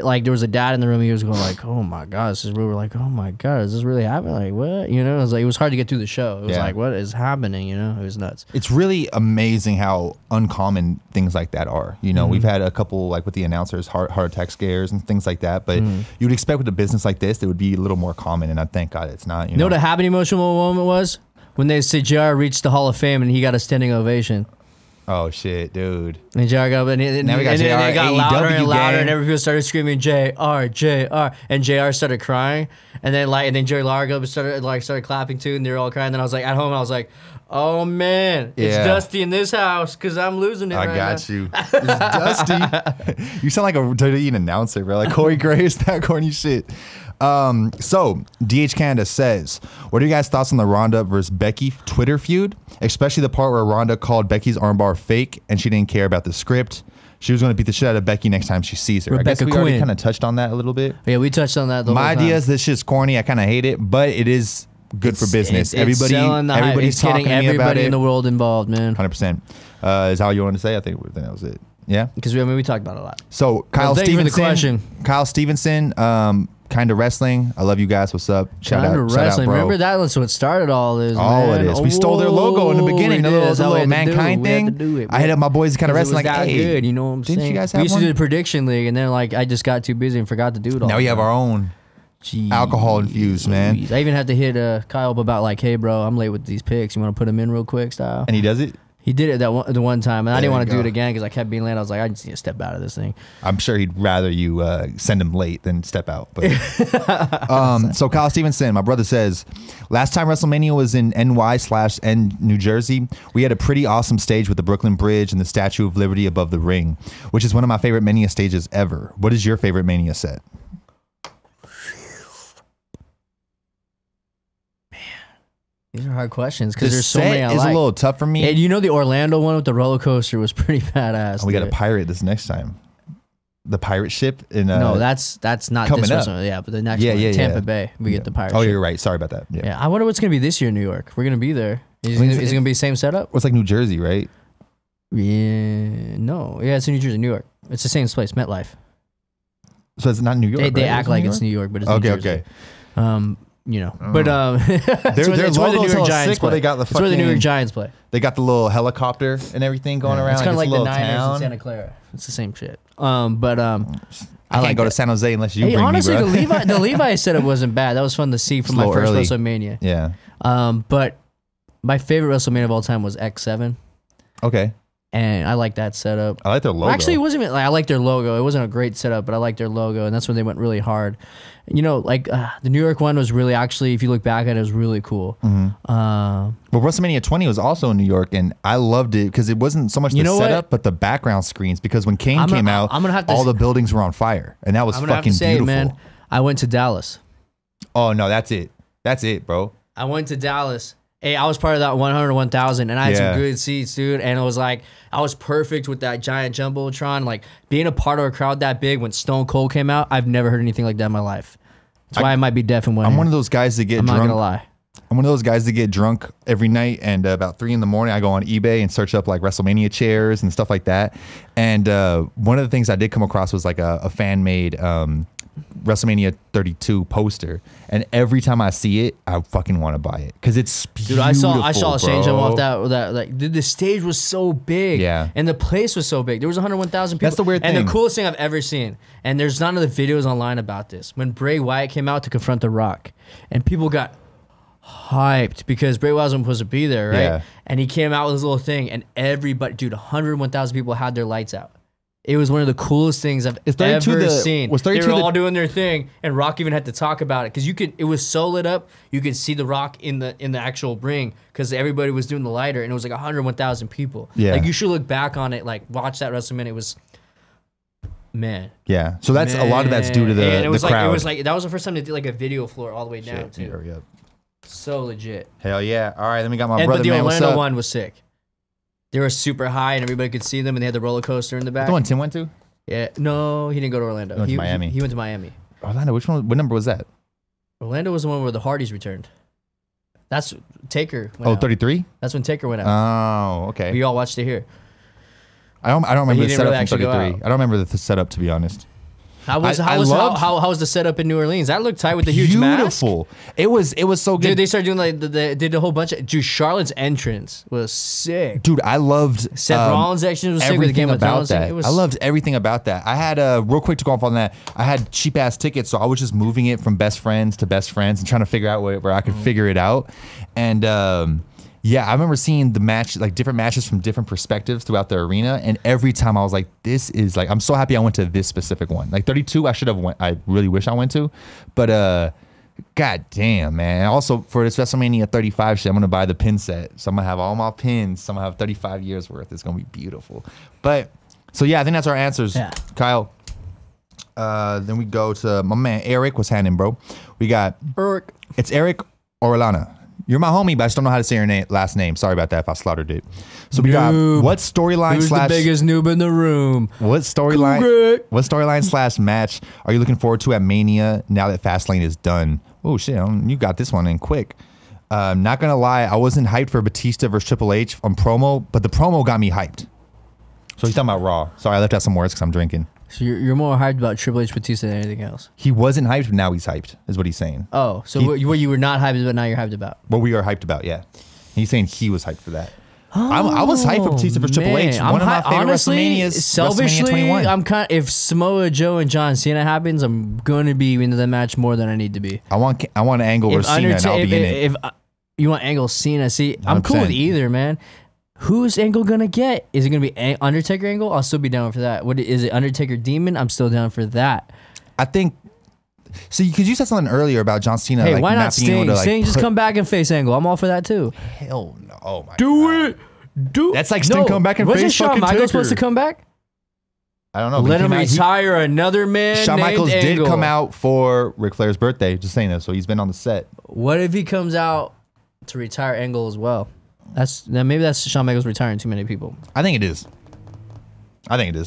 like there was a dad in the room. He was going like, "Oh my god, this is." We were like, "Oh my god, is this really happening?" Like, what? You know, it was like it was hard to get through the show. It was Yeah. like, what is happening? You know, it was nuts. It's really amazing how uncommon things like that are. You know, we've had a couple like with the announcers, heart attack scares and things like that. But you would expect with a business like this, it would be a little more common. And I thank God it's not. You You know know, what a happy emotional moment was? When they said JR reached the Hall of Fame and he got a standing ovation. oh shit, dude. And JR got, and Now we got then JR, it got louder and AEW louder, gang. and everybody started screaming JR, and JR started crying, and then Jerry Largo started clapping too, and they were all crying. Then I was like, at home, I was like, oh man, it's Yeah. Dusty in this house because I'm losing it. I right got now. you. It's Dusty. You sound like a WWE announcer, bro. Like Corey Graves, that corny shit. So DH Canada says, what are you guys' thoughts on the Ronda versus Becky Twitter feud? Especially the part where Ronda called Becky's armbar fake and she didn't care about the script. She was going to beat the shit out of Becky next time she sees her. I guess Rebecca we already Quinn. kind of touched on that a little bit. Yeah, we touched on that. My idea is this shit's corny. I kind of hate it, but it is good for business. It's selling the hype. Everybody's It's talking getting to me about everybody it. in the world involved, man. 100%. Is how you wanted to say? I think that was it. Yeah. Because we talked about it a lot. So Kyle thank you for the Stevenson. question. Kyle Stevenson. Kind of wrestling. I love you guys. What's up? Shout Kinda out, shout out, wrestling. bro. Remember that's what started all this. All man. it is. We stole their logo in the beginning. The We did. little, That's the how we little had to do it. mankind We had to thing. do it, I hit up my boys kind of Because it wrestling was like, that hey, good, you know what I'm didn't saying? you guys We have used to do one? the prediction league, and then like I just got too busy and forgot to do it all. Now we have our own alcohol infused, man. Jeez. I even had to hit Kyle up about like, hey bro, I'm late with these picks. You want to put them in real quick, style? And he does it. He did it the one time, and I There didn't you want to do go. it again because I kept being late. I was like, I just need to step out of this thing. I'm sure he'd rather you send him late than step out. But so Kyle Stevenson, my brother says, last time WrestleMania was in NY/N New Jersey, we had a pretty awesome stage with the Brooklyn Bridge and the Statue of Liberty above the ring, which is one of my favorite Mania stages ever. What is your favorite Mania set? These are hard questions because This there's so set many I is like. a little tough for me. And you know the Orlando one with the roller coaster was pretty badass. We got to dude. pirate this next time. The pirate ship in No, that's not coming this up. one. Yeah, but the next Yeah, one, yeah, Tampa yeah. Bay, we get the pirate. Oh, ship. you're right. Sorry about that. Yeah. Yeah, I wonder what's gonna be this year in New York. We're gonna be there. Is it gonna be the same setup? It's like New Jersey, right? Yeah, no. Yeah, it's in New Jersey, New York. It's the same place, MetLife. So it's not New York. They right? act Isn't like New it's York? New York, but it's Okay, New Jersey. okay. You know, but Their logo's hella sick where they got the It's where the New York fucking- Giants play. They got the little helicopter and everything going around. It's kind of like a the little Niners town. in Santa Clara. It's the same shit. I can't go to San Jose unless you Hey, bring honestly, me, bro. the Levi setup wasn't bad. That was fun to see from It's a my first little early. WrestleMania. Yeah. But my favorite WrestleMania of all time was X7, Okay. and I like that setup. I like their logo. Well, actually, it wasn't even, like, I like their logo. It wasn't a great setup, but I like their logo, and that's when they went really hard. You know, like the New York one was really actually, if you look back at it, it was really cool. Well, WrestleMania 20 was also in New York, and I loved it because it wasn't so much the You know what? setup, but the background screens. Because when Kane I'm gonna- came out, I'm gonna have to all s- the buildings were on fire, and that was I'm gonna have fucking to say, beautiful. man, I went to Dallas. Oh no, that's it. That's it, bro. I went to Dallas. Hey, I was part of that 100 1000, and I had Yeah. some good seats, dude. And it was like, I was perfect with that giant jumbotron. Like being a part of a crowd that big when Stone Cold came out, I've never heard anything like that in my life. That's why I might be deaf in one I'm ear. one of those guys that get I'm not drunk. gonna lie. I'm one of those guys that get drunk every night, and about 3 a.m, I go on eBay and search up like WrestleMania chairs and stuff like that. And one of the things I did come across was like a fan made WrestleMania 32 poster, and every time I see it, I fucking want to buy it because it's beautiful. Dude, I saw a stage jump off bro. that like dude, the stage was so big, Yeah. and the place was so big. There was 101,000 people. That's the weird and thing. the coolest thing I've ever seen. And there's none of the videos online about this. When Bray Wyatt came out to confront The Rock, and people got hyped because Bray Wyatt wasn't supposed to be there, right? Yeah. And he came out with his little thing, and everybody, dude, 101,000 people had their lights out. It was one of the coolest things I've ever seen. They were all doing their thing, and Rock even had to talk about it because it was so lit up. You could see the Rock in the actual ring because everybody was doing the lighter, and it was like 101,000 people. Yeah, like you should look back on it, like watch that WrestleMania. It was, man. Yeah, so that's a lot of that's due to the and it was crowd. It was like that was the first time they did like a video floor all the way down too. Hurry up. So legit. Hell yeah! All right, then we got my brother. But the man, Orlando what's up? one was sick. They were super high, and everybody could see them, and they had the roller coaster in the back. The one Tim went to? Yeah, no, he didn't go to Orlando. He went to Miami. He went to Miami. Orlando, which one? What number was that? Orlando was the one where the Hardys returned. That's Taker. Oh, 33? That's when Taker went out. Oh, okay. We all watched it here. I don't remember the didn't setup really from actually go 33. out. I don't remember the setup, to be honest. How was the setup in New Orleans? That looked tight with the huge mask. Beautiful. It was so good. Dude, they started doing like they did a whole bunch of. Dude, Charlotte's entrance was sick. Dude, I loved Seth Rollins' action was sick with the Game of Thrones thing. I loved everything about that. I had real quick to go off on that. I had cheap ass tickets, so I was just moving it from best friends to best friends and trying to figure out where I could figure it out. And yeah, I remember seeing the match, like different matches from different perspectives throughout the arena, and every time I was like, "This is like, I'm so happy I went to this specific one." Like 32, I should have went. I really wish I went to, but god damn, man. Also for this WrestleMania 35 shit, I'm gonna buy the pin set, so I'm gonna have all my pins. So I'm gonna have 35 years worth. It's gonna be beautiful. But so yeah, I think that's our answers, Kyle. Then we go to my man Eric. What's happening, bro? We got Eric. It's Eric Orellana. You're my homie, but I just don't know how to say your last name. Sorry about that if I slaughtered it. So we got what storyline Who's the biggest noob in the room? What storyline? What storyline / match are you looking forward to at Mania now that Fastlane is done? Oh shit, you got this one in quick. Not gonna lie, I wasn't hyped for Batista versus Triple H on promo, but the promo got me hyped. So he's talking about Raw. Sorry, I left out some words because I'm drinking. So you're more hyped about Triple H Batista than anything else. He wasn't hyped, but now he's hyped, is what he's saying. Oh, so what you were not hyped about, now you're hyped about. What we are hyped about, yeah. He's saying he was hyped for that. I was hyped for Batista versus Triple H. One of my favorite WrestleManias. Selfishly, WrestleMania 21. I'm if Samoa Joe and John Cena happens, I'm gonna be into the match more than I need to be. I want Angle versus Cena, and I'll be in it. If you want Angle Cena, see, I'm cool with either, man. Who's Angle gonna get? Is it gonna be Undertaker Angle? I'll still be down for that. What is it? Undertaker Demon? I'm still down for that. I think. See, because you said something earlier about John Cena. Hey, like, why not Sting? Sting just come back and face Angle. I'm all for that too. Hell no! Oh my God. Do it. That's like Sting come back and face Wasn't Shawn Michaels Taker. supposed to come back? I don't know. Let him retire another man. Shawn Michaels Angle. did come out for Ric Flair's birthday. Just saying that, so he's been on the set. What if he comes out to retire Angle as well? Maybe that's Shawn Michaels retiring too many people. I think it is.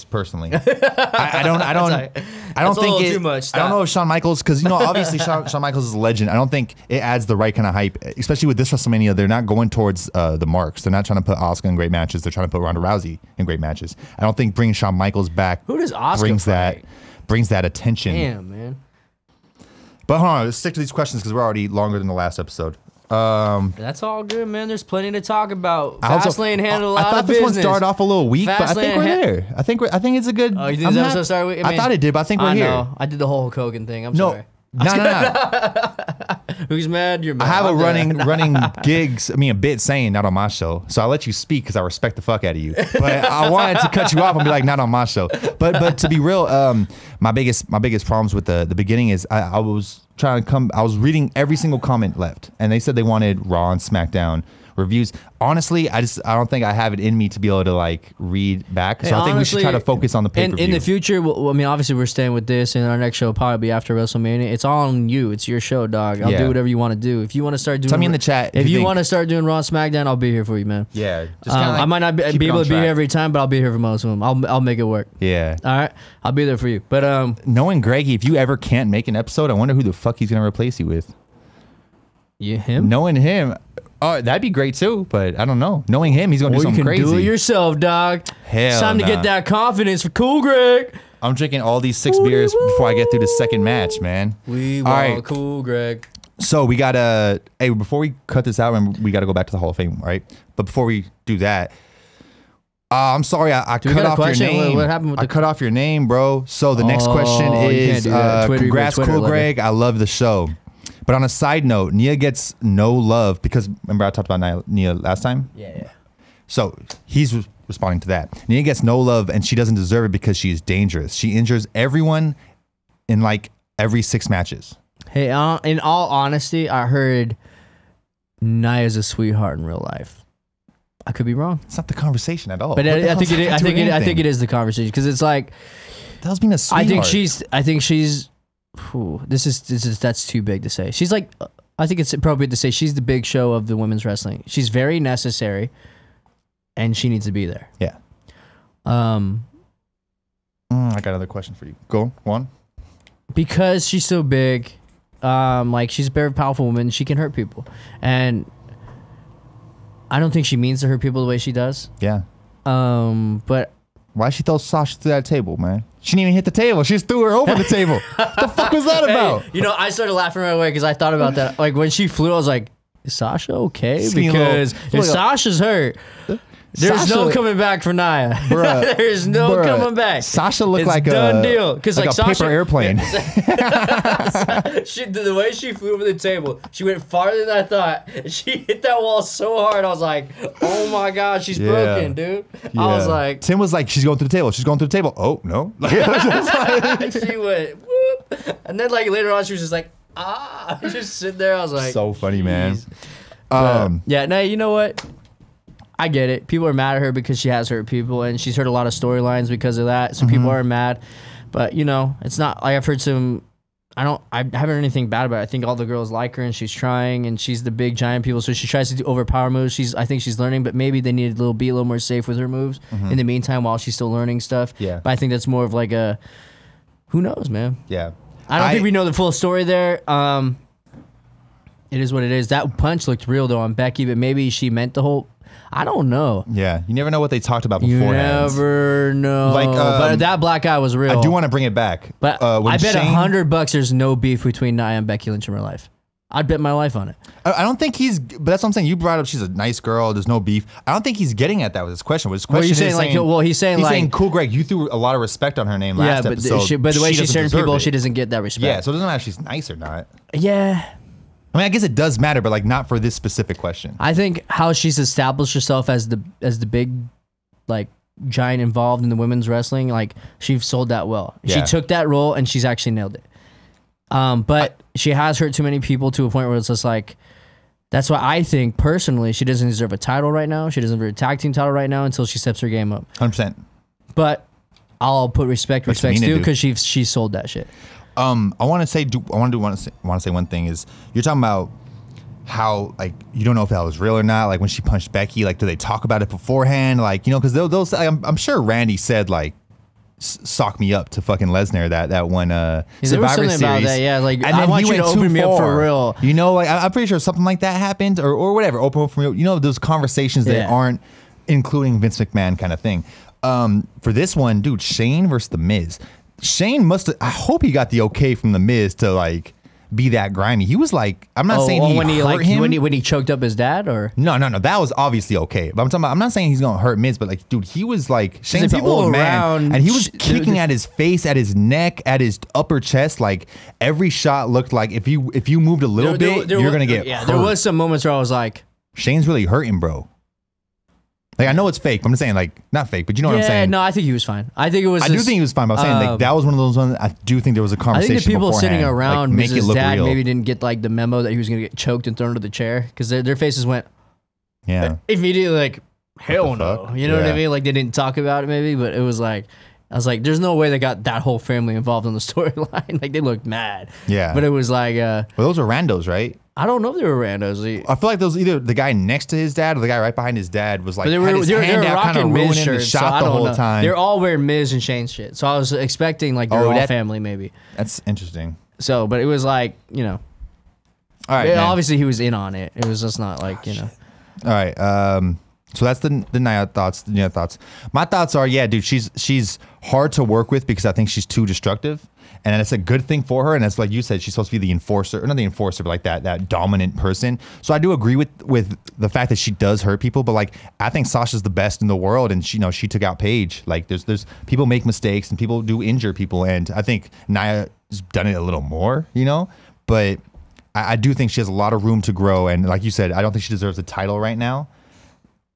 Personally. I don't think it. Too much. I don't know if Shawn Michaels, because obviously Shawn Michaels is a legend. I don't think it adds the right kind of hype, especially with this WrestleMania. They're not going towards the marks. They're not trying to put Asuka in great matches. They're trying to put Ronda Rousey in great matches. I don't think bringing Shawn Michaels back Who does Asuka brings that attention. Damn, man. But hold on, let's stick to these questions because we're already longer than the last episode. That's all good, man. There's plenty to talk about. Fastlane handled a lot I thought of this business. one started off a little weak, but I think we're there. I think it's a good. Oh, you think this episode started weak? I thought it did, but I think we're here. Know. I did the whole Hulk Hogan thing. I'm sorry. No. Who's mad? You're mad. I have a running a bit saying not on my show. So I'll let you speak because I respect the fuck out of you. But I wanted to cut you off and be like, not on my show. But to be real, my biggest problems with the beginning is I was reading every single comment left, and they said they wanted Raw and SmackDown reviews. Honestly, I don't think I have it in me to be able to like read back. So I think we should try to focus on the pay-per-view. In the future, I mean, obviously we're staying with this, and our next show will probably be after WrestleMania. It's all on you. It's your show, dog. I'll do whatever you want to do. If you want to start doing, tell me in the chat. If you want to start doing Raw and SmackDown, I'll be here for you, man. Yeah, just I might not be able to be here every time, but I'll be here for most of them. I'll make it work. Yeah. All right, I'll be there for you. But knowing Greggy, if you ever can't make an episode, I wonder who the fuck he's gonna replace you with. Him? Knowing him. Oh, that'd be great too, but I don't know. Knowing him, he's gonna do something crazy. You can do it yourself, dog. Hell, it's time to get that confidence for Cool Greg. I'm drinking all these 6 beers before I get through the second match, man. We want Cool Greg. So we gotta. Hey, before we cut this out, we gotta go back to the Hall of Fame, right? But before we do that, I'm sorry, I cut off your name. What happened with I cut off your name, bro. So the next question is, congrats, Cool Greg. I love the show. But on a side note, Nia gets no love because remember I talked about Nia last time? Yeah. So he's responding to that. Nia gets no love and she doesn't deserve it because she is dangerous. She injures everyone in like every 6 matches. Hey, in all honesty, I heard Nia's a sweetheart in real life. I could be wrong. It's not the conversation at all. But I think it is the conversation because it's like that was being a sweetheart. I think she's. Whew, that's too big to say. She's like, I think it's appropriate to say she's the big show of the women's wrestling. She's very necessary, and she needs to be there. Yeah. I got another question for you. Go on. Because she's so big, like she's a very powerful woman. She can hurt people, and I don't think she means to hurt people the way she does. Yeah. But why she throw Sasha through that table, man? She didn't even hit the table. She just threw her over the table. What the fuck was that about? Hey, you know, I started laughing right away because I thought about that. Like when she flew, I was like, is Sasha okay? Because if Sasha's hurt, there's no coming back for Nia. Bruh, there's no coming back. Sasha looked like done a deal. Because like a Sasha, paper airplane. The way she flew over the table, she went farther than I thought. She hit that wall so hard. I was like, oh my god, she's broken, dude. Yeah. I was like, Tim was like, she's going through the table. She's going through the table. Oh no. She went whoop, and then like later on, she was just like, just sitting there. I was like, so funny, man. Yeah, no, you know what? I get it. People are mad at her because she has hurt people, and she's heard a lot of storylines because of that. So people are mad, but you know, it's not like I've heard some. I haven't heard anything bad about it. I think all the girls like her, and she's trying, and she's the big giant people. So she tries to do overpower moves. I think she's learning, but maybe they need to be a little more safe with her moves in the meantime while she's still learning stuff. Yeah. But I think that's more of like a, who knows, man. Yeah. I don't think we know the full story there. It is what it is. That punch looked real though on Becky, but maybe she meant the whole. I don't know. Yeah, you never know what they talked about beforehand. You never know. Like, but that black guy was real. I do want to bring it back. But I bet $100 there's no beef between Nia and Becky Lynch in real life. I'd bet my life on it. I don't think he's. But that's what I'm saying. You brought up she's a nice girl. There's no beef. I don't think he's getting at that with his question. With his question, he's saying cool, Greg. You threw a lot of respect on her name last episode. But the way she's sharing people, she doesn't get that respect. Yeah, so it doesn't matter if she's nice or not. Yeah. I mean, I guess it does matter, but like not for this specific question. I think how she's established herself as the big, like giant involved in the women's wrestling, like she sold that well. Yeah. She took that role and she's actually nailed it. But she has hurt too many people to a point where it's just like, that's why I think personally she doesn't deserve a title right now. She doesn't deserve a tag team title right now until she steps her game up. 100%. But I'll put respect too because she sold that shit. I want to say one thing is you're talking about how like you don't know if that was real or not. Like when she punched Becky, like do they talk about it beforehand? Like because those I'm sure Randy said like sock me up to fucking Lesnar that one Survivor Series. About that, yeah. Like and I want you to open me up for real. You know, like I'm pretty sure something like that happened or whatever. Open up for me. You know, those conversations that aren't including Vince McMahon kind of thing. For this one, dude, Shane versus The Miz. Shane I hope he got the okay from The Miz to like be that grimy. He was like, I'm not saying he hurt him. When he choked up his dad or? No. That was obviously okay. But I'm talking about, I'm not saying he's going to hurt Miz, but like, dude, he was like, Shane's an old man. And he was kicking at his face, at his neck, at his upper chest. Like every shot looked like if you moved a little bit, you're going to get hurt. There was some moments where I was like, Shane's really hurting, bro. Like I know it's fake, but I'm just saying like not fake, but you know what I'm saying. No, I think he was fine. I do think he was fine. But I'm saying like that was one of those ones. I do think there was a conversation. I think the people sitting around like, make it look dad real. maybe didn't get like the memo that he was gonna get choked and thrown to the chair because their faces went immediately like hell no. You know what I mean? Like they didn't talk about it maybe, but it was like I was like, there's no way they got that whole family involved in the storyline. Like they looked mad. Yeah, but it was like well, those are randos, right? I don't know if they were randos. I feel like those either the guy next to his dad or the guy right behind his dad was like they were rocking Miz shirts, shot the whole time. They're all wearing Miz and Shane shit. So I was expecting like they're all family maybe. That's interesting. So, but it was like, you know. All right. Obviously he was in on it. It was just not like, you know. All right. So that's the Nia thoughts. My thoughts are, yeah, dude, she's hard to work with because I think she's too destructive. And it's a good thing for her. And that's like you said, she's supposed to be the enforcer, or not the enforcer, but like that dominant person. So I do agree with the fact that she does hurt people. But like, I think Sasha's the best in the world. And she took out Paige. Like there's people make mistakes and people do injure people. And I think Nia's done it a little more, but I do think she has a lot of room to grow. And like you said, I don't think she deserves a title right now.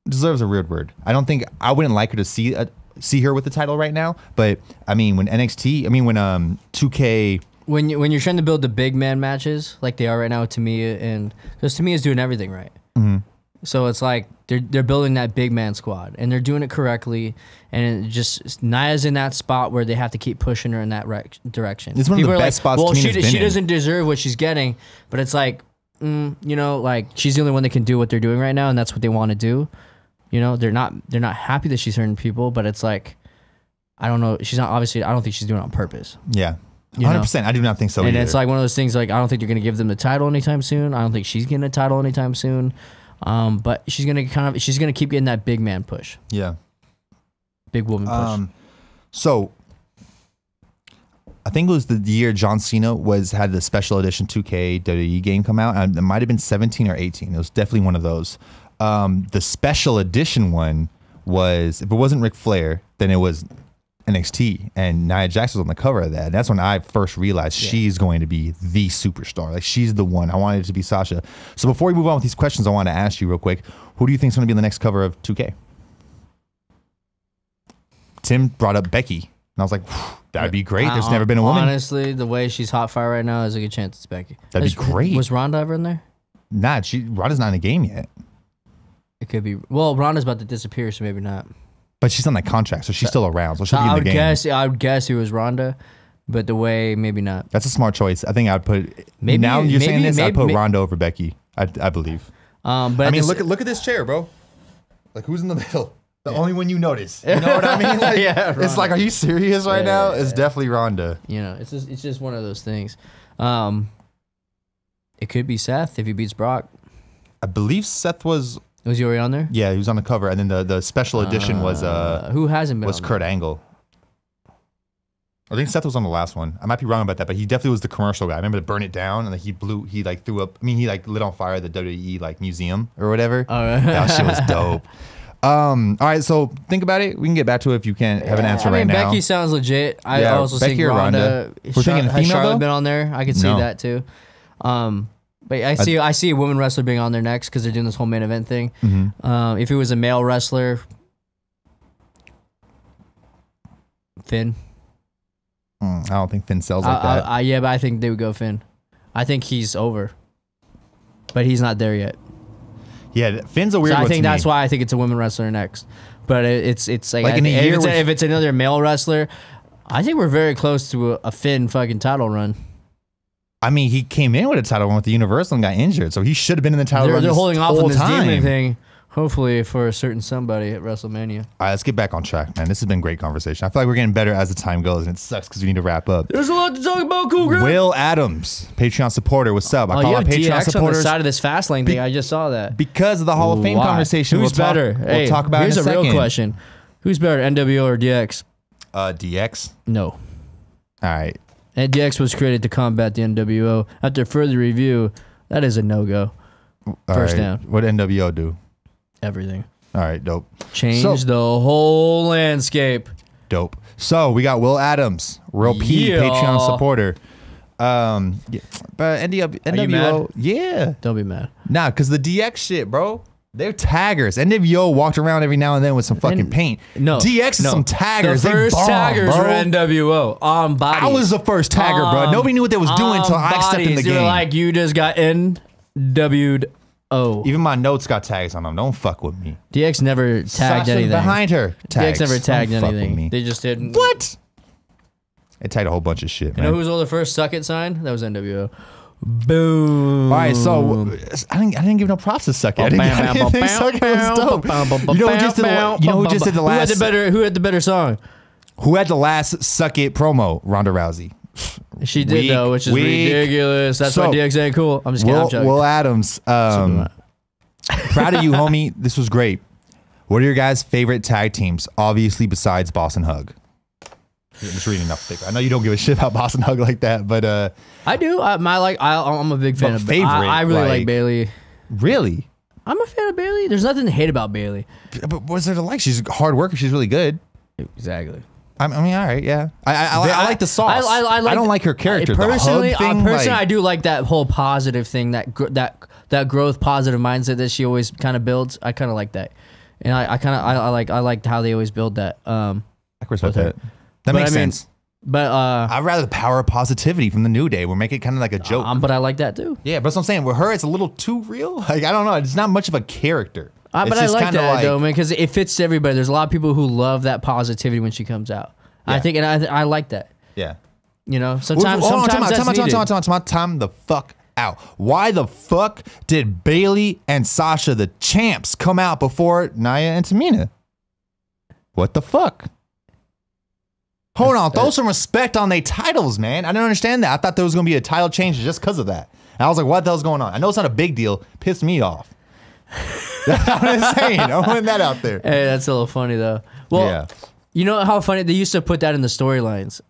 Deserves a weird word. I wouldn't like her to see her with the title right now. But I mean, when 2K. When you're trying to build the big man matches like they are right now with Tamia, and because Tamia's doing everything right. So it's like they're building that big man squad and they're doing it correctly, and it just Nia's in that spot where they have to keep pushing her in that direction. It's one of the best spots. Well, she doesn't deserve what she's getting, but it's like, you know, like she's the only one that can do what they're doing right now, and that's what they want to do. You know, they're not happy that she's hurting people, but it's like, I don't know. She's not obviously. I don't think she's doing it on purpose. Yeah. 100%. I do not think so and either. It's like one of those things. Like I don't think they're gonna give them the title anytime soon. I don't think she's getting a title anytime soon. But she's gonna keep getting that big man push. Yeah. Big woman push. So I think it was the year John Cena had the special edition 2K WWE game come out. And it might have been 17 or 18. It was definitely one of those. The special edition one was, if it wasn't Ric Flair, then it was NXT, and Nia Jax was on the cover of that. And that's when I first realized she's going to be the superstar. Like, she's the one. I wanted it to be Sasha. So before we move on with these questions, I want to ask you real quick, who do you think is going to be on the next cover of 2K? Tim brought up Becky, and I was like, that'd be great. There's never been a woman. Honestly, the way she's hot fire right now, is a good chance it's Becky. That'd be great. Was Ronda ever in there? Nah, Ronda's not in the game yet. It could be. Well, Ronda's about to disappear, so maybe not. But she's on that contract, so she's still around. So she'll be in the game. I would guess it was Ronda, but the way, maybe not. That's a smart choice. I think I'd put. Maybe now you're saying this. I'd put Ronda over Becky. I believe. But I mean, look at this chair, bro. Like, who's in the middle? The only one you notice. You know what I mean? Like, it's like, are you serious right now? It's definitely Ronda. You know, it's just one of those things. It could be Seth if he beats Brock. I believe Seth was. Was he already on there? Yeah, he was on the cover, and then the special edition was who hasn't been? Was Kurt Angle. I think Seth was on the last one. I might be wrong about that, but he definitely was the commercial guy. I remember to Burn It Down, and like he threw up. I mean, he like lit on fire the WWE like museum or whatever. That shit was dope. All right, so think about it. We can get back to it if you can't have an answer right now. Becky sounds legit. I also think Ronda. We're thinking female, Charlotte though? been on there. I could see that too. But I see a women wrestler being on there next because they're doing this whole main event thing. If it was a male wrestler, Finn. I don't think Finn sells like that. Yeah, but I think they would go Finn. I think he's over, but he's not there yet. Yeah, Finn's a weird one. I think that's why I think it's a women wrestler next. But it's like in a year if it's another male wrestler, I think we're very close to a Finn fucking title run. I mean, he came in with a title run with the Universal and got injured, so he should have been in the title run. They're holding off on this time. demon thing, hopefully for a certain somebody at WrestleMania. All right, let's get back on track, man. This has been great conversation. I feel like we're getting better as the time goes, and it sucks because we need to wrap up. There's a lot to talk about, cool guy. Will Patreon supporter, what's up? I call out Patreon DX supporters on the side of this Fastlane thing. I just saw that because of the Hall of Fame conversation. Who's better? We'll talk about it in a second. Here's a real question: who's better, NWO or DX? DX. No. All right. And DX was created to combat the NWO. After further review, that is a no-go. First down. What NWO do? Everything. All right, dope. Change the whole landscape. Dope. So we got Will Adams, Real P, Patreon supporter. But NWO, yeah. Don't be mad. Nah, because the DX shit, bro. They're taggers. NWO walked around every now and then with some fucking paint. No. DX is some taggers. The first taggers bro. were NWO on bodies. I was the first tagger, bro. Nobody knew what they was doing until I stepped in the game. You're like, you just got NW'd. Even my notes got tags on them. Don't fuck with me. DX never tagged Sasha anything. Behind her. Tags. DX never tagged Don't fuck with anything. me. They just didn't. What? They tagged a whole bunch of shit, man. You know who was all the first suck it sign? That was NWO. Boom. All right, so I didn't give no props to Suck It. I didn't think Suck It was dope. You know who just did the last? Who had the better song? Who had the last Suck It promo? Ronda Rousey. She did though, which is ridiculous. That's why DX ain't cool. I'm just kidding. Will Adams, proud of you, homie. This was great. What are your guys' favorite tag teams? Obviously, besides Boss and Hug. I'm just reading enough. I know you don't give a shit about Boss and Hug like that, but I do. I'm a big fan of favorite. I really like Bailey. Really? I'm a fan of Bailey. There's nothing to hate about Bailey. But what's there to like? She's a hard worker. She's really good. Exactly. I mean, all right, yeah. I like the sauce. I don't like her character. Personally, the hug thing, I do like that whole positive thing, that growth, positive mindset that she always kind of builds. I kind of like that, and I like how they always build that. I respect that. That makes sense. But I'd rather the power of positivity from the New Day. We'll make it kind of like a joke. But I like that too. Yeah, but that's what I'm saying. With her, it's a little too real. Like, I don't know. It's not much of a character. But I like that though, man, because it fits everybody. There's a lot of people who love that positivity when she comes out. Yeah. I think, and I like that. Yeah. You know, sometimes time the fuck out. Why the fuck did Bailey and Sasha, the champs, come out before Nia and Tamina? What the fuck? Hold on, throw some respect on their titles, man. I didn't understand that. I thought there was gonna be a title change just because of that. And I was like, what the hell's going on? I know it's not a big deal. Pissed me off. That's what I'm saying. I'm putting that out there. Hey, that's a little funny though. Well, yeah. You know how funny they used to put that in the storylines.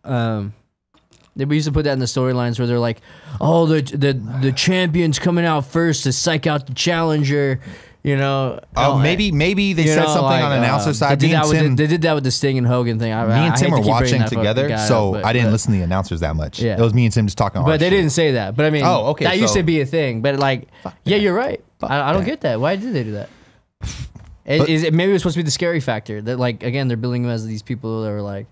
They used to put that in the storylines where they're like, "Oh, the champion's coming out first to psych out the challenger." You know. Oh, maybe they said something like, on announcer side. They did that with the Sting and Hogan thing. Me and Tim were watching together, so I didn't listen to the announcers that much. Yeah. It was me and Tim just talking. But they didn't say that. But I mean, that used to be a thing. But like, yeah, you're right. I don't get that. Why did they do that? Maybe it was supposed to be the scary factor that, like, again, they're building them as these people that are like.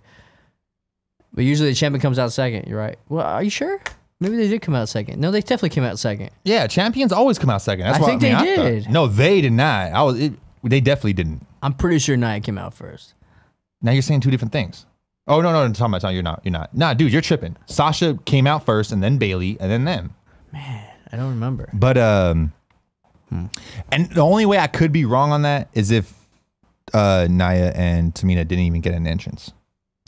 But usually the champion comes out second. You're right. Well, are you sure? Maybe they did come out second. No, they definitely came out second. Yeah, champions always come out second. That's I think they did. No, they did not. They definitely didn't. I'm pretty sure Nia came out first. Now you're saying two different things. Oh no, Tom, you're not. Nah, dude, you're tripping. Sasha came out first, and then Bailey, and then them. Man, I don't remember. But and the only way I could be wrong on that is if Nia and Tamina didn't even get an entrance.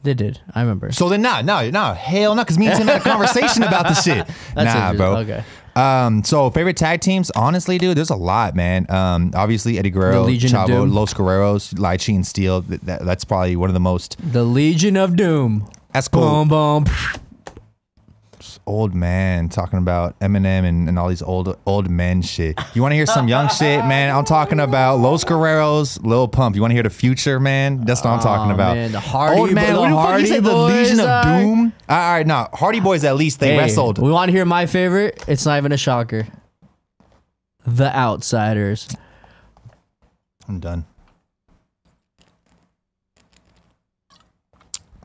They did. I remember. So then, hell no, because me and Tim had a conversation about this shit. Nah, bro. Okay. So favorite tag teams, honestly, dude, there's a lot, man. Obviously Eddie Guerrero, Chavo, Los Guerreros, Lai Chi and Steel. That's probably one of the most. The Legion of Doom. That's cool. Boom, boom. Old man talking about Eminem and all these old men shit. You want to hear some young shit, man? I'm talking about Los Guerreros, Lil Pump. You want to hear the Future, man? That's what I'm talking about. Man, the Hardy, old man. What the fuck you said? The Legion of Doom. All right, no, Hardy Boys. At least they wrestled. We want to hear my favorite. It's not even a shocker. The Outsiders. I'm done.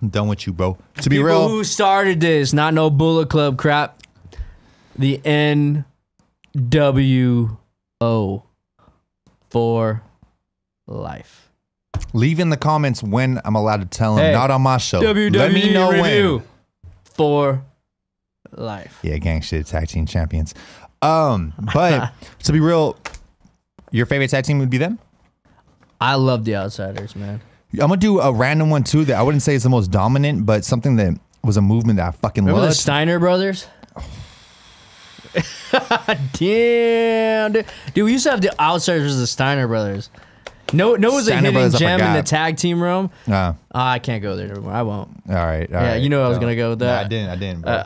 I'm done with you, bro. To be real, who started this? Not no Bullet Club crap. The NWO for life. Leave in the comments when I'm allowed to tell him. Not on my show. WWE Let me know review when. For life. Yeah, gang shit, tag team champions. But to be real, your favorite tag team would be them? I love the Outsiders, man. I'm gonna do a random one too that I wouldn't say is the most dominant, but something that was a movement that I fucking Remember loved. the Steiner brothers? Damn, dude, we used to have the Outsiders versus the Steiner brothers. No, it was a hidden gem in the tag team room. I can't go there anymore. I won't. All right. Yeah, you know I was gonna go with that. I didn't. Bro.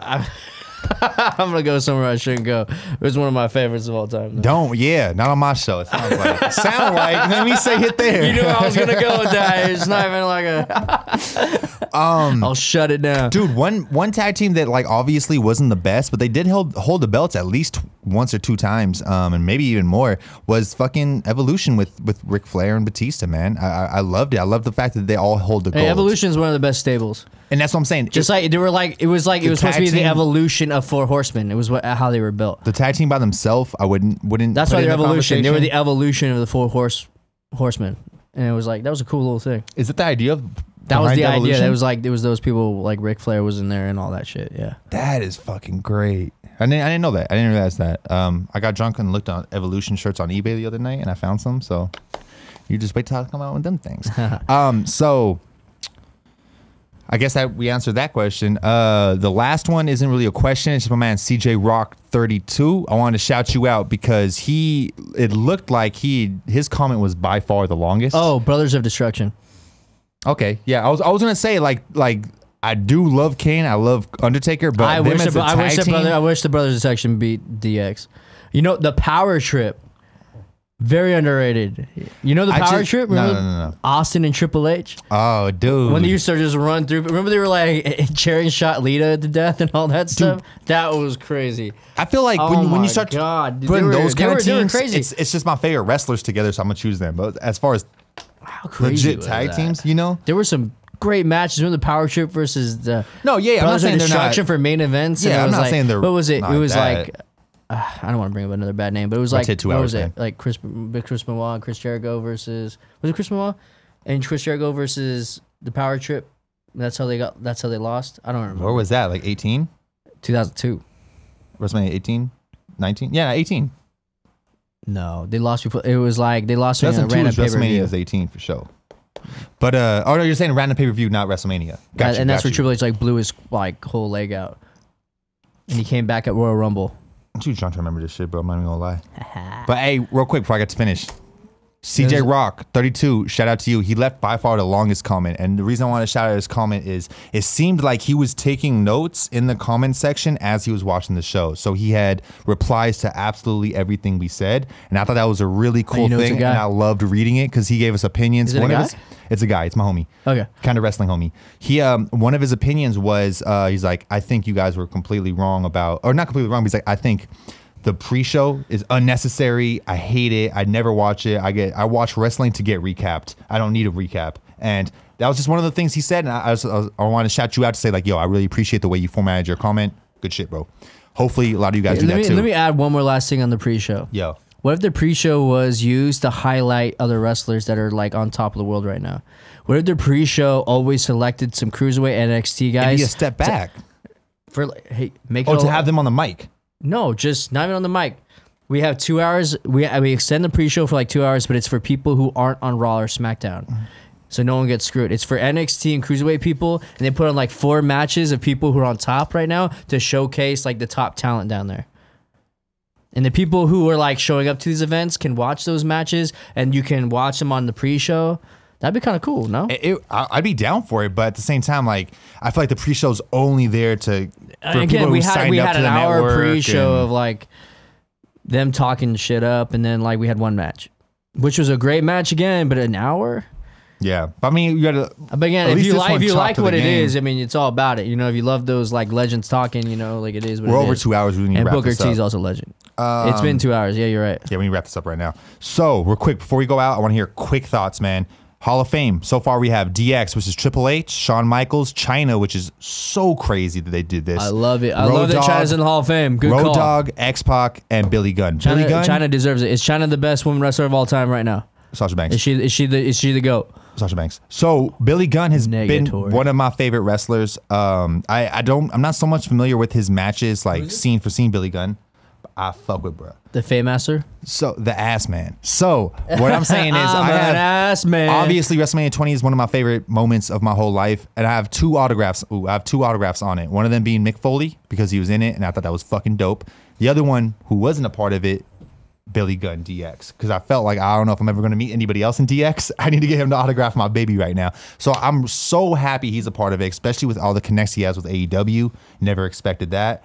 I'm gonna go somewhere I shouldn't go. It was one of my favorites of all time. Though. Not on my show. It sounds like. Let me say it there. You knew I was gonna go with that. It's not even like a. I'll shut it down, dude. One tag team that like obviously wasn't the best, but they did hold the belts at least once or two times, and maybe even more. Was fucking Evolution with Ric Flair and Batista. Man, I loved it. I loved the fact that they all hold the gold. Evolution is one of the best stables. And that's what I'm saying. Just like they were like it was supposed to be the evolution of Four Horsemen. It was how they were built. The tag team by themselves, I wouldn't. That's why they're evolution. They were the evolution of the Four Horsemen, and it was like that was a cool little thing. Is it the idea of? That was the idea. That was like it was those people like Ric Flair was in there and all that shit. Yeah. That is fucking great. I didn't know that. I didn't realize that. I got drunk and looked on Evolution shirts on eBay the other night, and I found some. So you just wait till I come out with them things. So. I guess that we answered that question. The last one isn't really a question. It's just my man CJ Rock 32. I wanted to shout you out because it looked like his comment was by far the longest. Oh, Brothers of Destruction. Okay, yeah. I was gonna say like I do love Kane. I love Undertaker, but I wish the Brothers of Destruction beat DX. You know the Power Trip Very underrated. You know the power trip? Remember No. Austin and Triple H? Oh, dude. When they used to just run through. Remember they were like Cherry shot Lita to death and all that stuff? That was crazy. I feel like when you start putting those kind of teams, crazy. It's just my favorite wrestlers together, so I'm going to choose them. But as far as how crazy legit tag teams, you know? There were some great matches. Remember the power trip versus the I'm not saying they're not. for main events? Yeah, and I'm not saying they're. What was it? It was like... I don't want to bring up another bad name, but it was like, what was it? Like Chris Benoit and Chris Jericho versus, was it Chris Benoit? And Chris Jericho versus the Power Trip. That's how they lost. I don't remember. Where was that? Like 18? 2002. WrestleMania 18? 19? Yeah, 18. No, they lost before. It was like, they lost in a random WrestleMania was 18 for sure. But, oh no, you're saying random pay-per-view, not WrestleMania. Gotcha, and that's where Triple H like blew his like whole leg out. And he came back at Royal Rumble. I'm too drunk to remember this shit, bro. I'm not even gonna lie. But hey, real quick before I get to finish. CJ Rock, 32, shout out to you. He left by far the longest comment. And the reason I want to shout out his comment is it seemed like he was taking notes in the comment section as he was watching the show. So he had replies to absolutely everything we said. And I thought that was a really cool thing. And I loved reading it because he gave us opinions. Is it a guy? It's a guy. It's my homie. Okay. Kind of wrestling homie. He one of his opinions was he's like, I think you guys were completely wrong about, or not completely wrong, but he's like, I think the pre-show is unnecessary. I hate it. I never watch it. I watch wrestling to get recapped. I don't need a recap. And that was just one of the things he said. And I want to shout you out to say like, yo, I really appreciate the way you formatted your comment. Good shit, bro. Hopefully a lot of you guys do that too. Let me add one more last thing on the pre-show. Yo. What if the pre-show was used to highlight other wrestlers that are like on top of the world right now? What if the pre-show always selected some cruiserweight NXT guys? And be a step back. To have them on the mic. No, just not even on the mic. We have 2 hours. We extend the pre-show for like 2 hours, but it's for people who aren't on Raw or SmackDown. So no one gets screwed. It's for NXT and cruiserweight people, and they put on like 4 matches of people who are on top right now to showcase like the top talent down there. And the people who are like showing up to these events can watch those matches, and you can watch them on the pre-show. That'd be kind of cool, no? I'd be down for it, but at the same time, like I feel like the pre-show's only there to. Again, we had an hour pre-show of like them talking shit up, and then like we had one match, which was a great match again, but an hour. Yeah, but I mean, you gotta. But again, if you like what it is, I mean, it's all about it. You know, if you love those like legends talking, you know, like it is. We're over 2 hours. We need to wrap Booker this up. T's also a legend. It's been 2 hours. Yeah, you're right. Yeah, we need to wrap this up right now. So real quick before we go out, I want to hear quick thoughts, man. Hall of Fame. So far, we have DX, which is Triple H, Shawn Michaels, China, which is so crazy that they did this. I love it. I love that China's in the Hall of Fame. Good call. Road Dogg, X-Pac, and Billy Gunn. China deserves it. Is China the best women wrestler of all time right now? Sasha Banks. Is she the GOAT? Sasha Banks. So Billy Gunn has been one of my favorite wrestlers. I'm not so much familiar with his matches, like scene for scene. Billy Gunn. I fuck with, bro. The Faymaster? So, the ass man. So, what I'm saying is, ass man. Obviously, WrestleMania 20 is one of my favorite moments of my whole life. And I have 2 autographs. I have 2 autographs on it. One of them being Mick Foley, because he was in it, and I thought that was fucking dope. The other one, who wasn't a part of it, Billy Gunn DX. Because I felt like, I don't know if I'm ever going to meet anybody else in DX. I need to get him to autograph my baby right now. So, I'm so happy he's a part of it, especially with all the connects he has with AEW. Never expected that.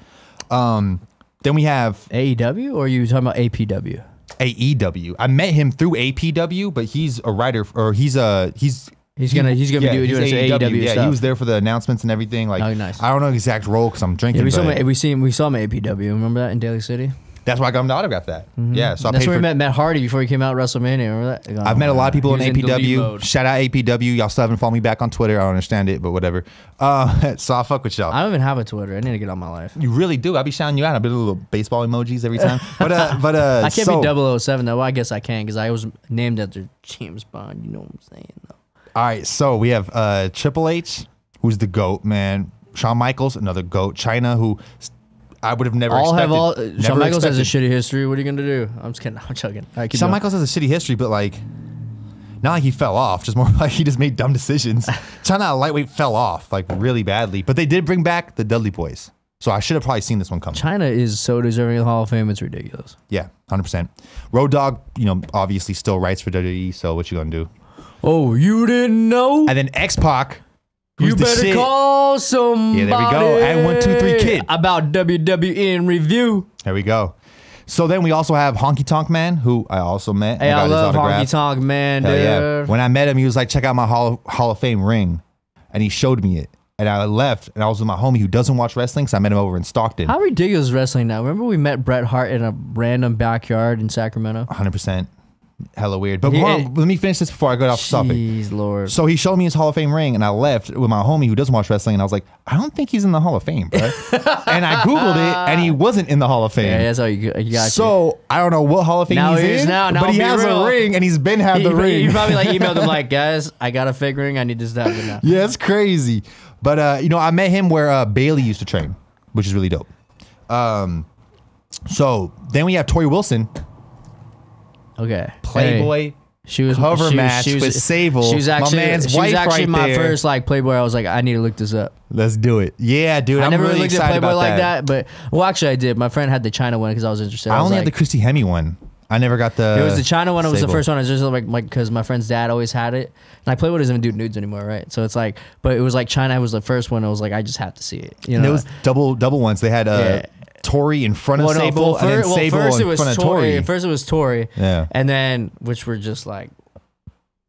Then we have AEW, or are you talking about APW? AEW. I met him through APW, but he's a writer, or he's gonna be doing AEW stuff. He was there for the announcements and everything. Like, nice. I don't know the exact role because I'm drinking. Yeah, we saw him at APW. Remember that in Daly City? That's why I got him to autograph that. Yeah, so that's where we met Matt Hardy before he came out at WrestleMania. Remember that? I've met a lot of people in APW. Shout out APW. Y'all still haven't followed me back on Twitter. I don't understand it, but whatever. So I'll fuck with y'all. I don't even have a Twitter. I need to get on my life. You really do. I'll be shouting you out. I'll be little baseball emojis every time. But I can't be 007 though. Well, I guess I can because I was named after James Bond. You know what I'm saying though. All right, so we have Triple H, who's the GOAT, man. Shawn Michaels, another GOAT. China, who I would have never expected. Shawn Michaels has a shitty history. What are you going to do? I'm just kidding. I'm joking. Shawn Michaels has a shitty history, but like, not like he fell off, just more like he just made dumb decisions. China lightweight fell off like really badly, but they did bring back the Dudley Boys. So I should have probably seen this one coming. China is so deserving of the Hall of Fame. It's ridiculous. Yeah, 100%. Road Dogg, obviously still writes for WWE. So what you gonna do? Oh, you didn't know? And then X-Pac. You better call somebody. Yeah, there we go. And 1, 2, 3 Kid about WWE In review. There we go. So then we also have Honky Tonk Man, who I also met. Hey, I got his love autograph. Honky Tonk Man, Hell dude. yeah. When I met him, he was like, check out my Hall of Fame ring. And he showed me it. And I left, and I was with my homie who doesn't watch wrestling, so I met him over in Stockton. How ridiculous is wrestling now? Remember we met Bret Hart in a random backyard in Sacramento? 100%. Hella weird. But hold on, let me finish this before I go off the topic. Jeez, Lord. So he showed me his Hall of Fame ring, and I left with my homie who doesn't watch wrestling, and I was like, I don't think he's in the Hall of Fame, bro. And I Googled it, and he wasn't in the Hall of Fame. Yeah, that's how you got So I don't know what Hall of Fame Now he's he is in, now but he be has real. a ring, and he's been had the ring. You probably like emailed him like, guys, I got a fake ring. I need this to happen now. Yeah, it's crazy. But, you know, I met him where Bailey used to train, which is really dope. So then we have Tori Wilson, Okay. Playboy. Hey, she was cover match with Sable. She was actually, my man's wife right my there. first like Playboy. I was like, I need to look this up. Let's do it. Yeah, dude. I I'm never really looked at excited Playboy about like that, but well, actually, I did. My friend had the China one because I was interested. I was only had like, the Christy Hemme one. I never got the. It was the China one. It was the Sable. first one. It's just like because my friend's dad always had it. And like Playboy doesn't even do nudes anymore, right? So it's like, but it was like China was the first one. I was like, I just have to see it. You And know, it was double ones. They had Yeah. Tori in front of Sable, and then Sable first it in was front of Tori. Tori. First it was Tori. Yeah. And then which were just like,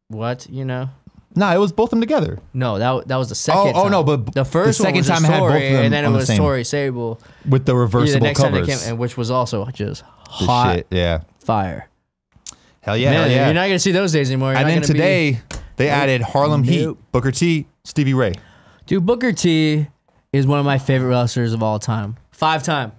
what, you know? No, it was both of them together. No, that was the second. Oh, time. no, but the first the one second was time just had both Tori, of them and then it on the was same- Tori Sable. With the Yeah, reversible the next time covers. they came, and which was also just The hot shit, yeah. fire. Hell yeah, Man, hell yeah. you're not gonna see those days anymore. You're And not then gonna be- today, they added Harlem Heat, Nope. Booker T, Stevie Ray. dude, Booker T is one of my favorite wrestlers of all time. 5-time.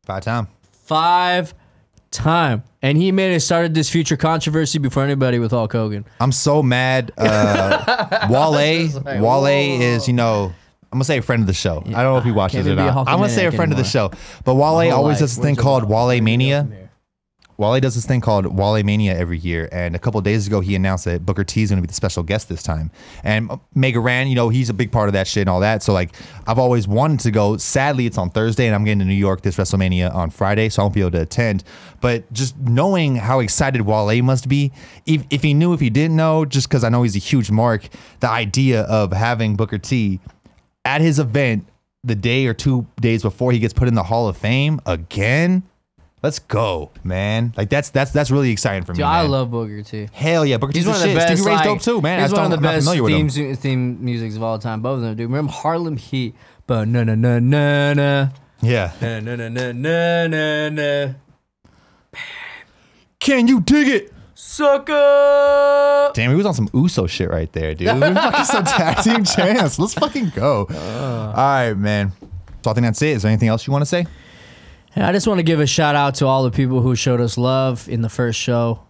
5-time. 5-time. And he made it started this future controversy before anybody with Hulk Hogan. I'm so mad. Wale like, Wale whoa. is, you know, I'm gonna say a friend of the show. I don't know if he watches Can't it or even be a not. I'm gonna say a Hulkamaniac friend of the show. anymore. But Wale My whole always life. does this thing Where's called your Wale Come Mania. here. Wale does this thing called Wale Mania every year, and a couple of days ago he announced that Booker T is going to be the special guest this time. And Mega Ran, you know, he's a big part of that shit and all that. So like, I've always wanted to go. Sadly, it's on Thursday, and I'm getting to New York this WrestleMania on Friday, so I won't be able to attend. But just knowing how excited Wale must be, if he knew, if he didn't know, just because I know he's a huge mark, the idea of having Booker T at his event the day or 2 days before he gets put in the Hall of Fame again. Let's go, man. Like that's really exciting for me. Dude, man. I love Booker T. Hell yeah, Booker T's He's one the of the shit. best. Stevie Ray's like, dope too, man. He's one of the I'm not best familiar with him. theme musics of all time. Both of them, dude. Remember Harlem Heat? But na na na na na Yeah. na na na na na na na. Can you dig it? Sucker. Damn, he was on some Uso shit right there, dude. We're fucking some tag team champs. Let's fucking go. All right, man. So I think that's it. Is there anything else you want to say? And I just want to give a shout out to all the people who showed us love in the first show.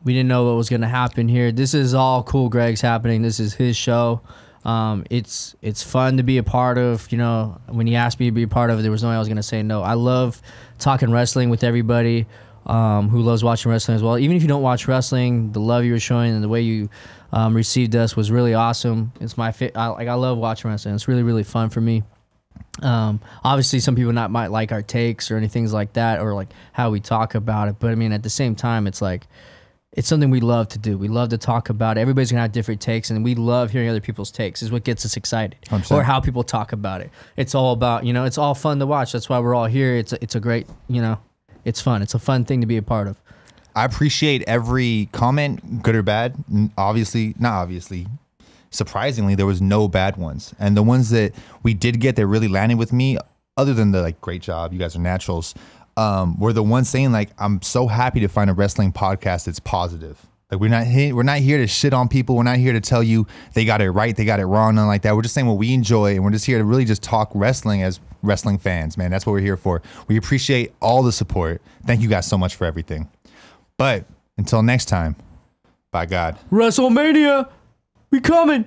We didn't know what was going to happen here. This is all cool. Greg's happening. This is his show. It's fun to be a part of. You know, when he asked me to be a part of it, there was no way I was going to say no. I love talking wrestling with everybody who loves watching wrestling as well. Even if you don't watch wrestling, the love you were showing and the way you received us was really awesome. It's my I love watching wrestling. It's really, really fun for me. Obviously some people might like our takes or anything like that, or like how we talk about it, but I mean at the same time it's like it's something we love to do. We love to talk about it. Everybody's gonna have different takes, and we love hearing other people's takes. Is what gets us excited. 100%. Or how people talk about it. It's all about, you know, it's all fun to watch. That's why we're all here. It's a great, you know, it's fun. It's a fun thing to be a part of. I appreciate every comment, good or bad. Obviously, not obviously. Surprisingly, there was no bad ones. And the ones that we did get that really landed with me, other than the like, great job, you guys are naturals, were the ones saying like, I'm so happy to find a wrestling podcast that's positive. Like we're not here to shit on people. We're not here to tell you they got it right, they got it wrong, nothing like that. We're just saying what we enjoy, and we're just here to really just talk wrestling as wrestling fans, man. That's what we're here for. We appreciate all the support. Thank you guys so much for everything. But until next time, by God. WrestleMania, we coming.